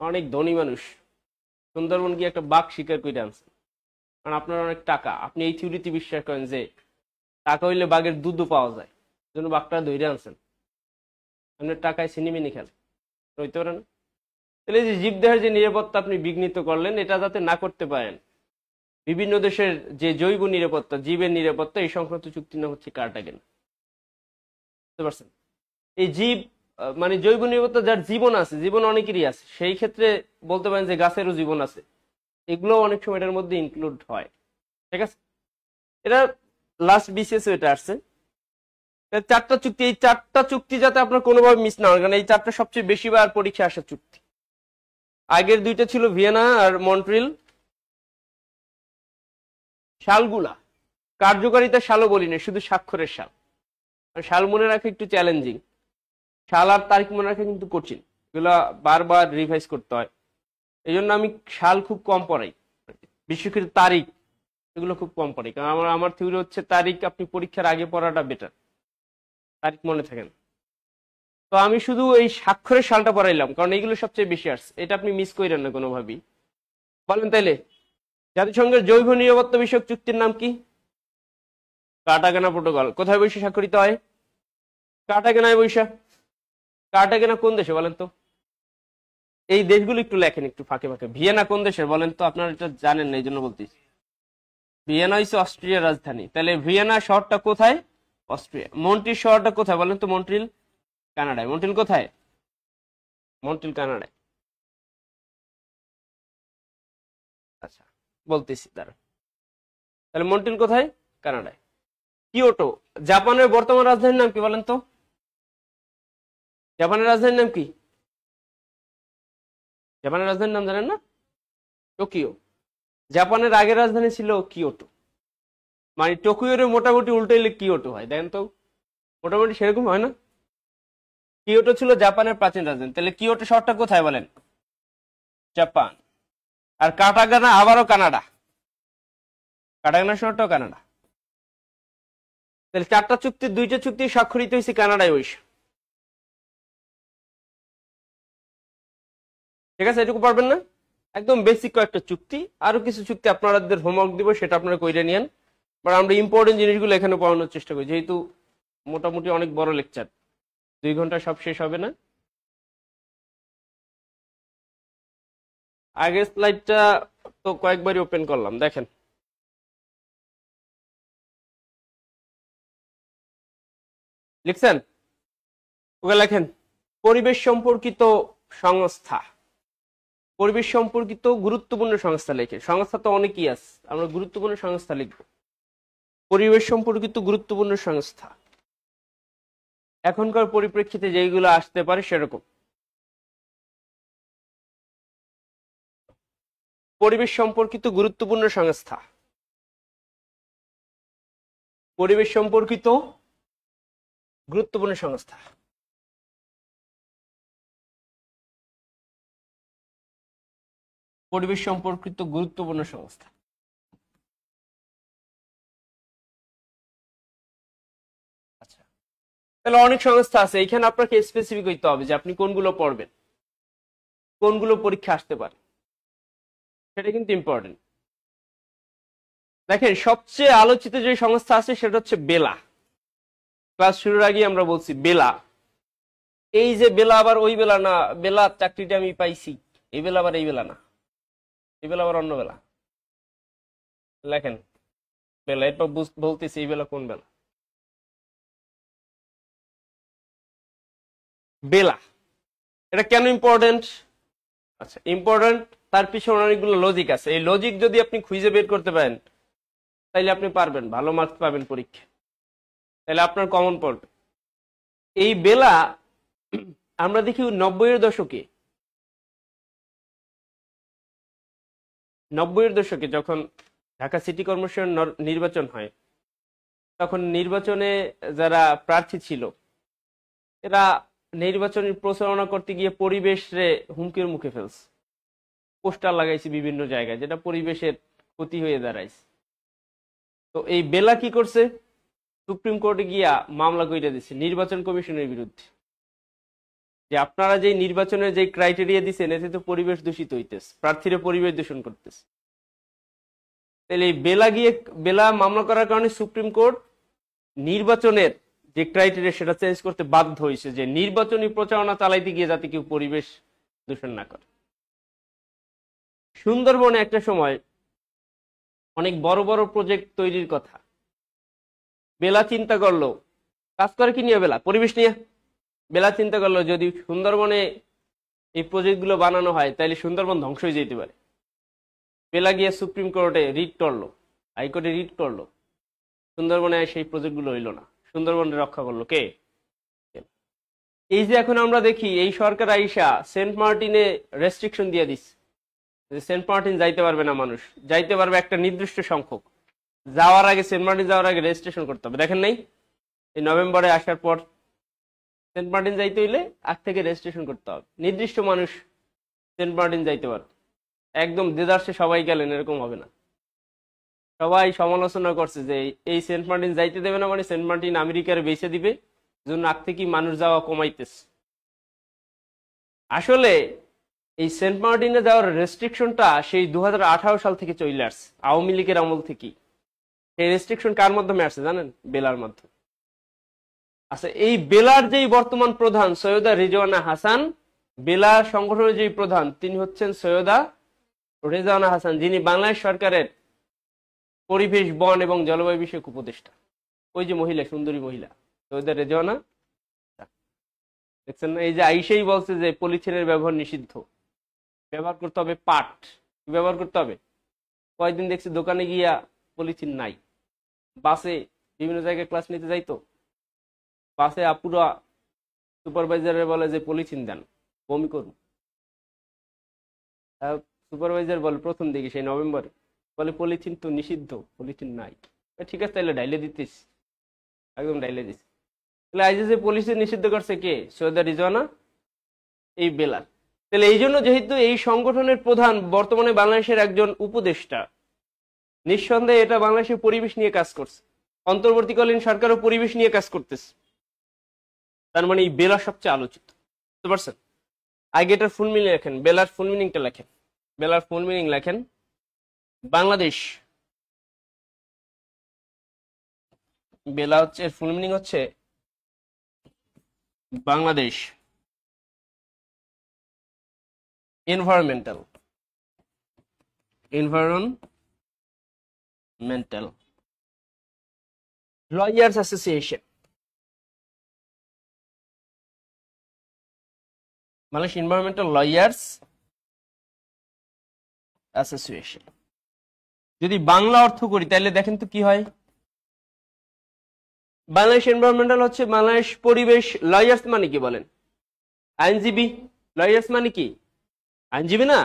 অনেক ধনী মানুষ, সুন্দরবন গিয়ে একটা বাঘ শিকার করে আনছেন, কারণ আপনার অনেক টাকা, আপনি এই থিওরিতে বিশ্বাস করেন যে টাকা হইলে বাঘের দুধও পাওয়া যায়, জন্য বাঘটা ধরে আনছেন, আপনার টাকায় সিনেমিনি খেলে, হইতে পারে না? তাহলে যে জীবদেহের যে নিরাপত্তা আপনি বিঘ্নিত করলেন, এটা যাতে না করতে পারেন বিভিন্ন দেশের যে জৈব নিরাপত্তা, জীবের নিরাপত্তা, এই সংক্রান্ত চুক্তির নাম হচ্ছে কার্টাগেনা। বুঝতে পারছেন? এই জীব মানে জৈব নিরাপত্তা, যার জীবন আছে, জীবন অনেকেরই আছে, সেই ক্ষেত্রে বলতে পারেন যে গাছেরও জীবন আছে, এগুলো অনেক সময় এটার মধ্যে ইনক্লুড হয়। ঠিক আছে, এটা লাস্ট বিসিএস এটা আসছে। চারটা চুক্তি, এই চারটা চুক্তি যাতে আপনার কোনোভাবে মিস না হয়, কারণ এই চারটা সবচেয়ে বেশি বার পরীক্ষা আসা চুক্তি। আগের দুইটা ছিল ভিয়েনা আর মন্ট্রিল। সালগুলা কার্যকারিতা সালও বলি না, শুধু স্বাক্ষরের সাল। সাল মনে রাখা একটু চ্যালেঞ্জিং, সাল আর তারিখ মনে রাখা কিন্তু কঠিন, এগুলা বারবার রিভাইজ করতে হয়। এই জন্য আমি সাল খুব কম পড়াই, বিশেষ করে তারিখ এগুলো খুব কম পড়াই, কারণ আমার থিওরি হচ্ছে তারিখ আপনি পরীক্ষার আগে পড়াটা বেটার, তারিখ মনে থাকে না। তো আমি শুধু এই স্বাক্ষরের সালটা পড়াইলাম, কারণ এইগুলো সবচেয়ে বেশি আসছে, এটা আপনি মিস করেন না কোনোভাবেই। বলেন তাইলে জাতিসংঘের জৈব নিরাপত্তা বিষয়ক চুক্তির নাম কি? কার্টাগেনা প্রোটোকল। কোথায় বসে স্বাক্ষরিত হয়? কার্টাগেনায় বৈশা। কার্টাগেনা কোন দেশে বলেন তো? এই দেশগুলো একটু লেখেন একটু ফাঁকে ফাঁকে। ভিয়েনা কোন দেশের বলেন তো? আপনারা এটা জানেন না, এই জন্য বলতেছি। ভিয়েনা হচ্ছে অস্ট্রিয়ার রাজধানী। তাহলে ভিয়েনা শহরটা কোথায়? অস্ট্রিয়া। মন্ট্রিল শহরটা কোথায় বলেন তো? মন্ট্রিল কানাডায়। মন্ট্রিল কোথায়? মন্ট্রিল কানাডায়। আচ্ছা বলতেছি দাঁড়া। তাহলে মন্ট্রিল কোথায়? কানাডায়। কিয়োটো জাপানের বর্তমান রাজধানীর নাম কি বলেন তো? জাপানের রাজধানীর নাম কি? জাপানের রাজধানীর নাম জানেন না? টোকিও। জাপানের আগের রাজধানী ছিল কিয়োটো, মানে টোকিওর মোটামুটি উল্টাইলে কিয়োটো হয়, দেখেন তো মোটামুটি সেরকম হয় না? কিয়োটো ছিল জাপানের প্রাচীন রাজধানী। তাহলে কিয়োটো শহরটা কোথায় বলেন? জাপান। আর কাটাগানা আবারও কানাডা, কাটাগানা শহরটাও কানাডা। তাহলে চারটা চুক্তি, দুইটা চুক্তি স্বাক্ষরিত হয়েছে কানাডায় বসে। ঠিক আছে, এটুকু পারবেন না? একদম বেসিক কয়েকটা চুক্তি, আরো কিছু চুক্তি আপনাদের হোমওয়ার্ক দিব, সেটা আপনারা কইরে নিয়েন। বাট আমরা ইম্পর্টেন্ট জিনিসগুলো এখানে পড়ানোর চেষ্টা করি, যেহেতু মোটামুটি অনেক বড় লেকচার, 2 ঘন্টা সব শেষ হবে না। আগের স্লাইডটা তো কয়েকবারই ওপেন করলাম, দেখেন। লিখছেন? ওকে লেখেন। পরিবেশ সম্পর্কিত সংস্থা, পরিবেশ সম্পর্কিত গুরুত্বপূর্ণ সংস্থা লেখে। সংস্থা তো অনেকই আছে, আমরা গুরুত্বপূর্ণ সংস্থা লিখব। পরিবেশ সম্পর্কিত গুরুত্বপূর্ণ সংস্থা এখনকার পরিপ্রেক্ষিতে যেগুলো আসতে পারে সেরকম। পরিবেশ সম্পর্কিত গুরুত্বপূর্ণ সংস্থা, পরিবেশ সম্পর্কিত গুরুত্বপূর্ণ সংস্থা। পরিবেশ সম্পর্কিত গুরুত্বপূর্ণ সংস্থা। আচ্ছা, তাহলে অনেক সংস্থা আছে, এখানে আপনাকে স্পেসিফিক হইতে হবে যে আপনি কোনগুলো পড়বেন, কোনগুলো পরীক্ষা আসতে পারে, সেটা কিন্তু ইম্পর্টেন্ট। দেখেন সবচেয়ে আলোচিত যে সংস্থা আছে সেটা হচ্ছে বেলা। ক্লাস শুরুর আগে আমরা বলছি বেলা। এই যে বেলা আবার ওই বেলা না, বেলা চাকরিটা আমি পাইছি, এই বেলা আবার এই বেলা না, এই বেলা আবার অন্য বেলা। লেখেন বেলা, এরপর বলতেছি এই বেলা কোন বেলা। বেলা এটা কেন ইম্পর্টেন্ট? আচ্ছা ইম্পর্টেন্ট, তার পিছনে অনেকগুলো লজিক আছে। এই লজিক যদি আপনি খুঁজে বের করতে পারেন তাইলে আপনি পারবেন, ভালো মার্কস পাবেন পরীক্ষা, তাহলে আপনার কমন পড়বে। এই বেলা আমরা দেখি 90-এর দশকে, 90-এর দশকে যখন ঢাকা সিটি কর্পোরেশন নির্বাচন হয়, তখন নির্বাচনে যারা প্রার্থী ছিল এরা নির্বাচনের প্রচারণা করতে গিয়ে পরিবেশে হুমকির মুখে ফেলছে, পোস্টার লাগাইছে বিভিন্ন জায়গায়, যেটা পরিবেশের ক্ষতি হয়ে দাঁড়াইছে। তো এই বেলা কি করছে? সুপ্রিম কোর্টে গিয়া মামলা কইরা দিচ্ছে নির্বাচন কমিশনের বিরুদ্ধে, যে আপনারা যে নির্বাচনের যে ক্রাইটেরিয়া দিচ্ছেন এতে তো পরিবেশ দূষিত হইতেছে, প্রার্থীরা পরিবেশ দূষণ করতেছে। তাহলে এই বেলা মামলা করার কারণে সুপ্রিম কোর্ট নির্বাচনের যে ক্রাইটেরিয়া সেটা চেঞ্জ করতে বাধ্য হয়েছে, যে নির্বাচনী প্রচারণা চালাইতে গিয়ে যাতে কেউ পরিবেশ দূষণ না করে। সুন্দরবনে একটা সময় অনেক বড় বড় প্রজেক্ট তৈরির কথা। বেলা চিন্তা করলো, কাজ করে কি নিয়ে? বেলা পরিবেশ নিয়ে। বেলা চিন্তা করলো যদি সুন্দরবনে এই প্রজেক্টগুলো বানানো হয় তাহলে সুন্দরবন ধ্বংস হয়ে যেতে পারে। বেলা গিয়ে সুপ্রিম কোর্টে রিট করলো, হাইকোর্টে রিট করলো, সুন্দরবনে সেই প্রজেক্টগুলো হইলো না, সুন্দরবনে রক্ষা করলো কে? এই যে এখন আমরা দেখি এই সরকার আইসা সেন্ট মার্টিনে রেস্ট্রিকশন দিয়ে দিচ্ছে, সেন্ট মার্টিন যাইতে পারবে না, মানুষ যাইতে পারবে একটা নির্দিষ্ট সংখ্যক। যাওয়ার আগে, সেন্ট মার্টিন যাওয়ার আগে রেজিস্ট্রেশন করতে হবে। দেখেন নাই এই নভেম্বরে আসার পর সেন্ট মার্টিন যাইতে হইলে আগ থেকে রেজিস্ট্রেশন করতে হবে, নির্দিষ্ট মানুষ সেন্ট মার্টিন যাইতে পারবে। একদম দেদারসে সবাই গেলেন এরকম হবে না। সবাই সমালোচনা করছে যে এই সেন্ট মার্টিন যাইতে দেবে না, মানে সেন্ট মার্টিন আমেরিকার বেচে দিবে, জন্য আগ থেকেই মানুষ যাওয়া কমাইতেছে। আসলে এই সেন্ট মার্টিনে যাওয়ার রেস্ট্রিকশনটা সেই 2018 সাল থেকে চলে আসছে, আওয়ামী লীগের আমল থেকেই। এই রেস্ট্রিকশন কার মাধ্যমে আসছে জানেন? বেলার মাধ্যমে। আচ্ছা, এই বেলার যেই বর্তমান প্রধান সৈয়দা রিজওয়ানা হাসান, বেলা সংগঠনের যেই প্রধান তিনি হচ্ছেন সৈয়দা রিজওয়ানা হাসান, যিনি বাংলাদেশ সরকারের পরিবেশ, বন এবং জলবায়ু বিষয়ক উপদেষ্টা। ওই যে মহিলা, সুন্দরী মহিলা সৈয়দা রিজওয়ানা, দেখছেন না? এই যে আইসেই বলছে যে পলিথিনের ব্যবহার নিষিদ্ধ, ব্যবহার করতে হবে পাট। ব্যবহার করতে হবে, কয়েকদিন দেখছি দোকানে গিয়া পলিথিন নাই। বাসে বিভিন্ন জায়গায় ক্লাস নিতে যাইতো, বাসে আপুরা সুপারভাইজারে বলে যে পলিথিন দেন, বমি করুন। সুপারভাইজার বলে প্রথম দিকে সেই নভেম্বরে, বলে পলিথিন তো নিষিদ্ধ, পলিথিন নাই। ঠিক আছে তাহলে ডাইলে দিতেছি, একদম ডাইলে দিস। তাহলে আইজে যে পলিথিন নিষিদ্ধ করছে কে? সৈয়দা রিজওয়ানা, এই বেলাল। তাহলে এই জন্য যেহেতু এই সংগঠনের প্রধান বর্তমানে বাংলাদেশের একজন উপদেষ্টা, নিঃসন্দেহে এটা বাংলাদেশের পরিবেশ নিয়ে কাজ করছে, অন্তর্বর্তীকালীন সরকারও পরিবেশ নিয়ে কাজ করতেছে। তার মানে এই বেলা সবচেয়ে আলোচিত, বুঝতে পারছেন? আগে এটার ফুল মিনিং লেখেন, বেলার ফুল মিনিংটা লেখেন। বেলার ফুল মিনিং লেখেন বাংলাদেশ। বেলা হচ্ছে, এর ফুল মিনিং হচ্ছে Bangladesh environmental lawyers association. Bangladesh environmental lawyers association. যদি বাংলা অর্থ করি তাহলে দেখেন তো কি হয়। বাংলাদেশ এনভায়রনমেন্টাল হচ্ছে বাংলাদেশ পরিবেশ, লয়ার্স মানে কি বলেন? আইনজীবী। লয়ার্স মানে কি? আইনজীবী না,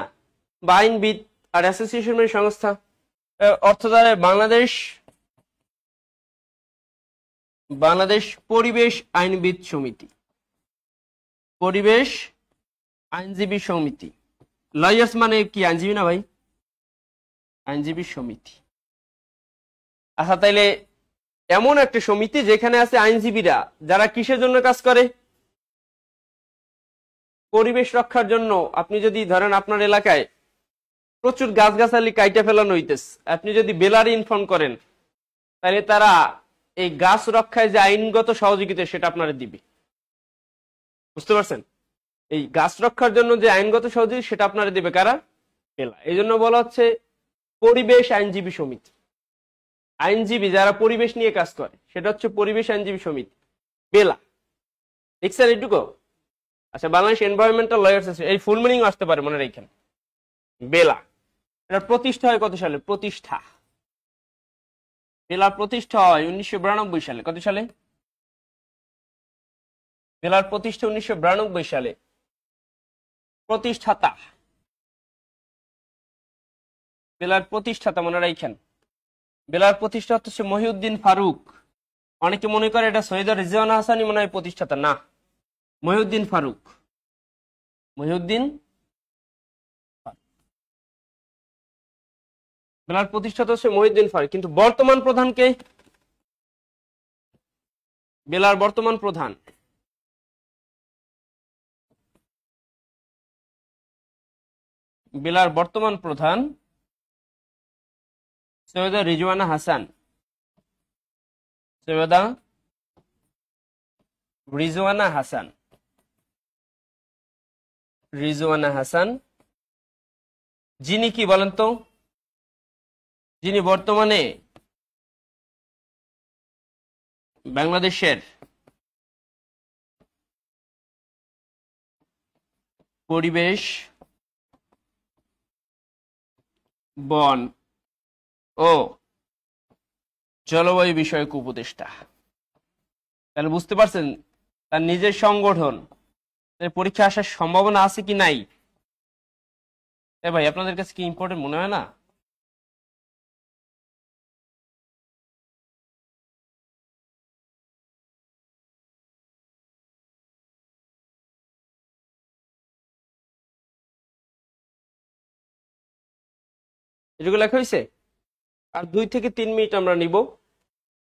বা আইনবিদ। আর অ্যাসোসিয়েশন মানে সংস্থা। অর্থ দ্বারা বাংলাদেশ পরিবেশ আইনবিদ সমিতি, পরিবেশ আইনজীবী সমিতি। লয়ার্স মানে কি? আইনজীবী না ভাই, আইনজীবী সমিতি। আচ্ছা, তাইলে এমন একটা সমিতি যেখানে আছে আইনজীবীরা, যারা কিসের জন্য কাজ করে? পরিবেশ রক্ষার জন্য। আপনি যদি ধরেন আপনার এলাকায় প্রচুর গাছগাছালি কাইটা ফেলানো হইতেছে, আপনি যদি বেলারে ইনফর্ম করেন, তাহলে তারা এই গাছ রক্ষায় যে আইনগত সহযোগিতা সেটা আপনারা দিবে, বুঝতে পারছেন? এই গাছ রক্ষার জন্য যে আইনগত সহযোগিতা সেটা আপনারা দিবে কারা? বেলা। এই জন্য বলা হচ্ছে পরিবেশ আইনজীবী সমিতি। আইনজীবী যারা পরিবেশ নিয়ে কাজ করে সেটা হচ্ছে পরিবেশ আইনজীবী সমিতি, বেলা। দেখছেন এইটুকু? আচ্ছা, বাংলাদেশ এনভায়রনমেন্টাল লয়ার্স, এই ফুল মিনিং আসতে পারে মনে রাখেন, বেলা। এটা প্রতিষ্ঠা হয় কত সালে? বেলার প্রতিষ্ঠা হয় 1992 সালে। কত সালে? বেলার প্রতিষ্ঠা 1992 সালে। প্রতিষ্ঠাতা, বেলার প্রতিষ্ঠাতা মনে রাখেন, বেলার প্রতিষ্ঠাতা হচ্ছে মহিউদ্দিন ফারুক। অনেকে মনে করে এটা সৈয়দা রিজওয়ানা হাসানই মনে হয় প্রতিষ্ঠাতা, না, মহিউদ্দিন ফারুক। বেলার প্রতিষ্ঠাতা হচ্ছে মহিউদ্দিন ফারুক। কিন্তু বর্তমান প্রধান কে? বেলার বর্তমান প্রধান সৈয়দা রিজওয়ানা হাসান। সৈয়দা রিজওয়ানা হাসান, যিনি কি বলেন তো? যিনি বর্তমানে বাংলাদেশের পরিবেশ, বন ও জলবায়ু বিষয়ক উপদেষ্টা। তাহলে বুঝতে পারছেন তার নিজের সংগঠন পরীক্ষা আসার সম্ভাবনা আছে কি নাই? ভাই আপনাদের কাছে কি ইম্পর্টেন্ট মনে হয় না? এটুকু লেখা হয়েছে। আর 2 থেকে 3 মিনিট আমরা নিব।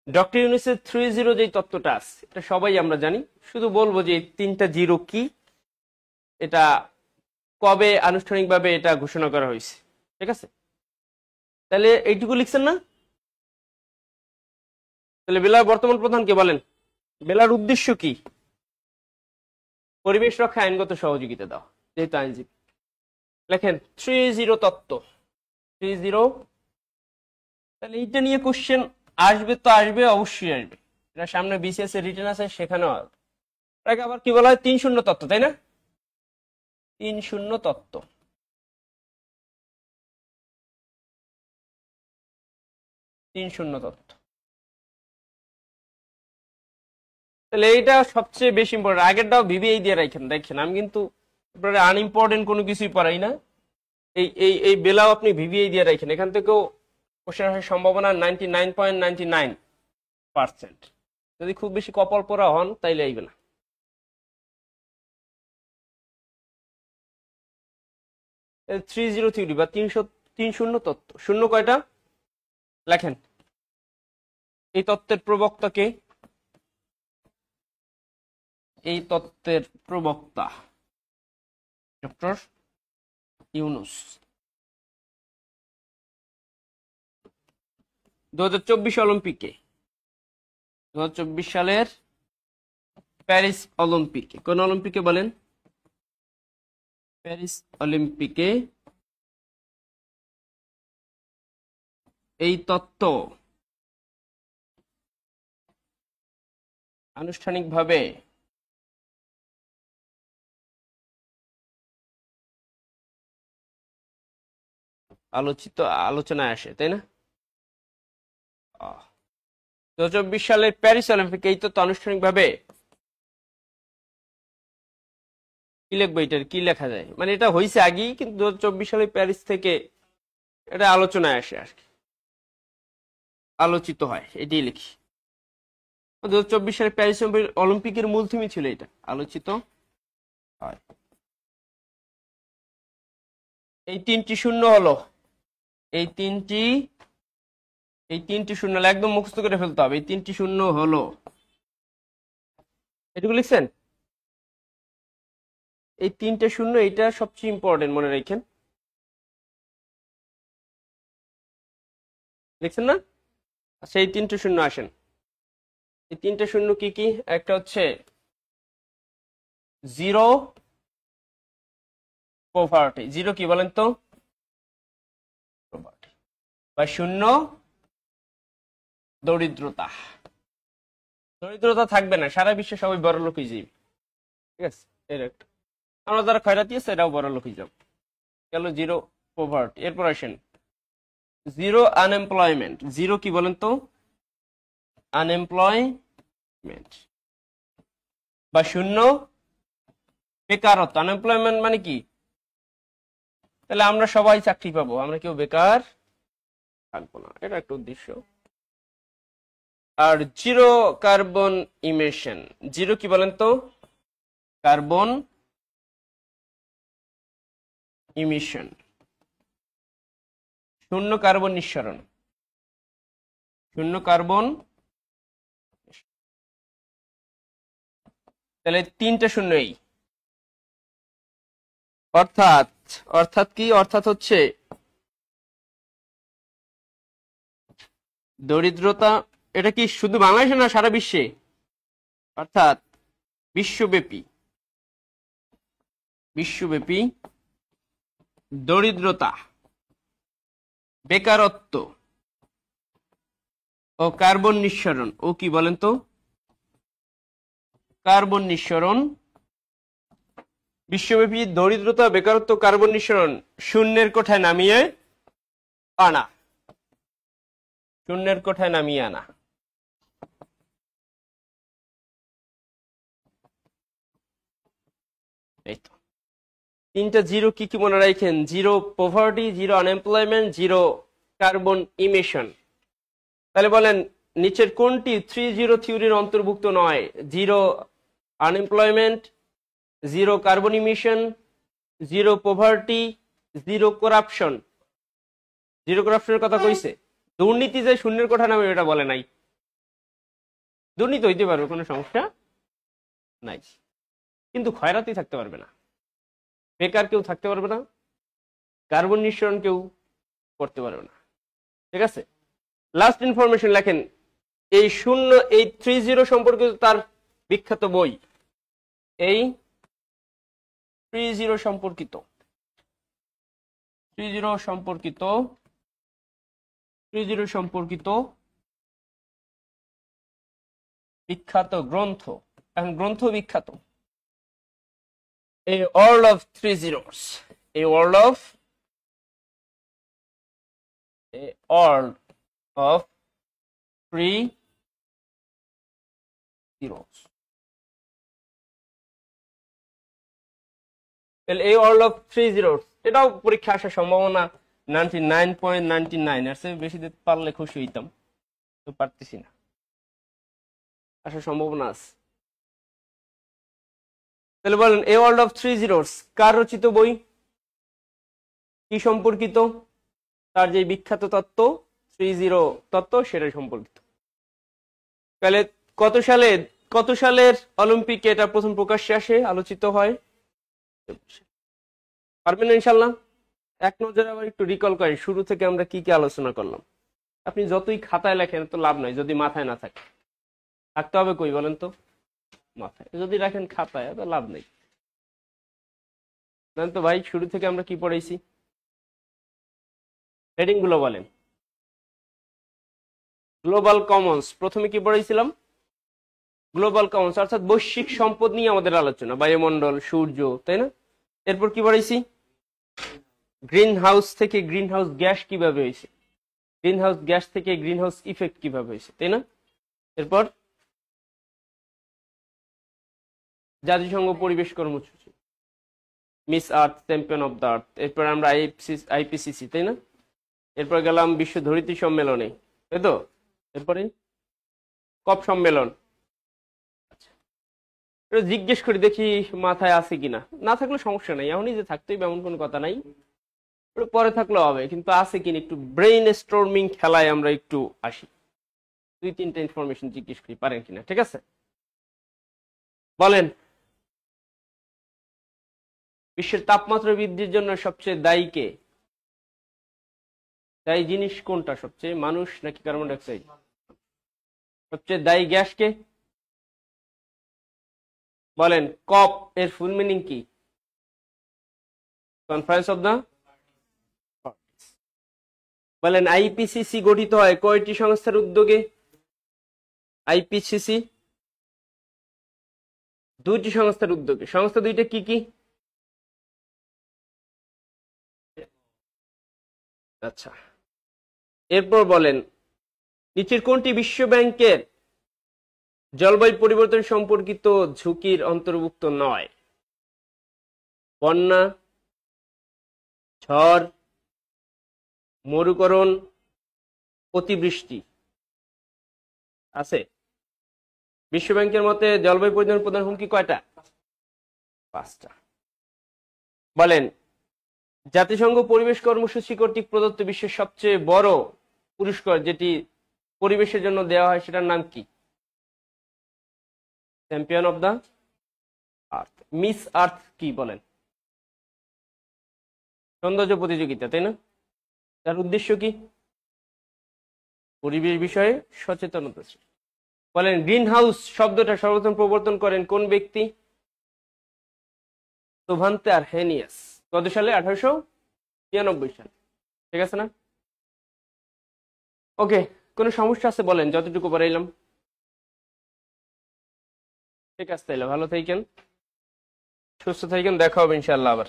ডক্টর ইউনূসের 3-0 যে তত্ত্বটা আছে এটা সবাই আমরা জানি, শুধু বলবো যে 3টা জিরো কি, এটা কবে আনুষ্ঠানিকভাবে এটা ঘোষণা করা হয়েছে। ঠিক আছে, তাহলে এইটুকু লিখছেন না? তাহলে বেলার বর্তমান প্রধান কে বলেন? বেলার উদ্দেশ্য কি? পরিবেশ রক্ষা আইনগত সহযোগিতা দাও, যেহেতু আইনজীবী। লেখেন 3-0 তত্ত্ব, 3-0। তাহলে এইটা নিয়ে কোশ্চেন আসবে তো আসবে, অবশ্যই আসবে। এটা সামনে বিসিএস এর রিটেন আছে, সেখানেও আসবে। এটাকে আবার কি বলা হয়? 3-0 তত্ত্ব, তাই না? 3-0 তত্ত্ব। 3-0 তত্ত্ব। তাহলে এইটা সবচেয়ে বেশি ইম্পর্টেন্ট। আগেরটাও ভিভিআই দিয়ে রাখেন। দেখেন আমি কিন্তু আনইম্পর্টেন্ট কোনো কিছুই পড়াই না। এই এই এই বেলাও আপনি ভিভিআই দিয়ে রাখেন, এখান থেকেও কোশ্চেন আসার সম্ভাবনা 99.99%। যদি খুব বেশি কপাল পড়া হন তাইলে আইবে না। থ্রি জিরো থিওরি বা 3-0 তত্ত্ব। শূন্য কয়টা লেখেন? এই তত্ত্বের প্রবক্তাকে, এই তত্ত্বের প্রবক্তা ডক্টর ইউনূস। 2024 অলিম্পিকে, 2024 সালের প্যারিস অলিম্পিকে, কোন অলিম্পিকে বলেন? প্যারিস অলিম্পিকে এই তত্ত্ব আনুষ্ঠানিকভাবে আলোচনায় আসে, তাই না? 2024 সালের প্যারিস অলিম্পিকে এই তত্ত্ব আনুষ্ঠানিকভাবে কি লিখবো? এটার কি লেখা যায়? মানে এটা হয়েছে আগেই, কিন্তু 2024 সালে প্যারিস থেকে এটা আলোচনায় আসে আর কি, আলোচিত হয়, এটাই লিখি। 2024 সালে প্যারিস অলিম্পিকের মূল থিমই ছিল এটা, আলোচিত হয়। এই 3টি শূন্য হলো, এই তিনটি শূন্য একদম মুখস্থ করে ফেলতে হবে। এই 3টি শূন্য হলো, এটুকু লিখছেন? এই 3টে শূন্য, এইটা সবচেয়ে ইম্পর্টেন্ট, মনে রাখেন। লিখছেন না? আচ্ছা, এই 3টে শূন্য আসেন। এই 3টে শূন্য কি কি? একটা হচ্ছে জিরো পভার্টি। জিরো কি বলেন তো? পভার্টি বা শূন্য দরিদ্রতা। দরিদ্রতা থাকবে না, সারা বিশ্বে সবাই বড় লোক হয়ে যাবে। ঠিক আছে, এর একটা আমরা যারা খয়রাতি আছে এরাও বড় লোক হয়ে যাব। গেল জিরো পভার্টি। এরপর আসেন জিরো আনএমপ্লয়মেন্ট। জিরো কি বলেন তো? আনএমপ্লয়মেন্ট বা শূন্য বেকারত্ব। আনএমপ্লয়মেন্ট মানে কি? তাহলে আমরা সবাই চাকরি পাবো, আমরা কেউ বেকার থাকবো না, এটা একটা উদ্দেশ্য। আর জিরো কার্বন ইমিশন। জিরো কি বলেন তো? কার্বন ইমিশন, শূন্য কার্বন নিঃসরণ, শূন্য কার্বন। তাহলে 3টে শূন্য এই, অর্থাৎ কি? অর্থাৎ হচ্ছে দরিদ্রতা। এটা কি শুধু বাংলাদেশে না, সারা বিশ্বে? অর্থাৎ বিশ্বব্যাপী দরিদ্রতা, বেকারত্ব ও কার্বন নিঃসরণ, ও কি বলেন তো? কার্বন নিঃসরণ, বিশ্বব্যাপী দরিদ্রতা, বেকারত্ব, কার্বন নিঃসরণ শূন্যের কোঠায় নামিয়ে আনা, শূন্যের কোঠায় নামিয়ে আনা। এই তো তিনটা জিরো কি কি মনে রাখেন? Zero poverty, zero unemployment, zero carbon emission. তাহলে বলেন নিচের কোনটি 3-0 থিওরির অন্তর্ভুক্ত নয়? Zero unemployment, zero carbon emission, zero poverty, zero corruption. Zero করাপশনের কথা কইছে? দুর্নীতি যে শূন্যের কোঠা নামে এটা বলে নাই। দুর্নীতি হইতে পারবে, কোনো সমস্যা নাই, কিন্তু খয়রাতি থাকতে পারবে না, বেকার কেউ থাকতে পারবে না, কার্বন নিঃসরণ কেউ করতে পারবে না। ঠিক আছে, লাস্ট ইনফরমেশন লেখেন এই 3-0 সম্পর্কিত তার বিখ্যাত বই, এই 3-0 সম্পর্কিত 3-0 সম্পর্কিত বিখ্যাত গ্রন্থ, এখন গ্রন্থ বিখ্যাত, A World of Three Zeros, A World of Three Zeros। A World of Three Zeros এটাও পরীক্ষা আসার সম্ভাবনা 99.99, এর চেয়ে বেশি দিতে পারলে খুশি হইতাম, তো পারতেছি না, আসার সম্ভাবনা আছে। তাহলে বলেন A World of Three Zeros কার রচিত বই, কি সম্পর্কিত? তার যে বিখ্যাত তত্ত্ব 3-0 তত্ত্ব সেটা সম্পর্কিত। তাহলে কত সালের অলিম্পিকে এটা প্রথম প্রকাশ্যে আসে, আলোচিত হয়? পারবেন না ইনশাল্লাহ? এক নজরে আবার একটু রিকল করেন শুরু থেকে আমরা কি কি আলোচনা করলাম। আপনি যতই খাতায় লেখেন তো লাভ নাই যদি মাথায় না থাকে। থাকতে হবে কই বলেন তো? মাথায়। যদি রাখেন খাতায় তো লাভ নেই। জানেন তো ভাই শুরু থেকে আমরা কি পড়াইছি? হেডিং গুলো বলেন। গ্লোবাল কমন্স, প্রথমে কি পড়াইছিলাম? গ্লোবাল কমন্স অর্থাৎ বৈশ্বিক সম্পদ নিয়ে আমাদের আলোচনা, বায়ুমণ্ডল, সূর্য, তাই না? এরপর কি পড়াইছি? গ্রিন হাউস থেকে গ্রিন হাউস গ্যাস কিভাবে হয়েছে, গ্রিন হাউস গ্যাস থেকে গ্রিন হাউস ইফেক্ট কিভাবে হয়েছে, তাই না? এরপর জাতিসংঘ পরিবেশ কর্মসূচি, miss earth, champion of the আর্থ। এরপর আমরা আইপিসিসি, তাই না? এরপর গেলাম বিশ্ব ধরিত্রী সম্মেলনে, তাই তো? এরপরে কপ সম্মেলন। আচ্ছা, জিজ্ঞেস করি দেখি মাথায় আছে কিনা, না থাকলে সমস্যা নাই, এমনই যে থাকতেই এমন কোনো কথা নাই, পরে থাকলেও হবে, কিন্তু আছে কিনা একটু ব্রেইন স্টর্মিং খেলায় আমরা একটু আসি, 2-3টা ইনফরমেশন জিজ্ঞেস করি পারেন কিনা, ঠিক আছে? বলেন বিশ্বের তাপমাত্রা বৃদ্ধির জন্য সবচেয়ে দায়ী কে? দায়ী জিনিস কোনটা সবচেয়ে, মানুষ নাকি কার্বন ডাইঅক্সাইড? সবচেয়ে দায়ী গ্যাস কে? বলেন কপ এর ফুল মিনিং কি? Conference of the. বলেন আইপিসিসি গঠিত হয় কয়টি সংস্থার উদ্যোগে? আইপিসিসি 2টি সংস্থার উদ্যোগে। সংস্থা 2টা কি কি? আচ্ছা, এরপর বলেন নিচের কোনটি বিশ্ব ব্যাংকের জলবায়ু পরিবর্তন সম্পর্কিত ঝুঁকির অন্তর্ভুক্ত নয়? বন্যা, ঝড়, মরুকরণ, অতিবৃষ্টি আছে? বিশ্ব ব্যাংকের মতে জলবায়ু পরিবর্তনের প্রধান হুমকি কয়টা? 5টা। বলেন জাতিসংঘ পরিবেশ কর্মসূচি কর্তৃক প্রদত্ত বিশ্বের সবচেয়ে বড় পুরস্কার যেটি পরিবেশের জন্য দেওয়া হয় সেটার নাম কি? Champion of the earth. Miss earth কি বলেন? সৌন্দর্য প্রতিযোগিতা, তাই না? তার উদ্দেশ্য কি? পরিবেশ বিষয়ে সচেতনতা। বলেন গ্রিন হাউস শব্দটা সর্বপ্রথম প্রবর্তন করেন কোন ব্যক্তি? সোভান্তে আরহেনিয়াস। কত সালে? 1893 সালে। ঠিক আছে না? ওকে, কোনো সমস্যা আছে বলেন, যতটুকু পারাইলাম। ঠিক আছে, তাইলে ভালো থাকেন, সুস্থ থাকেন, দেখা হবে ইনশাআল্লাহ আবার।